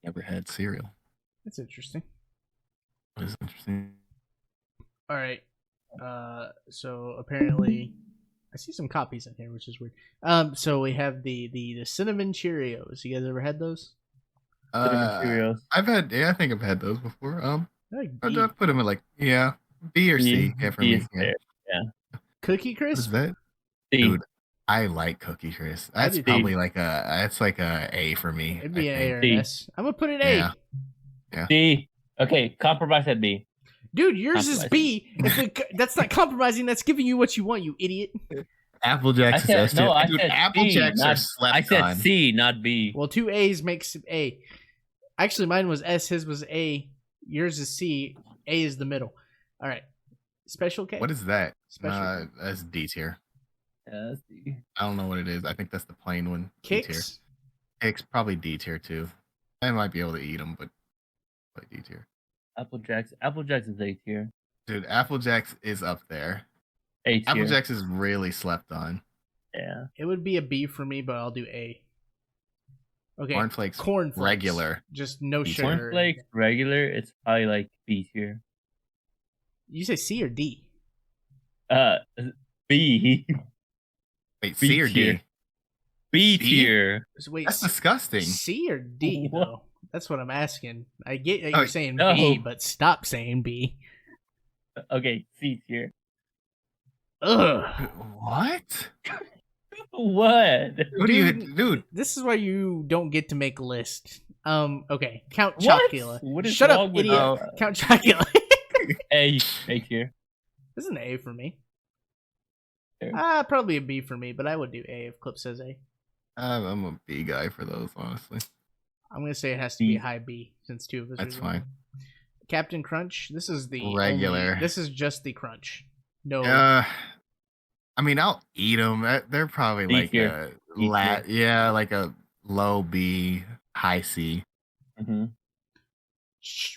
Never had cereal. That's interesting. That's interesting. All right. So apparently, I see some copies in here, which is weird. So we have the cinnamon Cheerios. You guys ever had those? cereals. I think I've had those before. I like I'd B. put them in like, yeah, B or C. Yeah, for B me. is Yeah. fair. Cookie What is Crisp. that? C. Dude, I like Cookie Crisp. That's do too. probably like a A for me. It'd be I an A think. or an B. S. I'm gonna put an A. Yeah. D. Okay, compromise at B. Dude, yours is Compromising. B. That's not compromising. That's giving you what you want, you idiot. Apple Jacks is S tier. I Dude, said Apple C, Jacks are not- slept I said on. C, not B. Well, two A's makes A. Actually, mine was S. His was A. Yours is C. A is the middle. All right. Special K. What is that? Special That's D tier. Yeah, that's D. I don't know what it is. I think that's the plain one. D tier. Kicks? Kicks probably D tier too. I might be able to eat them, but probably D tier. Apple Jacks is A tier. Dude, Apple Jacks is up there. A tier. Apple Jacks is really slept on. Yeah. It would be a B for me, but I'll do A. Okay. Cornflakes, Cornflakes. regular. Just no B sugar. Cornflakes regular. It's probably like B tier. You say C or D? B. Wait, B C or D? tier. B C? tier. So wait, That's disgusting. C or D? What? Though? That's what I'm asking. I get that Oh, you're saying no. B, but stop saying B. Okay, C tier. Ugh. What? What? What do you, dude? This is why you don't get to make lists. Okay. Count What? Chocula. What is Shut wrong up, with idiot. Oh. Count Chocula. A tier. This is an A for me. Fair. Probably a B for me, but I would do A if Clip says A. I'm a B guy for those, honestly. I'm gonna say it has to be B. high B since 2 of us. That's are fine. Captain Crunch. This is the Regular. Only, this is just the Crunch. No. I mean, I'll eat them. They're probably D like tier. a D tier. yeah, like a low B, high C. Mm-hmm.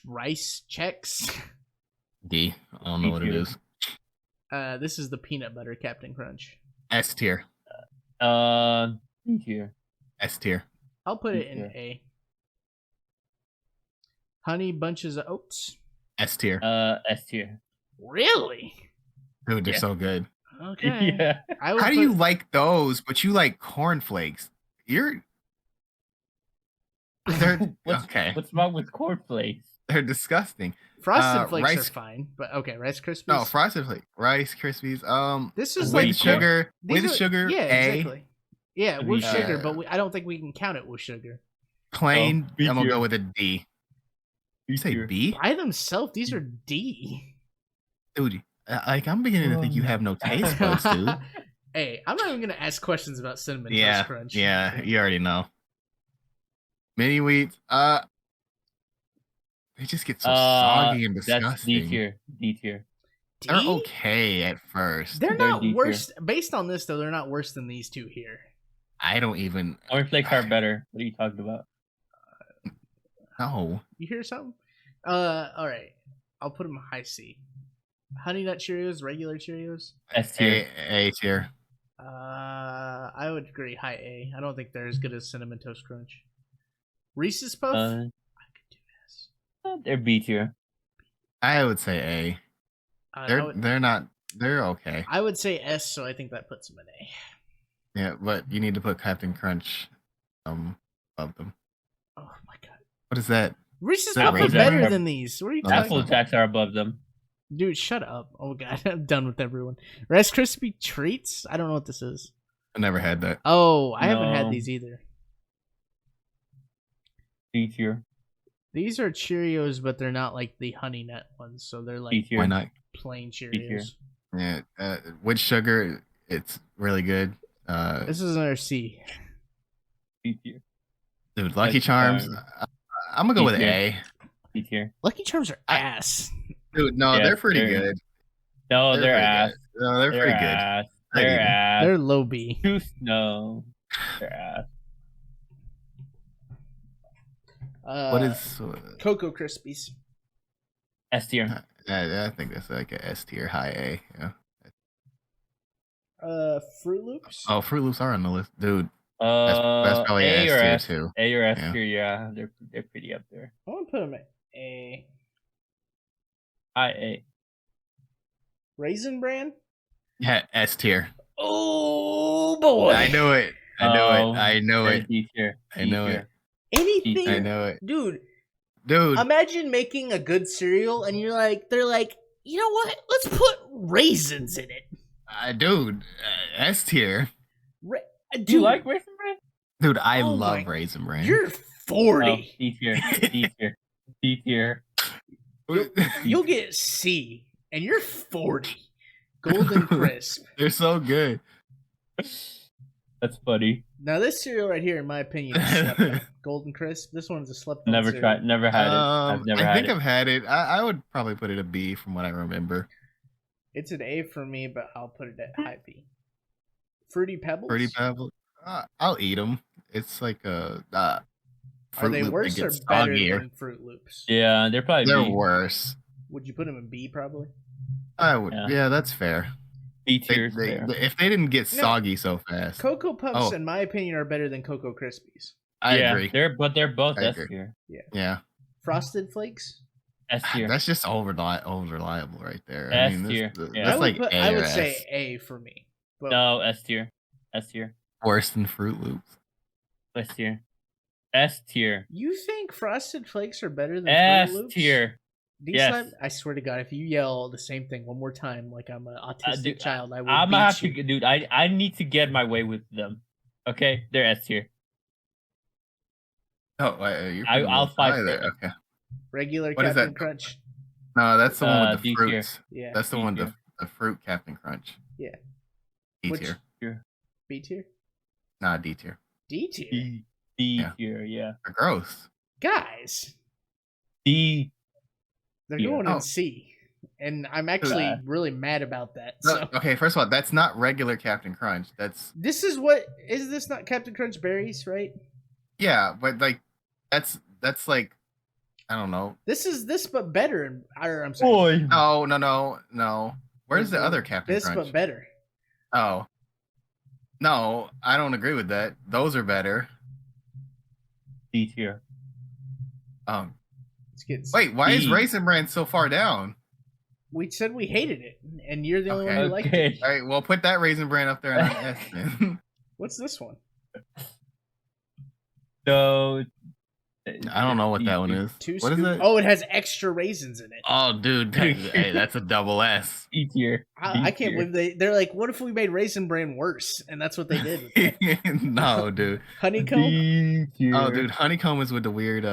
Rice checks. D. I don't know what it tier. is. This is the peanut butter Captain Crunch. S tier. D tier. S tier. I'll put it in tier. A. Honey bunches of oats. S tier. S tier. Really? Dude, they're yeah. so good. Okay. Yeah. How do you like those, but you like cornflakes? They're okay. What's wrong with cornflakes? They're disgusting. Frosted Flakes Rice- are fine, but okay, Rice Krispies. No, Frosted Flakes, Rice Krispies. This is with like sugar. these With are- sugar. Yeah, A. exactly. Yeah, with Uh, sugar, but I don't think we can count it with sugar. Plain. B I'm gonna tier. go with a D. You say tier. B, By themselves, these are D. dude? Like I'm beginning to think you have no taste buds, dude. Hey, I'm not even gonna ask questions about cinnamon Yeah, toast crunch. yeah, you already know. Mini wheats. They just get so soggy and disgusting. That's D tier. D tier. D? They're okay at first. They're They're not D tier. worse. Based on this, though, they're not worse than these two here. I don't even. Cornflakes are better. What are you talking about? No. You hear something? All right. I'll put them high C. Honey Nut Cheerios, regular Cheerios. S tier. A tier. I would agree high A. I don't think they're as good as Cinnamon Toast Crunch. Reese's Puff. I could do this. They're B tier. I would say A. They're not. They're okay. I would say S, so I think that puts them in A. Yeah, but you need to put Captain Crunch above them. Oh my god. What is that? Reese's That Puff are raisin? better than these. What are you Oh, talking Apple about? Jacks are above them. Dude, shut up. Oh god, I'm done with everyone. Rice Krispie Treats? I don't know what this is. I never had that. Oh, I haven't had No. these either. D tier. These are Cheerios, but they're not like the Honey Nut ones, so they're D like tier. Why not? plain tier. Cheerios. Yeah, with sugar, it's really good. This is another C. D tier. Dude, Lucky Lucky Charms. Charms. I'm gonna go with D tier. A. D tier. Lucky Charms are ass. Dude, no, Yeah, they're pretty they're- good. No, they're pretty ass. good. No, they're pretty good. Ass. I'd eat They're 'em. ass. They're low B. No. They're ass. What is? Cocoa Krispies? S tier. I think that's like a S tier, high A. Yeah. Fruit Loops? Oh, Fruit Loops are on the list, dude. That's probably A S or tier S. too. A or S Yeah. tier, yeah. They're pretty up there. I want to put them at A. High A. Raisin Bran? Yeah, S tier. Oh boy! I knew it. I know they're it. D tier. I D know it. tier. Anything, I know it, dude. dude. Imagine making a good cereal, and they're like, you know what? Let's put raisins in it. Dude, S tier. Dude, Do you like Raisin Bran? Dude, I Oh love my- Raisin Bran. You're 40. Oh, D tier. D tier. D tier. You'll get C, and you're 40. Golden Crisp. They're so good. That's funny. Now this cereal right here, in my opinion, is slept on. Golden Crisp. This one's a slept on Never cereal. tried. Never had it. I've never I had think it. I've had it. I would probably put it a B from what I remember. It's an A for me, but I'll put it at high B. Fruity Pebbles. Fruity Pebbles. I'll eat them. It's like a Are Fruit they Loop that worse or gets better soggier. than Fruit Loops? Yeah, they're probably They're B. worse. Would you put them in B probably? I would. Yeah. Yeah, that's fair. B tier. If they didn't get No. soggy so fast, Cocoa Puffs, Oh. in my opinion, are better than Cocoa Krispies. I yeah, agree. they're both I S agree. tier. Yeah, Frosted Flakes. S tier. that's just reliable right there. S I mean, tier. that's Yeah. like A I or would S. say A for me. But No, S tier. S tier. Worse than Fruit Loops. S tier. S tier. you think Frosted Flakes are better than S Fruit Loops? tier. Yes. I swear to God, if you yell the same thing one more time, like I'm an autistic Dude, child, I will I'm beat gonna have you. to, dude. I need to get my way with them. Okay, they're S tier. Oh, you're I'll pretty low fight high for there. it. Okay. Regular What is Captain that? Crunch. No, that's the one with the D tier. fruits. Yeah. That's the D one tier. the fruit Captain Crunch. Yeah. D Which- tier. Tier. B tier. Nah, D tier. D tier. D. D Yeah. tier, yeah. They're gross. Guys, D. they're Yeah. going Oh. in C, and I'm actually really mad about that. So Okay, first of all, that's not regular Captain Crunch. That's this is what is this not Captain Crunch berries, right? yeah, but like that's like I don't know. This is this but better. Or I'm sorry, Boy. No. Where's the other Captain this Crunch? but better. Oh. No, I don't agree with that. Those are better. D tier. Let's get Wait, why is D. Raisin Bran so far down? We said we hated it, and you're the only one Okay. who liked it. Okay. All right, well, put that Raisin Bran up there on S then. What's this one? So I don't know what that one is. Two What is scoop- it? Oh, it has extra raisins in it. Oh, dude, hey, that's a double S. E tier. I can't believe they're like, what if we made Raisin Bran worse? And that's what they did. With that. No, dude. Honeycomb? D tier. Oh, dude, honeycomb is with the weird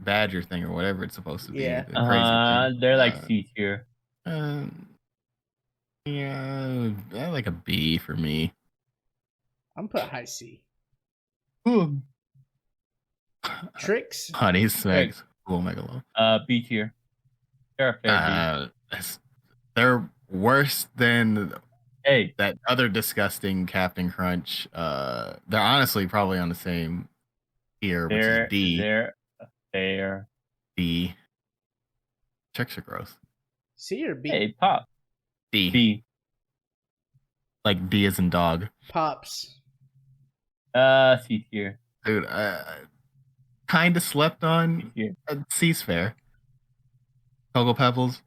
badger thing or whatever it's supposed to be. Yeah. The crazy thing. They're like C tier. Yeah, like a B for me. I'm put high C. Ooh. Tricks? Honey smacks. Cool megalo. B tier. They're a fair B. They're worse than Hey, that other disgusting Captain Crunch. They're honestly probably on the same tier, which is D. They're fair. D. Tricks are gross. C or B? Hey, pop. D. B. Like D as in dog. Pops. C tier. Dude, kind of slept C on. tier. C's fair. Cocoa Pebbles,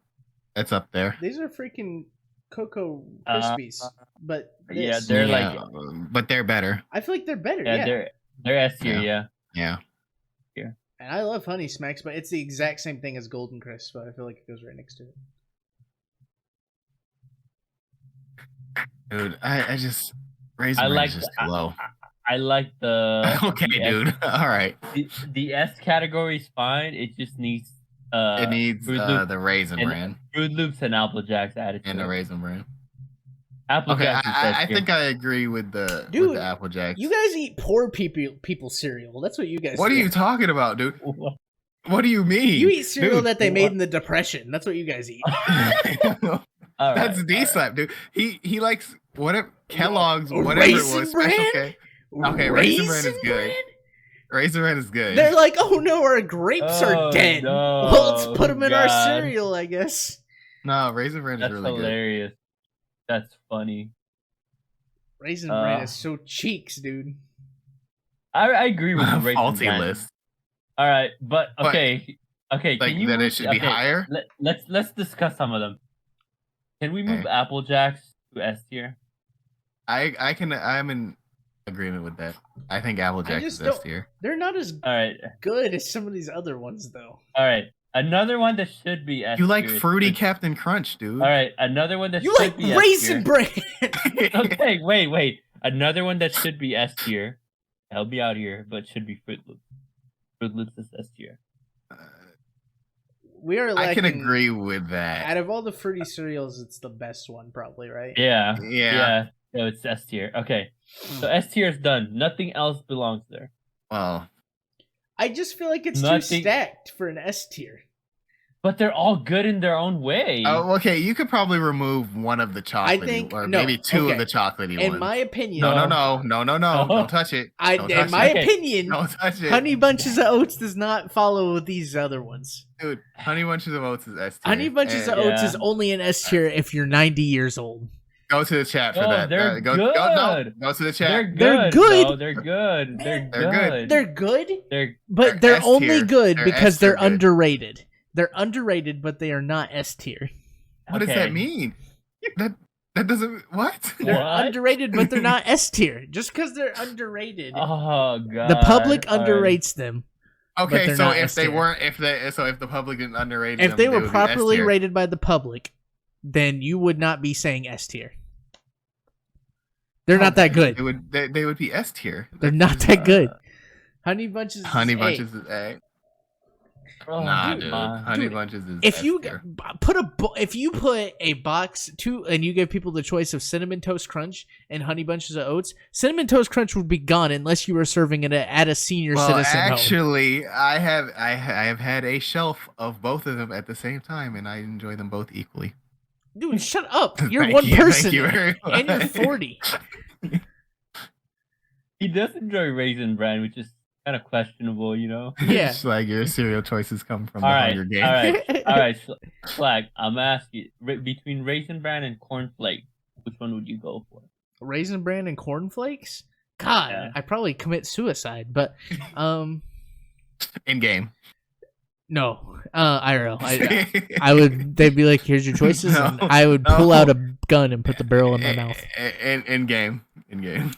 that's up there. These are freaking Cocoa Krispies. But Yeah, this, they're Yeah, like but they're better. I feel like they're better. yeah, Yeah. they're S tier. Yeah. Yeah. Yeah. And I love Honey Smacks, but it's the exact same thing as Golden Crisp. But I feel like it goes right next to it. Dude, I just Raisin I Bran like is just the- too low. I like the Okay, the dude. All right. The S category is fine. It just needs It needs Fruit Loop the Raisin and- Bran Fruit Loops and Apple Jacks added to and the it. Raisin Bran. Apple Okay, Jacks is S I tier. think I agree with the Dude, Apple Jacks. You guys eat poor people cereal. That's what you guys What do. are you talking about, dude? What do you mean? You eat cereal Dude, that they made in the Depression. That's what you guys eat. All That's right, D slap, dude. He likes whatever Kellogg's, whatever Raisin it was. Bran? Special K. Okay, Raisin Bran is good. Bran? Raisin Bran is good. They're like, oh no, our grapes are Oh, dead. no, Well, let's put them in our God. cereal, I guess. No, Raisin Bran is That's really hilarious. That's funny. Raisin Bran Uh, is so cheeks, dude. I agree with the good. Raisin Faulty Bran. list. All right, but But, okay, okay. Like Can you that move, it should be okay, higher. Let's discuss some of them. Can we move Okay. Apple Jacks to S tier? I'm in agreement with that. I think Apple Jacks just is S don't- tier. They're not as All right, good as some of these other ones, though. all right. Another one that should be S You like tier is fruity Fritz. Captain Crunch, dude. All right, another one that You should like be Raisin S Bran. tier. Okay, wait. Another one that should be S tier. Help me out here, but should be Fruit Loops. Fruit Loops is S tier. We are I can lacking- agree with that. Out of all the fruity cereals, it's the best one, probably, right? Yeah. Yeah. So it's S tier. Okay. So S tier is done. Nothing else belongs there. Well, I just feel like it's Nothing- too stacked for an S tier. But they're all good in their own way. oh, okay. You could probably remove one of the chocolatey, think- or no, maybe two okay. of the chocolatey In ones. my opinion, no, No. don't touch it. Don't in touch my it. Okay. opinion, Don't touch it. Honey Bunches of Oats does not follow these other ones. Dude, Honey Bunches of Oats is S tier. Honey Bunches And of Oats Yeah. is only an S tier if you're 90 years old. Go to the chat for No, that. they're Go good. to the They're chat. good. They're good. though. They're good. They're They're good. good. They're good, They're but They're they're only S-tier. good They're because S-tier they're good. underrated. They're underrated, but they are not S tier. What does that mean? That doesn't what? They're What? underrated, but they're not S tier. Just because they're underrated, Oh god. the public All right. underrates them. Okay, they're so not if S they tier. weren't, if the public didn't underrate If them, they were would be properly S-tier. rated by the public, then you would not be saying S tier. They're No, not that good. They would be S tier. They're not that good. Honey Bunches. Honey is A. Bunches is A. Oh, Nah, dude, dude. man. Honey Dude, Bunches is if S you tier. if you put a box and you give people the choice of cinnamon toast crunch and honey bunches of oats, cinnamon toast crunch would be gone unless you were serving it at a senior Well, citizen home. actually, I have had a shelf of both of them at the same time, and I enjoy them both equally. Dude, shut up! You're Thank one you, person, thank you very and you're much. 40. He does enjoy Raisin Bran, which is kind of questionable, you know. Yeah. It's like your cereal choices come from All the right, Hunger Games. all right. Flag. I'm asking between Raisin Bran and Corn Flake, which one would you go for? Raisin Bran and cornflakes. God, Yeah. I probably commit suicide, but In game. no, IRL. I would. They'd be like, "Here's your choices," No, and I would pull out a gun and put the barrel in my mouth. In game. In game.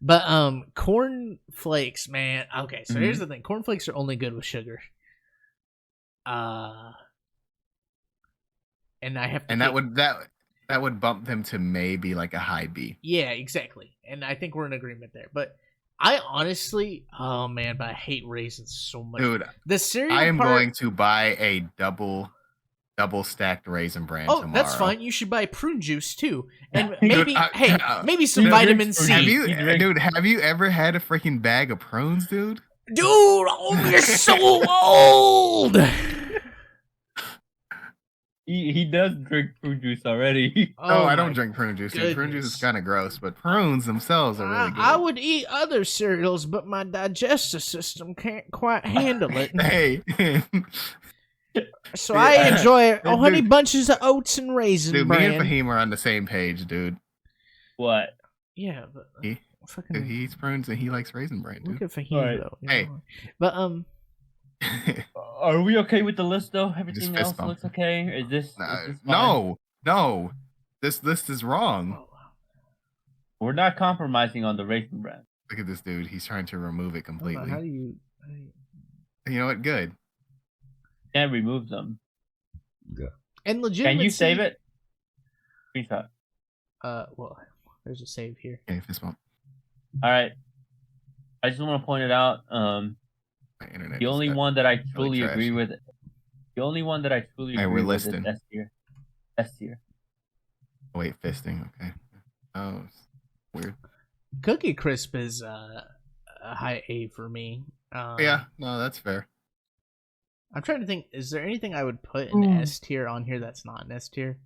But corn flakes, man. Okay, so here's Mhm. the thing: corn flakes are only good with sugar. And I have to. And that would bump them to maybe like a high B. Yeah, exactly. And I think we're in agreement there. But I honestly, oh man, but I hate raisins so much. Dude, The cereal I am part, going to buy a double stacked Raisin Bran oh, tomorrow. that's fine. You should buy prune juice too, and Dude, maybe I- maybe some Dude, vitamin Fruit C. Have Juice. you, dude? Have you ever had a freaking bag of prunes, dude? Dude, oh, you're so old. He does drink fruit juice already. Oh, I my don't drink prune juice. Dude. Prune juice is goodness. kind of gross, but prunes themselves are really good. I would eat other cereals, but my digestive system can't quite handle it. Hey, So I enjoy honey Dude. bunches of oats and raisin dude, me and bran. Fahim are on the same page, dude. What? Yeah, but He, fucking dude, he eats prunes and he likes Raisin Bran, look dude. at Fahim Alright. though. Hey. But Are we okay with the list though? Everything fist else bump. looks okay. Is this fine? no, this list is wrong. We're not compromising on the Raisin Bran. Look at this dude. He's trying to remove it hold on, completely. how do you? You know what? Good. Can't remove them. And legitimately, Can you save it? Screenshot. Well, there's a save here. Okay, fist bump. All right. I just want to point it out. My internet The just only got one that I really truly agree trashy. with. The only one that I truly Hey, we're agree with is listing. S tier. S tier. Oh, wait, fisting. Okay. Oh, it's weird. Cookie Crisp is a high A for me. Yeah, no, that's fair. I'm trying to think. Is there anything I would put in S tier on here that's not an S tier?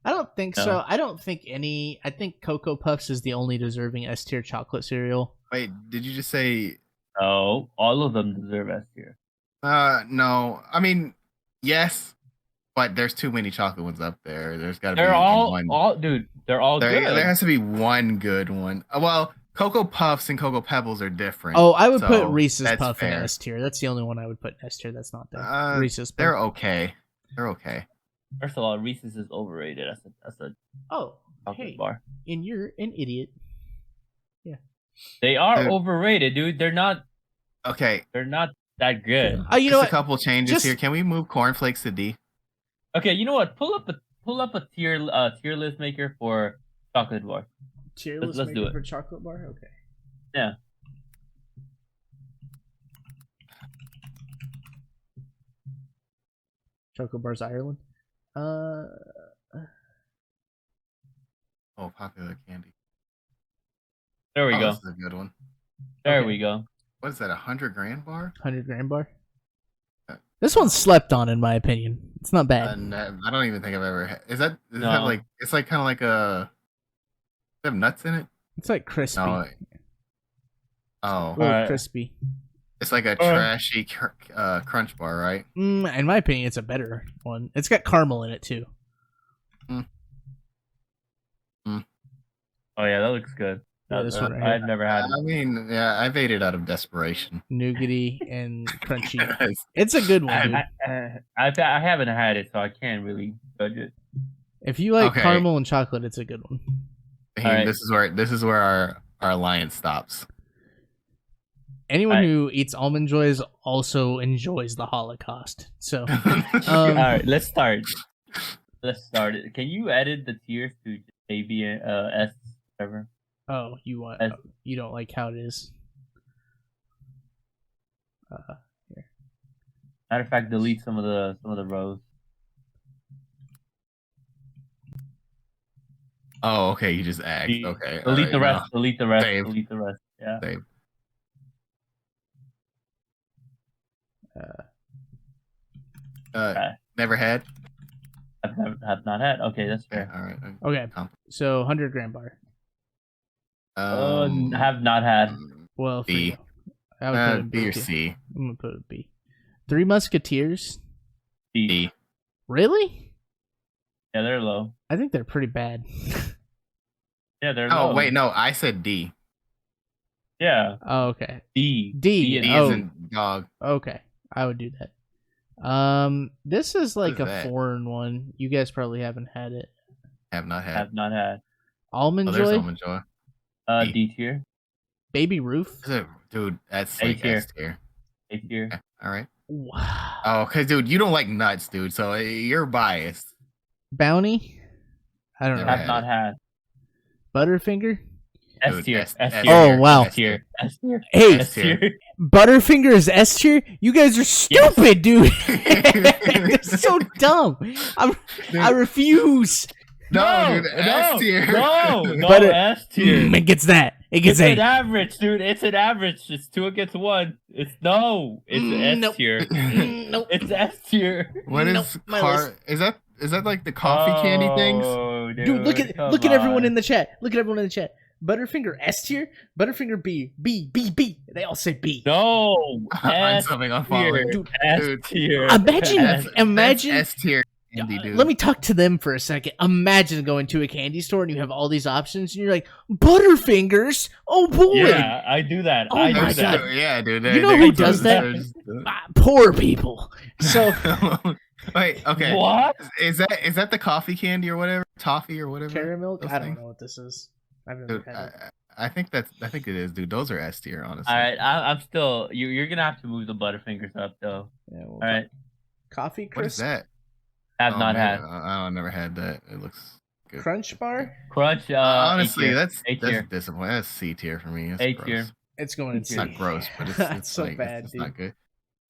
I don't think so. No. I don't think any. I think Cocoa Puffs is the only deserving S tier chocolate cereal. Wait, did you just say? No, all of them deserve S tier. No. I mean, yes, but there's too many chocolate ones up there. There's got to be They're one. dude. They're all There good. has to be one good one. Well, Cocoa Puffs and Cocoa Pebbles are different. Oh, I would so put Reese's that's Puff in fair. S tier. That's the only one I would put in S tier. That's not there. Uh, Reese's Puff. They're okay. They're okay. First of all, Reese's is overrated as a Oh, chocolate hey, bar. and you're an idiot. They are Dude. overrated, dude. They're not Okay. that good. Oh, you Just know a what? couple changes Just- here. Can we move cornflakes to D? Okay, you know what? Pull up a tier list maker for chocolate bar. Tier let's list do maker it. for chocolate bar. Okay. Yeah. Chocolate bars Ireland. Oh, popular candy. There we Oh, go. this is a good one. There Okay. we go. What is that? 100 grand bar? 100 gram bar. Uh, This one's slept on, in my opinion. It's not bad. No, I don't even think I've ever had. Does that No. have like? It's like kind of like a. Does it have nuts in it? It's like crispy. No. Oh, A little Alright. crispy. it's like a trashy crunch bar, right? In my opinion, it's a better one. It's got caramel in it too. Oh yeah, that looks good. Yeah, this one right here. I've never had it. I mean, yeah, I've ate it out of desperation. Nougaty and crunchy. It's a good one, dude. I haven't had it, so I can't really judge it. If you like Okay. caramel and chocolate, it's a good one. Hey, Alright. This is where our alliance stops. Anyone Alright. who eats almond joys also enjoys the Holocaust. So, All right, let's start. Let's start it. Can you edit the tiers to maybe S whatever? oh, you want As- you don't like how it is. Here. Matter of fact, delete some of the rows. Oh, okay. You just asked. Okay. Delete the rest. No. Delete the rest. Save. Delete the rest. Yeah. Save. Okay. Never had. Have not had. Okay, that's Okay, fair. all right. Okay, so 100-gram bar. Have not had. Well, for B. you. I would put it in B or too. C. I'm gonna put it in B. Three Musketeers. B. B. Really? Yeah, they're low. I think they're pretty bad. Yeah, they're low. Oh wait, no, I said D. Yeah. Oh, okay. D. D. D Oh. isn't dog. Okay, I would do that. This is like is a that? foreign one. You guys probably haven't had it. Have not had. Have not had. Almond Oh, there's Joy, Almond Joy. D. D tier. Baby Roof. Is it, dude? That's A like tier. S tier. A tier. Okay, all right. Wow. Oh, cause dude, you don't like nuts, dude. So you're biased. Bounty. I don't know. Never Have not had. Butterfinger. S Dude, tier. S- S S tier. Oh, wow. S tier. S tier. Hey, S tier. Butterfinger is S tier. You guys are stupid, dude. They're so dumb. I refuse. No, dude, S tier. No, Butter- S tier. It gets that. It gets It's an A. average, dude. It's an average. It's 2 against 1. It's S Nope. tier. Nope. It's S tier. What Nope, is my car? Is that like the coffee candy things? Oh, Dude, look at everyone in the chat. Look at everyone in the chat. Butterfinger S tier. Butterfinger B. B. B. B. They all say B. No. On S something on tier. following. Dude, S dude. tier. Imagine. S tier candy, dude. Let me talk to them for a second. Imagine going to a candy store and you have all these options and you're like, Butterfingers? Oh boy. Yeah, I do that. Oh I my do that. God. Yeah, dude. You know who does that? Poor people. So Wait, okay. What? Is that the coffee candy or whatever? Toffee or whatever? caramel? those I don't things? know what this is. I've never Dude, had it. I think it is, dude. Those are S tier, honestly. All right, I'm still. You're gonna have to move the Butterfingers up though. Yeah, well, All right, Coffee What is crisp? that? have Oh, not man, had. I never had that. It looks good. Crunch bar? Crunch. Honestly, A tier. that's A tier. disappointing. That's C tier for me. It's A gross. tier. It's going in It's C. not gross, but it's It's so like, bad, it's dude. not good.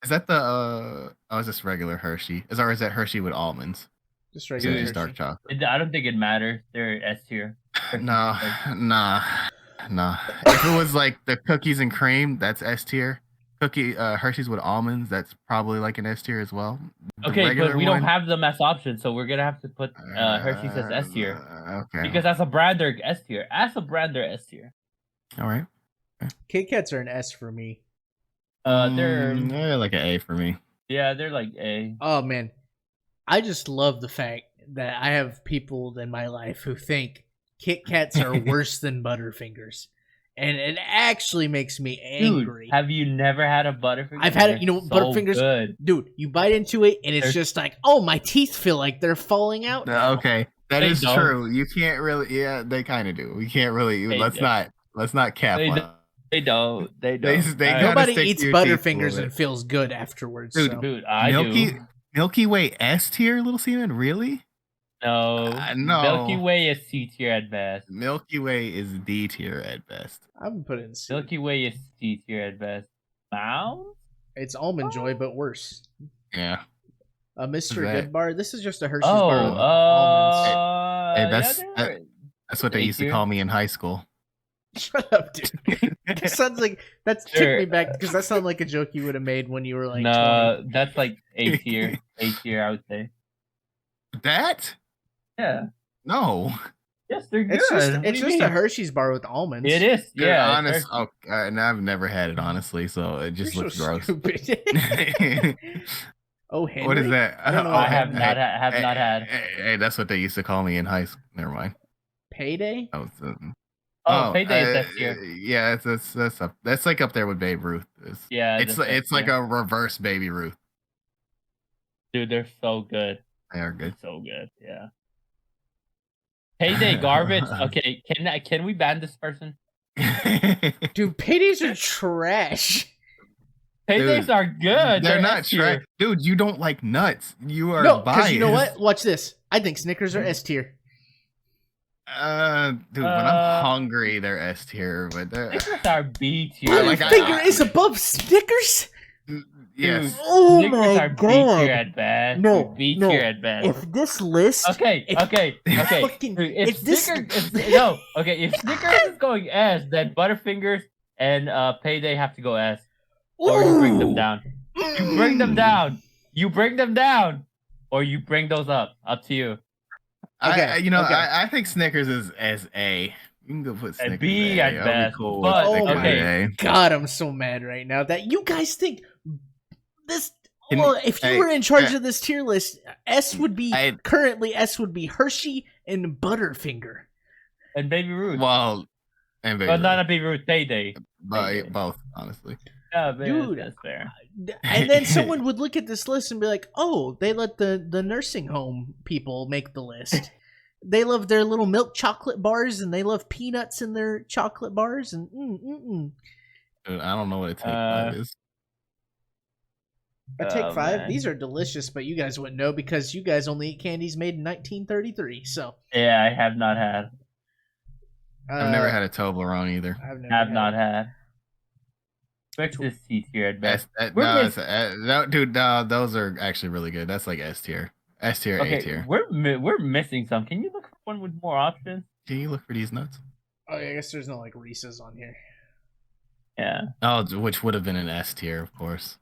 Is that the oh, is this regular Hershey? Is that Hershey with almonds? Just Or is regular it just Hershey. dark chocolate? I don't think it matters. They're S tier. No, nah. If it was like the cookies and cream, that's S tier. Hershey's with almonds, that's probably like an S tier as well. The Okay, but regular we one- don't have them as options, so we're gonna have to put Hershey's as S tier Okay. because as a brand they're S tier. As a brand they're S tier. All right. Kit Kats are an S for me. They're They're like an A for me. yeah, they're like A. Oh man, I just love the fact that I have people in my life who think Kit Kats are worse than Butterfingers, and it actually makes me angry. Dude, have you never had a Butterfinger? I've had it. They're You know, so Butterfingers. Good. Dude, you bite into it and it's They're- just like, oh, my teeth feel like they're falling out. now. Okay, that They is don't. true. You can't really. Yeah, they kind of do. We can't really. They Let's don't. not cap. They on- don't. They don't. They They- don't. they All gotta Nobody stick eats to your teeth a Butterfingers little and bit. feels good afterwards. Dude, so. Dude, I Milky do. Milky Way S tier, Little Seaman. Really? No. No. Milky Way is C tier at best. Milky Way is D tier at best. I'm gonna put it in C. Milky Way is C tier at best. Mounds? It's Almond Joy, but worse. Yeah. Mr. that? Good Bar. This is just a Hershey's Oh, bar with almonds. Hey, that's- yeah, That's what they A used to tier? call me in high school. Shut up, dude. That sounds like that's took Sure. me back because that sounded like a joke you would have made when you were like no, that's like A tier. A tier, I would say. That? Yeah. No. Yes, they're 20. good. It's just What do it's you just a mean? Hershey's bar with almonds. It is. Good, Yeah. it's honest. Hershey. Oh, and I've never had it honestly, so it just You're looks so gross. stupid. Oh, Henry. What is that? I don't know Oh, what I have Henry- not have not had. Hey, that's what they used to call me in high school. Never mind. Payday. That was, Oh, Payday is S tier. Yeah, that's like up there with Babe Ruth. Yeah, it's that's it's S like tier. a reverse Baby Ruth. Dude, they're so good. They are good. So good. Yeah. Payday garbage. Okay, can we ban this person? Dude, paydays are trash. Paydays Dude, are good. They're not S tier. trash, dude. You don't like nuts. You are No, biased. because you know what? Watch this. I think Snickers are S tier. Dude, when I'm hungry, they're S tier, but they're Snickers are B tier. like, Butterfinger is above Snickers. Yes. Oh Snickers my are B God. tier at best. No, B no. tier at best. If this list, Okay, if- okay. fucking- Dude, if if this- Snickers, if Snickers is going S, then Butterfingers and Payday have to go S, or you bring them Ooh. down. You bring them down. You bring them down, or you bring those up. Up to you. I you know, okay. I think Snickers is as A. You can go put Snickers B A. at I'll be best, cool but- with Oh Snickers my A. God, I'm so mad right now that you guys think this. Can- Well, if you hey, were in charge of this tier list, S would be I- currently S would be Hershey and Butterfinger. And Baby Ruth. Well, and But not a Baby Ruth. Payday. but both, honestly. Yeah, Dude. that's fair. And then someone would look at this list and be like, "Oh, they let the nursing home people make the list. They love their little milk chocolate bars, and they love peanuts in their chocolate bars." And Dude, I don't know what a take 5 is. a take Oh, 5. man. These are delicious, but you guys wouldn't know because you guys only eat candies made in 1933. So Yeah, I have not had. I've never had a Toblerone either. I've never Have had not it. had. Expect this C tier at best. No, dude, no, those are actually really good. That's like S tier, A Okay, tier. we're missing some. Can you look for one with more options? Can you look for these nuts? Oh, I guess there's no like Reese's on here. Yeah. Oh, which would have been an S tier, of course.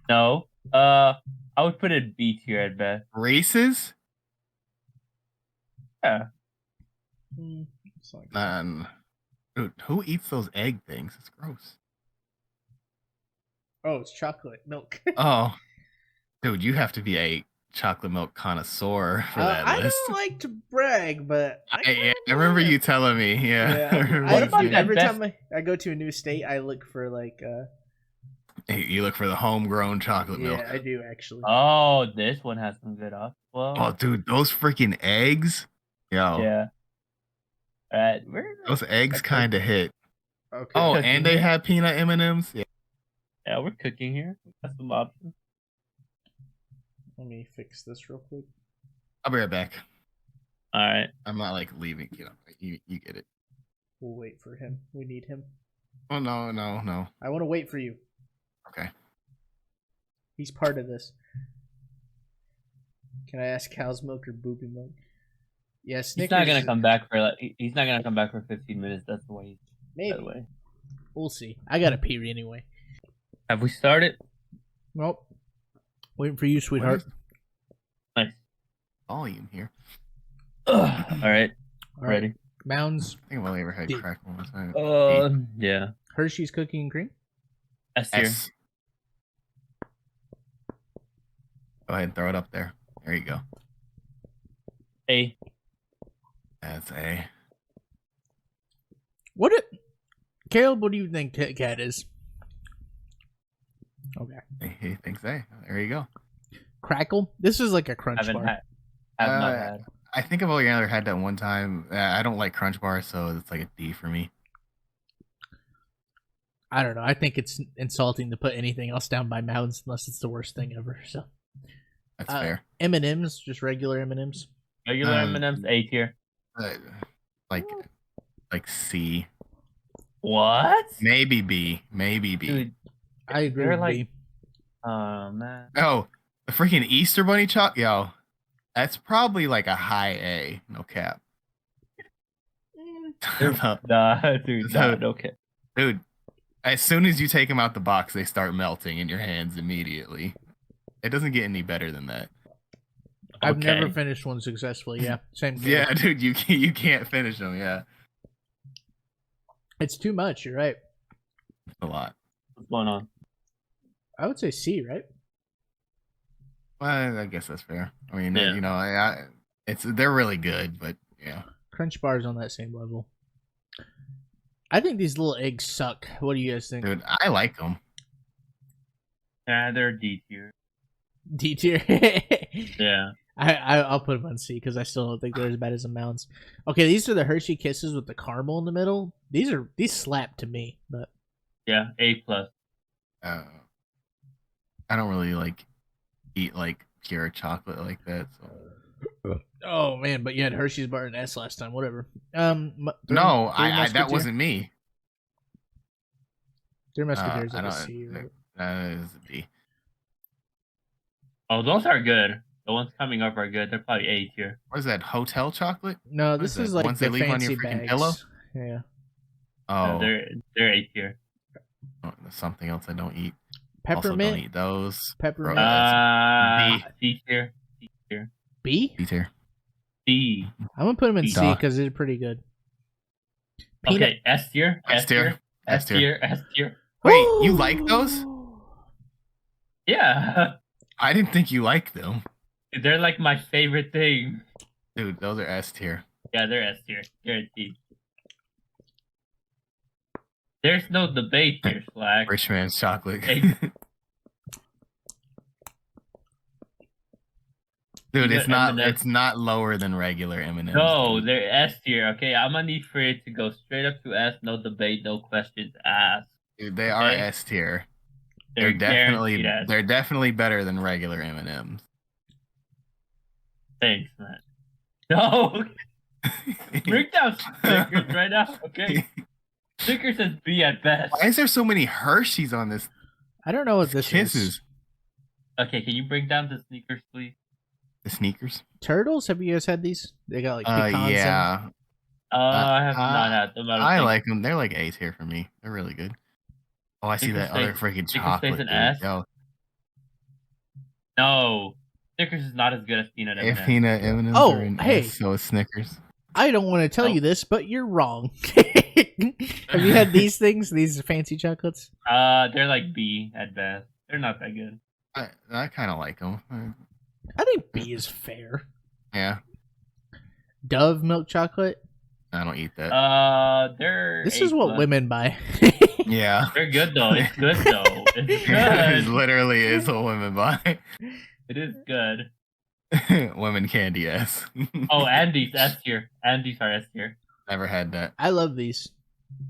No. I would put it B tier at best. Reese's? Yeah. It's like- Dude, who eats those egg things? It's gross. oh, it's chocolate milk. Oh, dude, you have to be a chocolate milk connoisseur for that I list. don't like to brag, but I remember you telling me. Yeah. I remember What about you- that every best- time I go to a new state, I look for like You look for the homegrown chocolate milk. yeah, I do actually. Oh, this one has some good options. Well, Oh, dude, those freaking eggs. Yo, yeah. Alright, where? those eggs Okay. kind of hit. Okay. Oh, Cooking and they here. have peanut M&Ms. Yeah. Yeah, we're cooking here. Got some options. Let me fix this real quick. I'll be right back. All right. I'm not like leaving. You get it. We'll wait for him. We need him. Oh no. I want to wait for you. Okay. He's part of this. Can I ask cow's milk or booby milk? Yeah, Snickers. He's not gonna come back for he's not gonna come back for 15 minutes. That's the way. Maybe. By the way. We'll see. I got to pee anyway. Have we started? Nope. Waiting for you, sweetheart. Nice. Volume here. All right. All right. Ready. Mounds, I think I've only ever had D. crack one time. Yeah. Hershey's cookie and cream. S tier. S. Go ahead and throw it up there. There you go. A. That's A. What it? Caleb, what do you think Kit Kat is? Okay. He thinks A. There you go. Crackle. This is like a crunch Haven't bar. had. Have not had. I think I've only ever had that one time. I don't like Crunch Bars, so it's like a D for me. I don't know. I think it's insulting to put anything else down by Mounds unless it's the worst thing ever. So That's fair. M&M's, just regular M&M's. Regular M&M's A tier. Like C. What? Maybe B. Dude, I agree They're with like- B. oh man. Oh, the freaking Easter Bunny chalk, yo. That's probably like a high A. No cap. Nah, dude. Nah, okay. Dude, as soon as you take them out the box, they start melting in your hands immediately. It doesn't get any better than that. I've Okay. never finished one successfully. Yeah, same. Yeah, dude, you can't finish them. Yeah, It's too much. You're right. a lot. What's going on? I would say C, right? Well, I guess that's fair. I mean, Yeah. you know, they're really good, but yeah. Crunch bars on that same level. I think these little eggs suck. What do you guys think? Dude, I like them. Yeah, they're D tier. D tier. Yeah. I'll put them on C because I still don't think they're as bad as the Mounds. Okay, these are the Hershey Kisses with the caramel in the middle. These slap to me, but Yeah. A plus. I don't really like eat like pure chocolate like that. So. oh man, but you had Hershey's bar and S last time. Whatever. No, Three that Musketeer? wasn't me. Three Musketeers I at a don't. C. Right? That is a D. Oh, those are good. The ones coming up are good. They're probably A tier. What is that? Hotel chocolate? No, What this is is that? like Ones the they leave on your fancy freaking bags. pillow? Yeah. Oh, They're A tier. that's something else I don't eat. Peppermint. Also, don't eat those. Peppermint. Bro, that's C tier. C tier. B? D tier. C. I'm gonna put them in B. C because they're pretty good. Okay, S tier. S tier. S tier. S tier. Wait, you like those? Yeah. I didn't think you liked them. They're like my favorite thing. Dude, those are S tier. Yeah, they're S tier. Guaranteed. There's no debate here, Slack. Rich man's chocolate. Hey. Dude, You it's got not. M&Ms. It's not lower than regular M&Ms. No, dude. they're S tier. Okay, I'm gonna need for it to go straight up to S. No debate, no questions asked. Dude, they are Okay. S tier. They're definitely. guaranteed S. They're definitely better than regular M&Ms. Thanks, man. No, bring down Snickers right now. Okay, Snickers says B at best. Why is there so many Hershey's on this? I don't know what this Kisses. is. Okay, can you bring down the Snickers, please? The sneakers. Turtles? Have you guys had these? They got like pecans. Yeah. I have not had them. I like them. They're like A tier for me. They're really good. Oh, I see Snickers that other stays- freaking Snickers chocolate. stays an Dude. S? Yo, No, Snickers is not as good as peanut if M&Ms. peanut M&Ms Oh, are in hey. S, so is Snickers. I don't want to tell Oh. you this, but you're wrong. Have you had these things? These fancy chocolates? They're like B at best. They're not that good. I kind of like them. I think B is fair. Yeah, Dove milk chocolate. I don't eat that. They're This A is what plus. women buy. Yeah. They're good though. It's good though. It's It good. literally is what women buy. It is good. Women candy, yes. Oh, Andes S tier. Andes are S tier. Never had that. I love these.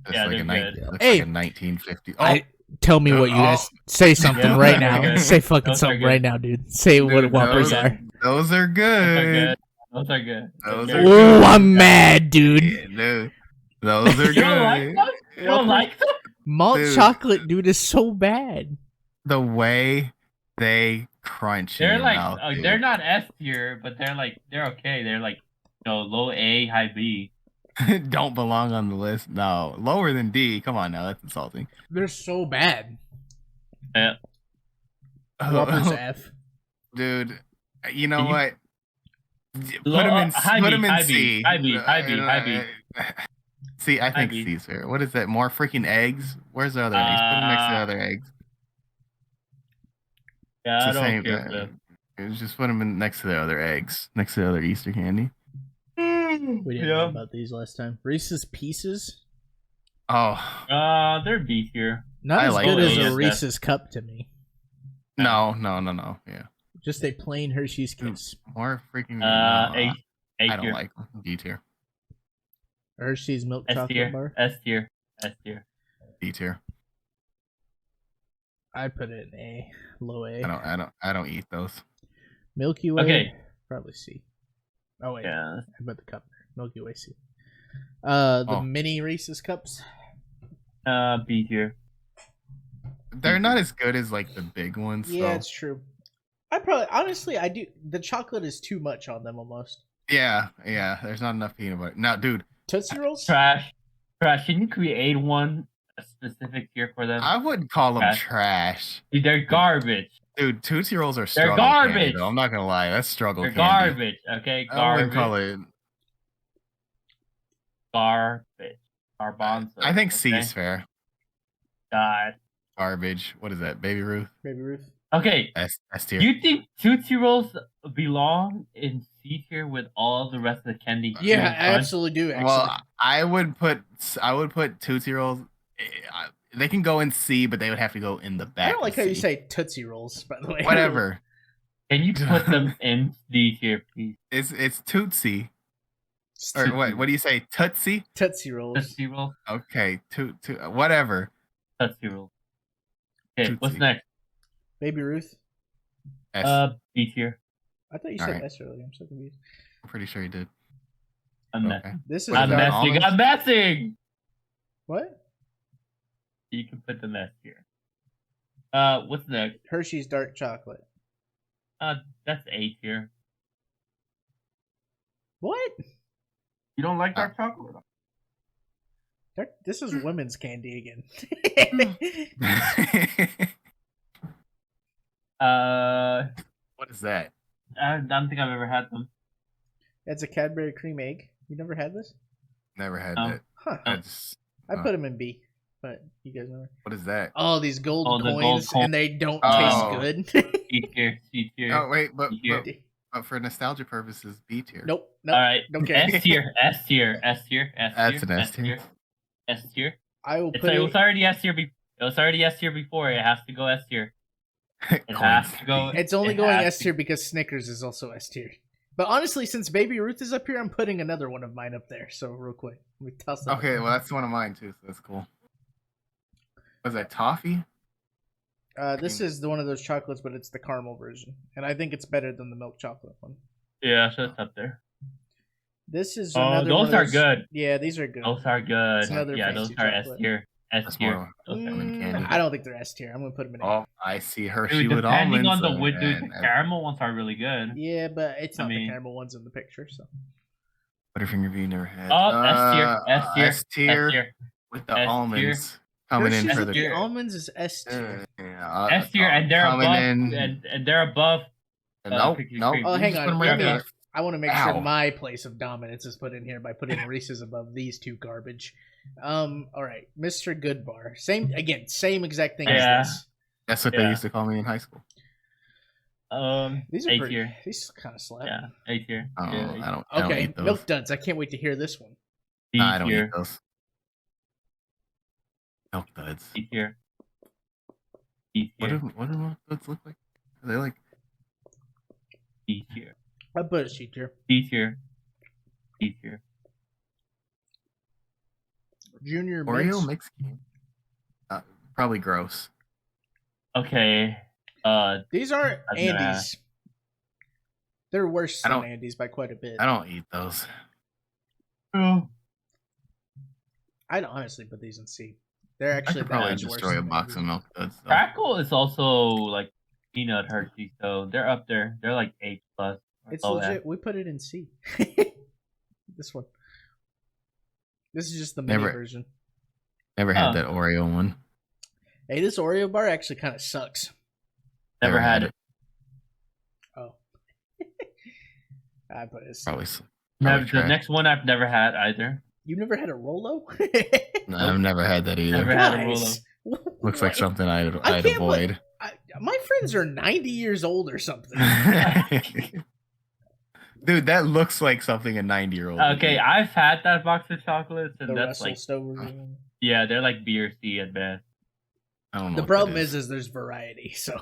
It's Yeah, like they're a nine- good. looks Hey. like a 1950. Oh, I tell me what you guys say something Yeah, right those are now. good. Say fucking Those are something good. right now, dude. Say what Dude, Whoppers those- are. those are Those are good. good. Those are good. Those Okay. are Oh, I'm mad, dude. Yeah, dude. Those are You don't like good. them? You don't like them? Malt Dude. chocolate, dude, is so bad. The way they crunch in They're your like, mouth, dude. they're not S tier, but they're okay. They're like, low A, high B. don't belong on the list. No, lower than D. Come on now, that's insulting. They're so bad. Yeah. Whoppers F. Dude, you know Can you- what? Put Low- them in. high Put B, them in high C. B, high B, high B, high B. See, I think B. C's fair. What is that? More freaking eggs? Where's the other eggs? Put them next to the other eggs. Yeah, It's I the don't same. care for them. Just put them in next to the other eggs, next to the other Easter candy. We didn't Yeah. know about these last time. Reese's Pieces? Oh They're B tier. Not I as like good as those. a Reese's Cup to me. no. Yeah, Just a plain Hershey's Hmm. Kiss. more freaking. A I don't tier. like them. D tier. Hershey's milk S chocolate tier. bar. S tier. S tier. D tier. I put it in A. Low A. I don't eat those. Milky Way. Okay. Probably C. Oh wait. Yeah. I put the cup there. Milky Way C. The Oh. mini Reese's cups. B tier. They're not as good as like the big ones. Yeah, though. it's true. I probably honestly I do the chocolate is too much on them almost. Yeah. There's not enough peanut butter. Now, dude, Tootsie Rolls? Trash. Trash. Can you create a specific tier for them? I would call them Trash. trash. Dude, they're garbage. Dude, Tootsie Rolls are struggle garbage. candy, though. I'm not gonna lie, that's struggle They're candy. garbage. Okay, I wouldn't call garbage. it. Garbage. Garbanzo. I think okay? C's fair. God. Garbage. What is that? Baby Ruth. Baby Ruth. Okay. S tier. You think Tootsie Rolls belong in C tier with all the rest of the candy? Yeah, Crunch? I absolutely do. Actually. Well, I would put Tootsie Rolls. They can go in C, but they would have to go in the back. I don't like of how you C. say Tootsie Rolls, by the way. Whatever. Can you put them in D tier, please? It's Tootsie. Or what? What do you say? Tootsie? Tootsie Rolls. Tootsie Rolls. Okay. Whatever. Tootsie Rolls. Okay, what's Tootsie. next? Baby Ruth. S. B tier. I thought you said Alright. S earlier. I'm so confused. I'm pretty sure you did. I'm Okay. messing. This is What I'm is that, messing. almonds? I'm messing. what? You can put the mess here. What's next? Hershey's dark chocolate. That's A tier. What? You don't like dark chocolate? This is women's candy again. What is that? I don't think I've ever had them. That's a Cadbury cream egg. You never had this? Never had Oh. that. Huh. I just. I put them in B, but you guys never. What is that? Oh, these gold the gold coins, coin. and they don't Oh. taste good. C tier. C tier. Oh wait, but tier. for nostalgia purposes, B tier. Nope. All right. Okay. S tier. S tier. S tier. S tier. That's an S tier. S tier. I will It put was already S tier. It was already S tier before. It has to go S tier. It has to go. It's only it going has S to- tier because Snickers is also S tier. But honestly, since Baby Ruth is up here, I'm putting another one of mine up there. So real quick, we toss that. Okay, well that's one of mine too, so that's cool. Was that toffee? This is one of those chocolates, but it's the caramel version, and I think it's better than the milk chocolate one. Yeah, so it's up there. This is Oh, another. one those of are good. Yeah, these are good. Those are good. It's another Yeah, those fancy are chocolate. S tier. S That's tier. more Those are- almond candy. I don't think they're S tier. I'm gonna put them in. A. Oh, I see Hershey Dude, with depending almonds. on the wood, dude, and the caramel ones are really good. Yeah, but it's I not mean- the caramel ones in the picture. So Butterfinger V never had. Oh, S tier. S tier. S tier S tier. with the S tier. almonds coming in Hershey's for with the. the tier. almonds is S tier. S tier, and they're coming above. in. And they're above. Nope, Krispy nope. Kreme. Oh, You hang just on. put 'em Let right me- there. I want to make Ow. sure my place of dominance is put in here by putting Reese's above these two garbage. All right, Mr. Goodbar. Same exact thing Yeah. as this. That's what Yeah. they used to call me in high school. These are A pretty. tier. These kind of slap. Yeah, A tier. Oh, Yeah, I don't Okay, eat those. Milk Duds. I can't wait to hear this one. B Nah, I don't tier. eat those. Milk duds. B tier. B What tier. do milk duds look like? Are they like? B tier. I put a C tier. B tier. B tier. Junior Oreo Mints. mix candy? Probably gross. Okay. These aren't I've never had. Andes. They're worse I than don't- Andes by quite a bit. I don't eat those. I'd honestly put these in C. They're I actually could that probably much worse destroy a than box Andes. of milk duds. Though. Crackle is also like peanut Hershey, so they're up there. They're like A plus. It's Oh, legit. We put it in C. This one. This is just the mini Never- version. Never had Oh. that Oreo one. Hey, this Oreo bar actually kind of sucks. Never had it. Oh. I put it. Probably. Never, trash. the next one I've never had either. You've never had a Rolo? No, I've never had that either. Never had a Guys, Looks like what? something I'd can't avoid. My friends are 90 years old or something. Dude, that looks like something a 90-year-old. Okay, I've had that box of chocolates, and The that's Russell like, Stover. yeah, they're like B or C at best. I don't know. The what problem that is there's variety. So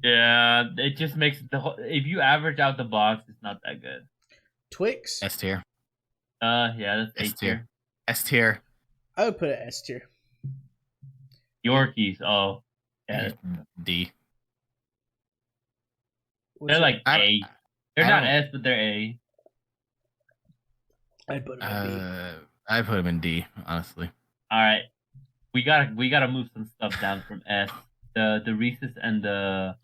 Yeah, it just makes the whole. If you average out the box, it's not that good. Twix, S tier. Yeah, that's S A tier. tier. S tier. I would put it S tier. Yorkies, oh, yeah, D. What's they're it? like I- A. They're I not don't- S, but they're A. I'd put it in B. I put him in D, honestly. All right, we gotta move some stuff down from S. The Reese's and the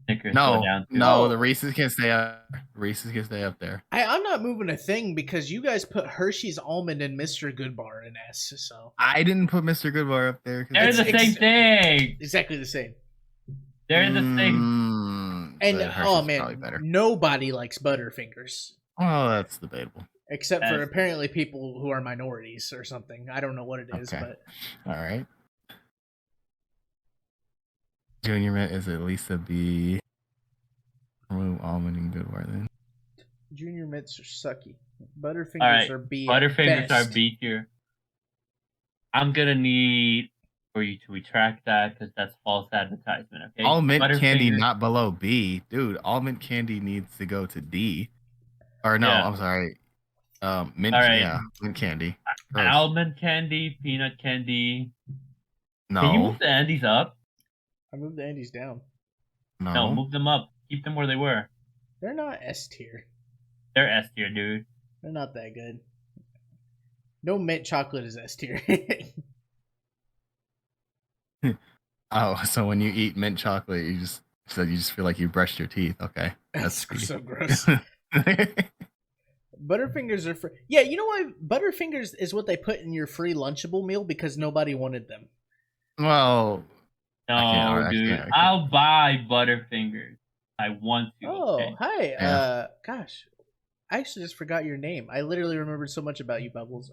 Snickers No, go down. no, Oh. the Reese's can stay up. Reese's can stay up there. I'm not moving a thing because you guys put Hershey's almond and Mr. Goodbar in S. So I didn't put Mr. Goodbar up there. 'cause They're It's the same thing. exactly the same. They're the same. And but Hershey's oh probably man, better. nobody likes Butterfingers Well, that's debatable. except for As- apparently people who are minorities or something. I don't know what it is, Okay. but All right. Junior Mint is at least a B. Remove almond and Goodbar then. Junior Mints are sucky. Butterfingers Alright, are B. at Butterfingers are best. B tier. I'm gonna need for you to retract that because that's false advertisement. Okay. Almond candy Butterfingers- not below B. Dude, almond candy needs to go to D. Or no, Yeah. I'm sorry. Mint, All right. yeah, mint candy. Gross. Almond candy, peanut candy. No, Can you move the Andes up? I moved the Andes down. No, move them up. Keep them where they were. They're not S tier. They're S tier, dude. They're not that good. No mint chocolate is S tier. Oh, so when you eat mint chocolate, you just feel like you brushed your teeth. Okay, That's that's the. so gross. Butterfingers are free. Yeah, you know why Butterfingers is what they put in your free Lunchable meal because nobody wanted them. Well, No, dude. I can't. I'll buy Butterfingers. I want to. Oh, Okay. hi. Yeah. Gosh, I actually just forgot your name. I literally remembered so much about you, Bubbles.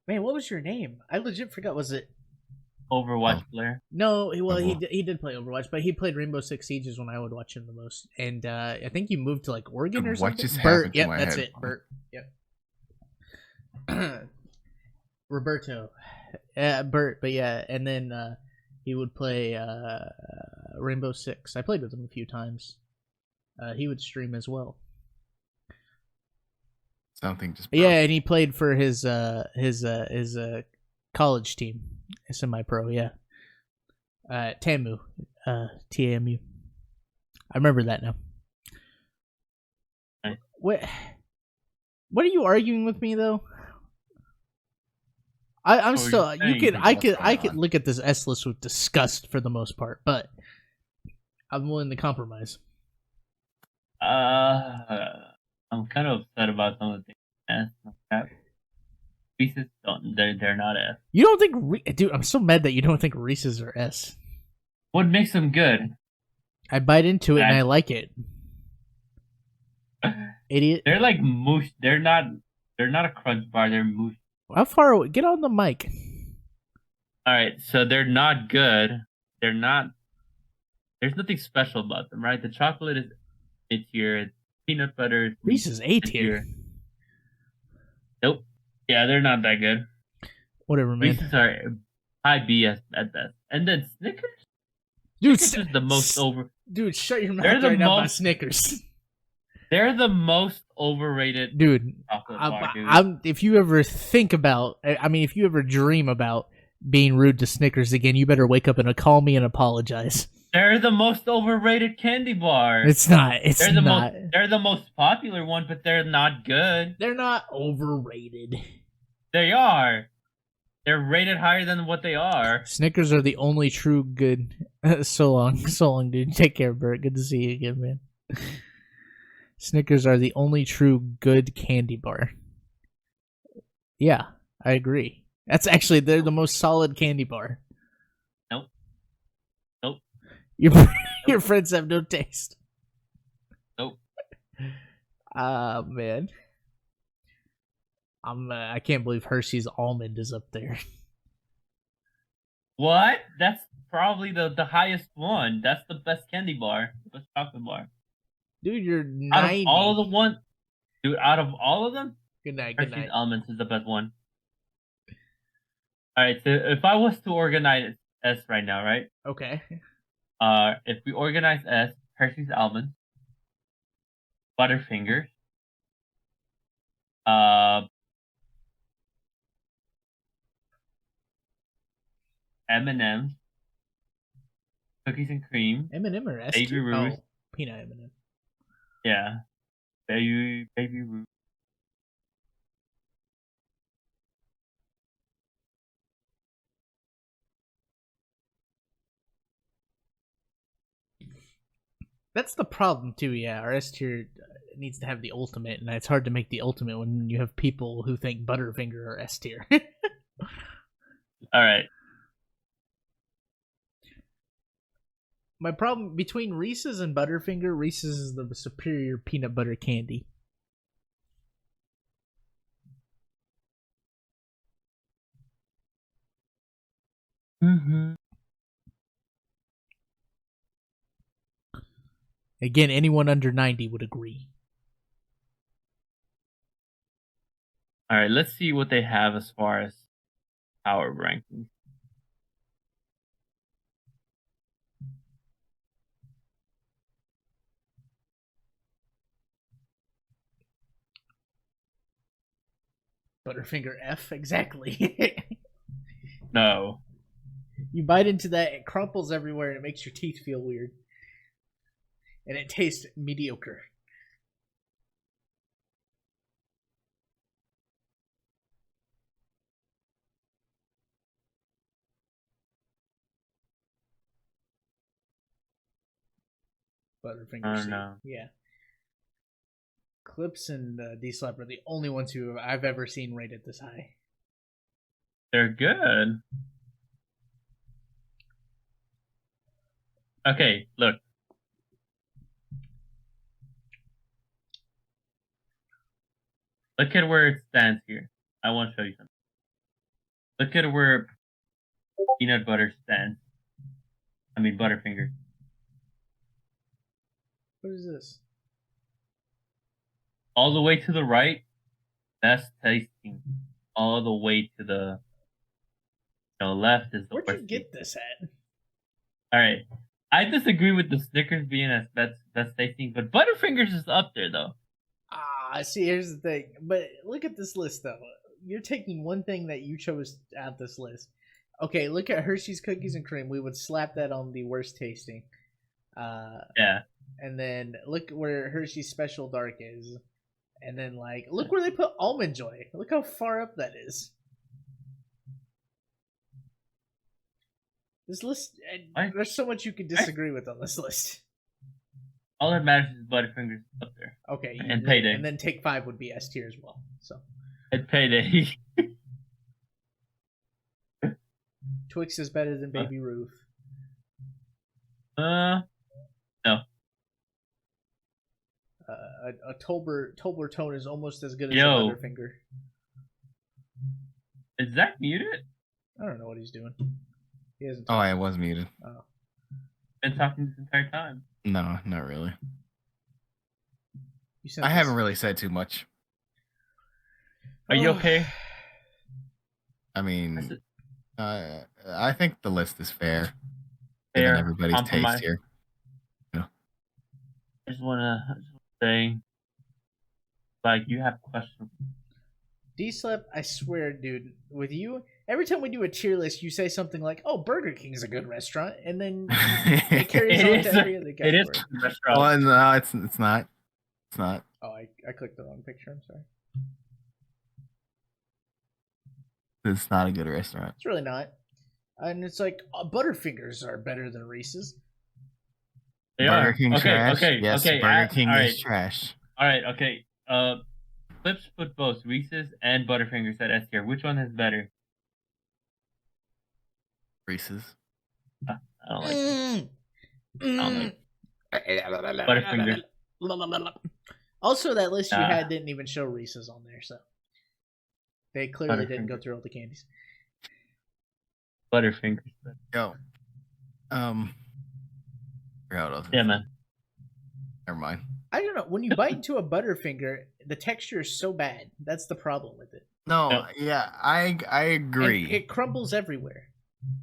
Man, what was your name? I legit forgot. Was it? Overwatch Oh, player. No, well, well, he did play Overwatch, but he played Rainbow Six Sieges when I would watch him the most. And I think you moved to like Oregon or what something. just Bert, happened to yep, my that's head? it. Bert, yep. Roberto, Bert, but yeah, and then he would play Rainbow Six. I played with him a few times. He would stream as well. Something just broke. Yeah, and he played for his college team, semi-pro. Yeah, TAMU, TAMU. I remember that now. Right. What are you arguing with me though? I'm What were still. you You saying? could. What's going I could on? look at this S list with disgust for the most part, but I'm willing to compromise. I'm kind of upset about some of the things. Reese's don't. They're not S. You don't think, dude? I'm so mad that you don't think Reese's are S. What makes them good? I bite into it and I like it. Idiot. They're like mush. They're not. They're not a crunch bar. They're mush. How far away? Get on the mic. All right, so they're not good. They're not. There's nothing special about them, right? The chocolate is A tier. Peanut butter is Reese's A tier. Nope. Yeah, they're not that good. Whatever, man. Reese's are high B at best, and then Snickers. Dude, Snickers is the most over. Dude, shut your They're mouth the right now about most- Snickers. They're the most overrated Dude, chocolate bar, dude. if you ever think about, I mean, if you ever dream about being rude to Snickers again, you better wake up and call me and apologize. They're the most overrated candy bar. It's not. It's They're the not. They're the most popular one, but they're not good. They're not overrated. They are. They're rated higher than what they are. Snickers are the only true good. So long, dude. Take care, Bert. Good to see you again, man. Snickers are the only true good candy bar. Yeah, I agree. That's actually, they're the most solid candy bar. Nope. Nope. Your friends have no taste. Nope. Man. I can't believe Hershey's almond is up there. What? That's probably the highest one. That's the best candy bar. The best chocolate bar. Dude, you're Out 90. of all of the one, dude, out of all of them, Good night, good Hershey's night. Almonds is the best one. All right, so if I was to organize S right now, right? Okay. If we organize S, Hershey's Almonds, Butterfingers, M&M's, Cookies and Cream, M&M or S? Baby Ruth. Oh, peanut M&M. Yeah, Baby Ruth. That's the problem too. Yeah, our S tier needs to have the ultimate, and it's hard to make the ultimate when you have people who think Butterfinger are S tier. All right. My problem between Reese's and Butterfinger, Reese's is the superior peanut butter candy. Mm-hmm. Again, anyone under 90 would agree. All right, let's see what they have as far as power rankings. Butterfinger F, exactly. No. You bite into that, it crumples everywhere, and it makes your teeth feel weird. And it tastes mediocre. Butterfinger Oh C. no. Yeah. Clips and D-Slap are the only ones who I've ever seen rated this high. They're good. Okay, look. Look at where it stands here. I want to show you something. Look at where peanut butter stands. I mean Butterfinger. What is this? All the way to the right, best tasting. All the way to the left is the Where'd worst. you get this at? All right. I disagree with the Snickers being as best tasting, but Butterfingers is up there though. See, here's the thing. But look at this list, though. You're taking one thing that you chose out this list. Okay, look at Hershey's Cookies and Cream. We would slap that on the worst tasting. Yeah. And then look where Hershey's Special Dark is. And then, like, look where they put Almond Joy. Look how far up that is. This list, there's so much you could disagree with on this list. All that matters is Butterfingers up there. Okay, and Payday. And then Take 5 would be S tier as well. So And Payday. Twix is better than Baby Ruth. No. A Toblerone is almost as good as Yo. a Butterfinger. Is Zach muted? I don't know what he's doing. He hasn't. Oh, I was muted. Oh. Been talking this entire time. No, not really. You sent I this- haven't really said too much. Are you okay? I mean, I think the list is fair. Fair, Given everybody's compromise. taste here. I just wanna say, like, you have questions. D-Slap, I swear, dude, with you, every time we do a tier list, you say something like, "Oh, Burger King's a good restaurant," and then it carries on to every other It is category. a restaurant. Well, no, it's not. It's not. Oh, I clicked the wrong picture. I'm sorry. It's not a good restaurant. It's really not. And it's like Butterfingers are better than Reese's. They Burger are. King Okay, trash. okay, Yes, okay. Burger King all is right, trash. all right, okay. Clips put both Reese's and Butterfingers at S tier. Which one is better? Reese's. I don't like it. Butterfinger. Also, that list you Nah. had didn't even show Reese's on there, so they clearly didn't go Butterfinger. through all the candies. Butterfingers. Yo. Forgot what else. Yeah, man. Never mind. I don't know. When you bite into a Butterfinger, the texture is so bad. That's the problem with it. No, Yep. yeah, I agree. It crumbles everywhere.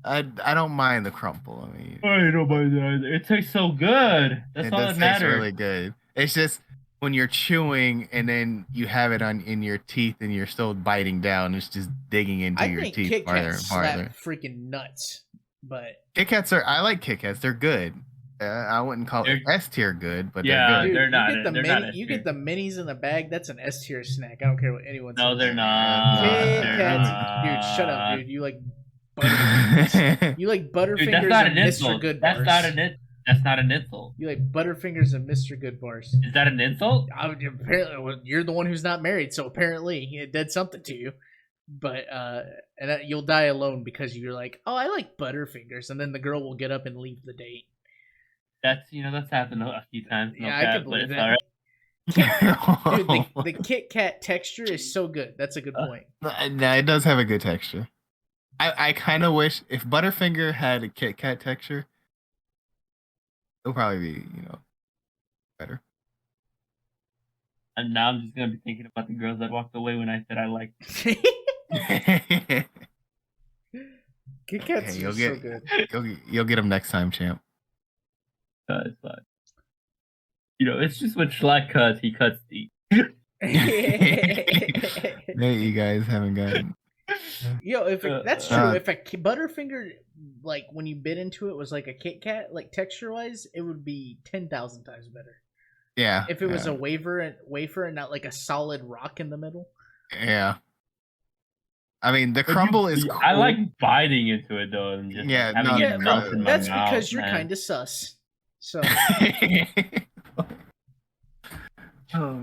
I don't mind the crumple. I mean, I don't mind that. It tastes so good. That's it all does that taste matters. really good. It's just when you're chewing and then you have it in your teeth and you're still biting down, it's just digging into I your think teeth Kit farther Kats and farther. slap freaking nuts, but Kit Kats I like Kit Kats. They're good. I wouldn't call it They're- S tier good, but Yeah, they're dude, good. they're not- You get the they're mini, not you S tier. get the minis in the bag. That's an S tier snack. I don't care what anyone says. No, they're not. Kit They're Kats, not. dude, shut up, dude. You like Butterfingers. You like Dude, Butterfingers that's not and an Mr. insult. Good That's bars. That's not an insult. You like Butterfingers and Mr. Good bars. Is that an insult? Apparently, well, you're the one who's not married, so apparently it did something to you. But you'll die alone because you're like, oh, I like Butterfingers, and then the girl will get up and leave the date. That's happened a few times. No Yeah, I cap, can but believe it's that. all right. Dude, the Kit Kat texture is so good. That's a good point. No, it does have a good texture. I kind of wish if Butterfinger had a Kit Kat texture, it'll probably be better. And now I'm just gonna be thinking about the girls that walked away when I said I liked. Kit Kats Hey, are so good. you'll get them next time, champ. It's fine. It's just when Schlack cuts, he cuts deep. Hey, you guys haven't gotten. Yo, if that's true, Uh, if a Butterfinger, like when you bit into it, was like a Kit Kat, like texture wise, it would be 10,000 times better. Yeah. If it was a wafer and not like a solid rock in the middle. Yeah. I mean, the crumble is cool. I like biting into it though, and just Yeah, having no, it Yeah, melt no, in my that's mouth, because you're man. kind of sus. So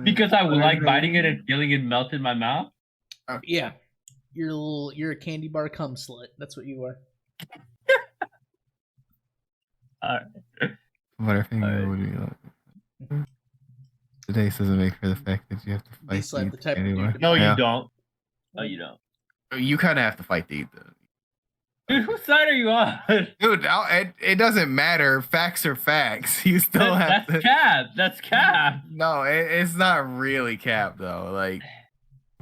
Because I would like biting it and feeling it melt in my mouth. yeah, you're a candy bar cum slut. That's what you are. Butterfinger would be like. The taste doesn't make for the fact that you have to fight. slap the type of anyway. dude. No, Yeah. you don't. No, you don't. You kind of have to fight to eat the. Dude, whose side are you on? Dude, it doesn't matter. Facts are facts. You still have That's to. cap. That's cap. No, it's not really cap though. Like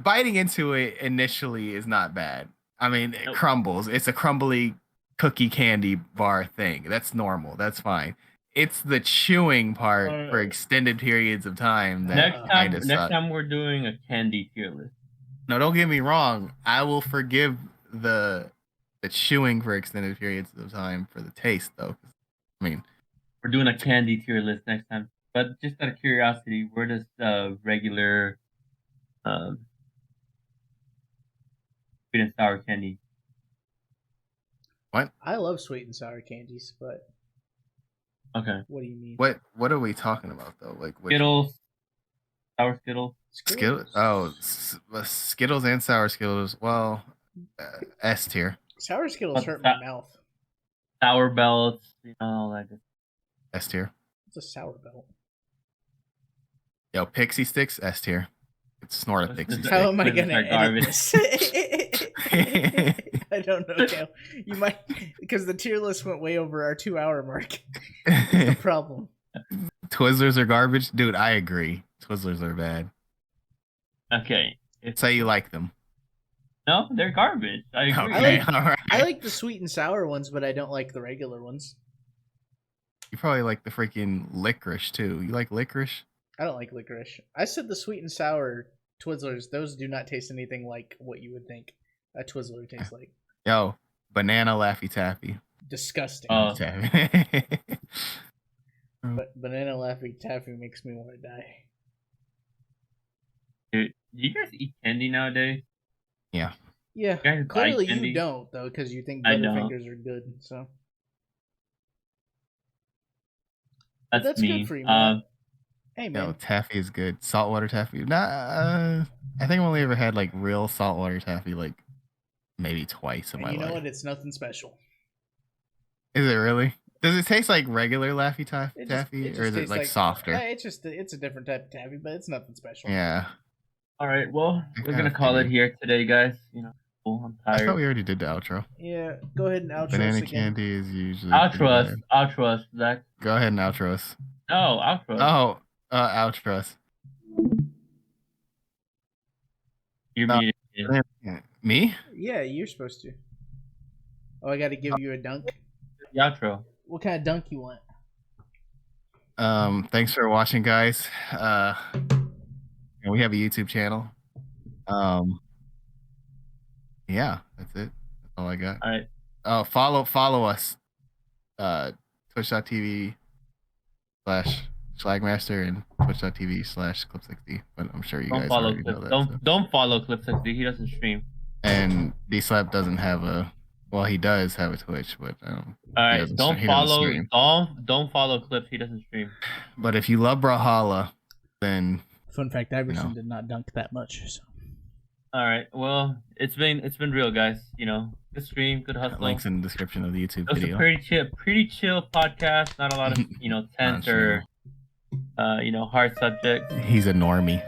biting into it initially is not bad. I mean, it Nope. crumbles. It's a crumbly cookie candy bar thing. That's normal. That's fine. It's the chewing part for extended periods of time that Next time we're doing a candy tier list. No, don't get me wrong. I will forgive the chewing for extended periods of time for the taste, though. I mean, we're doing a candy tier list next time. But just out of curiosity, where does regular sweet and sour candy? What? I love sweet and sour candies, but Okay. what do you mean? What are we talking about though? Like Skittles, sour Skittles. Skittles? Oh, Skittles and sour Skittles. Well, S tier. Sour Skittles hurt my mouth. Sour belts, all that good. S tier. It's a sour belt. Yo, Pixie Sticks, S tier. It's snort a Pixie Stick. How am I gonna edit this? I don't know, Cal. You might, because the tier list went way over our 2-hour mark. No problem. Twizzlers are garbage, dude. I agree. Twizzlers are bad. Okay. Say you like them. No, they're garbage. I agree. Okay, all right. I like the sweet and sour ones, but I don't like the regular ones. You probably like the freaking licorice too. You like licorice? I don't like licorice. I said the sweet and sour Twizzlers. Those do not taste anything like what you would think a Twizzler tastes like. Yo, banana Laffy Taffy. Disgusting. Taffy. But banana Laffy Taffy makes me want to die. Dude, do you guys eat candy nowadays? Yeah. Yeah. You guys Clearly buy candy? you don't though, because you think I don't. Butterfingers are good. So That's me. good for you, man. Hey man. Yo, taffy is good. Saltwater taffy. I think I've only ever had like real saltwater taffy like maybe twice in And my you know life. what? It's nothing special. Is it really? Does it taste like regular Laffy Taffy, It just or is it tastes like softer? It's a different type of taffy, but it's nothing special. Yeah. All right, well, I we're kinda gonna call it figured. here today, guys. I'm I tired. thought we already did the outro. Yeah. Go ahead and outro us Banana again. candy is usually Outro us, pretty outro us, Zach. bad. Go ahead and outro us. No, outro us. Oh, outro us. You're no. muted. Me? Yeah, you're supposed to. Oh, I got to give you a dunk. The outro. What kind of dunk you want? Thanks for watching, guys. We have a YouTube channel. Yeah, that's it. That's all I got. All right. Oh, follow us. Twitch.tv/Schlagmaster and Twitch.tv/Clip60. But I'm sure you Don't guys follow already Clip. know that. Don't follow Clip60. He doesn't stream. And D-Slap doesn't have a. Well, he does have a Twitch, but All right. Don't follow Clips. He doesn't stream. But if you love Brawlhalla, then Fun fact: Iverson did not dunk that much. So. All right. Well, it's been real, guys. Good stream, good hustle. links in the description of the YouTube It was video. a pretty chill podcast. Not a lot of tense or hard subjects. He's a normie.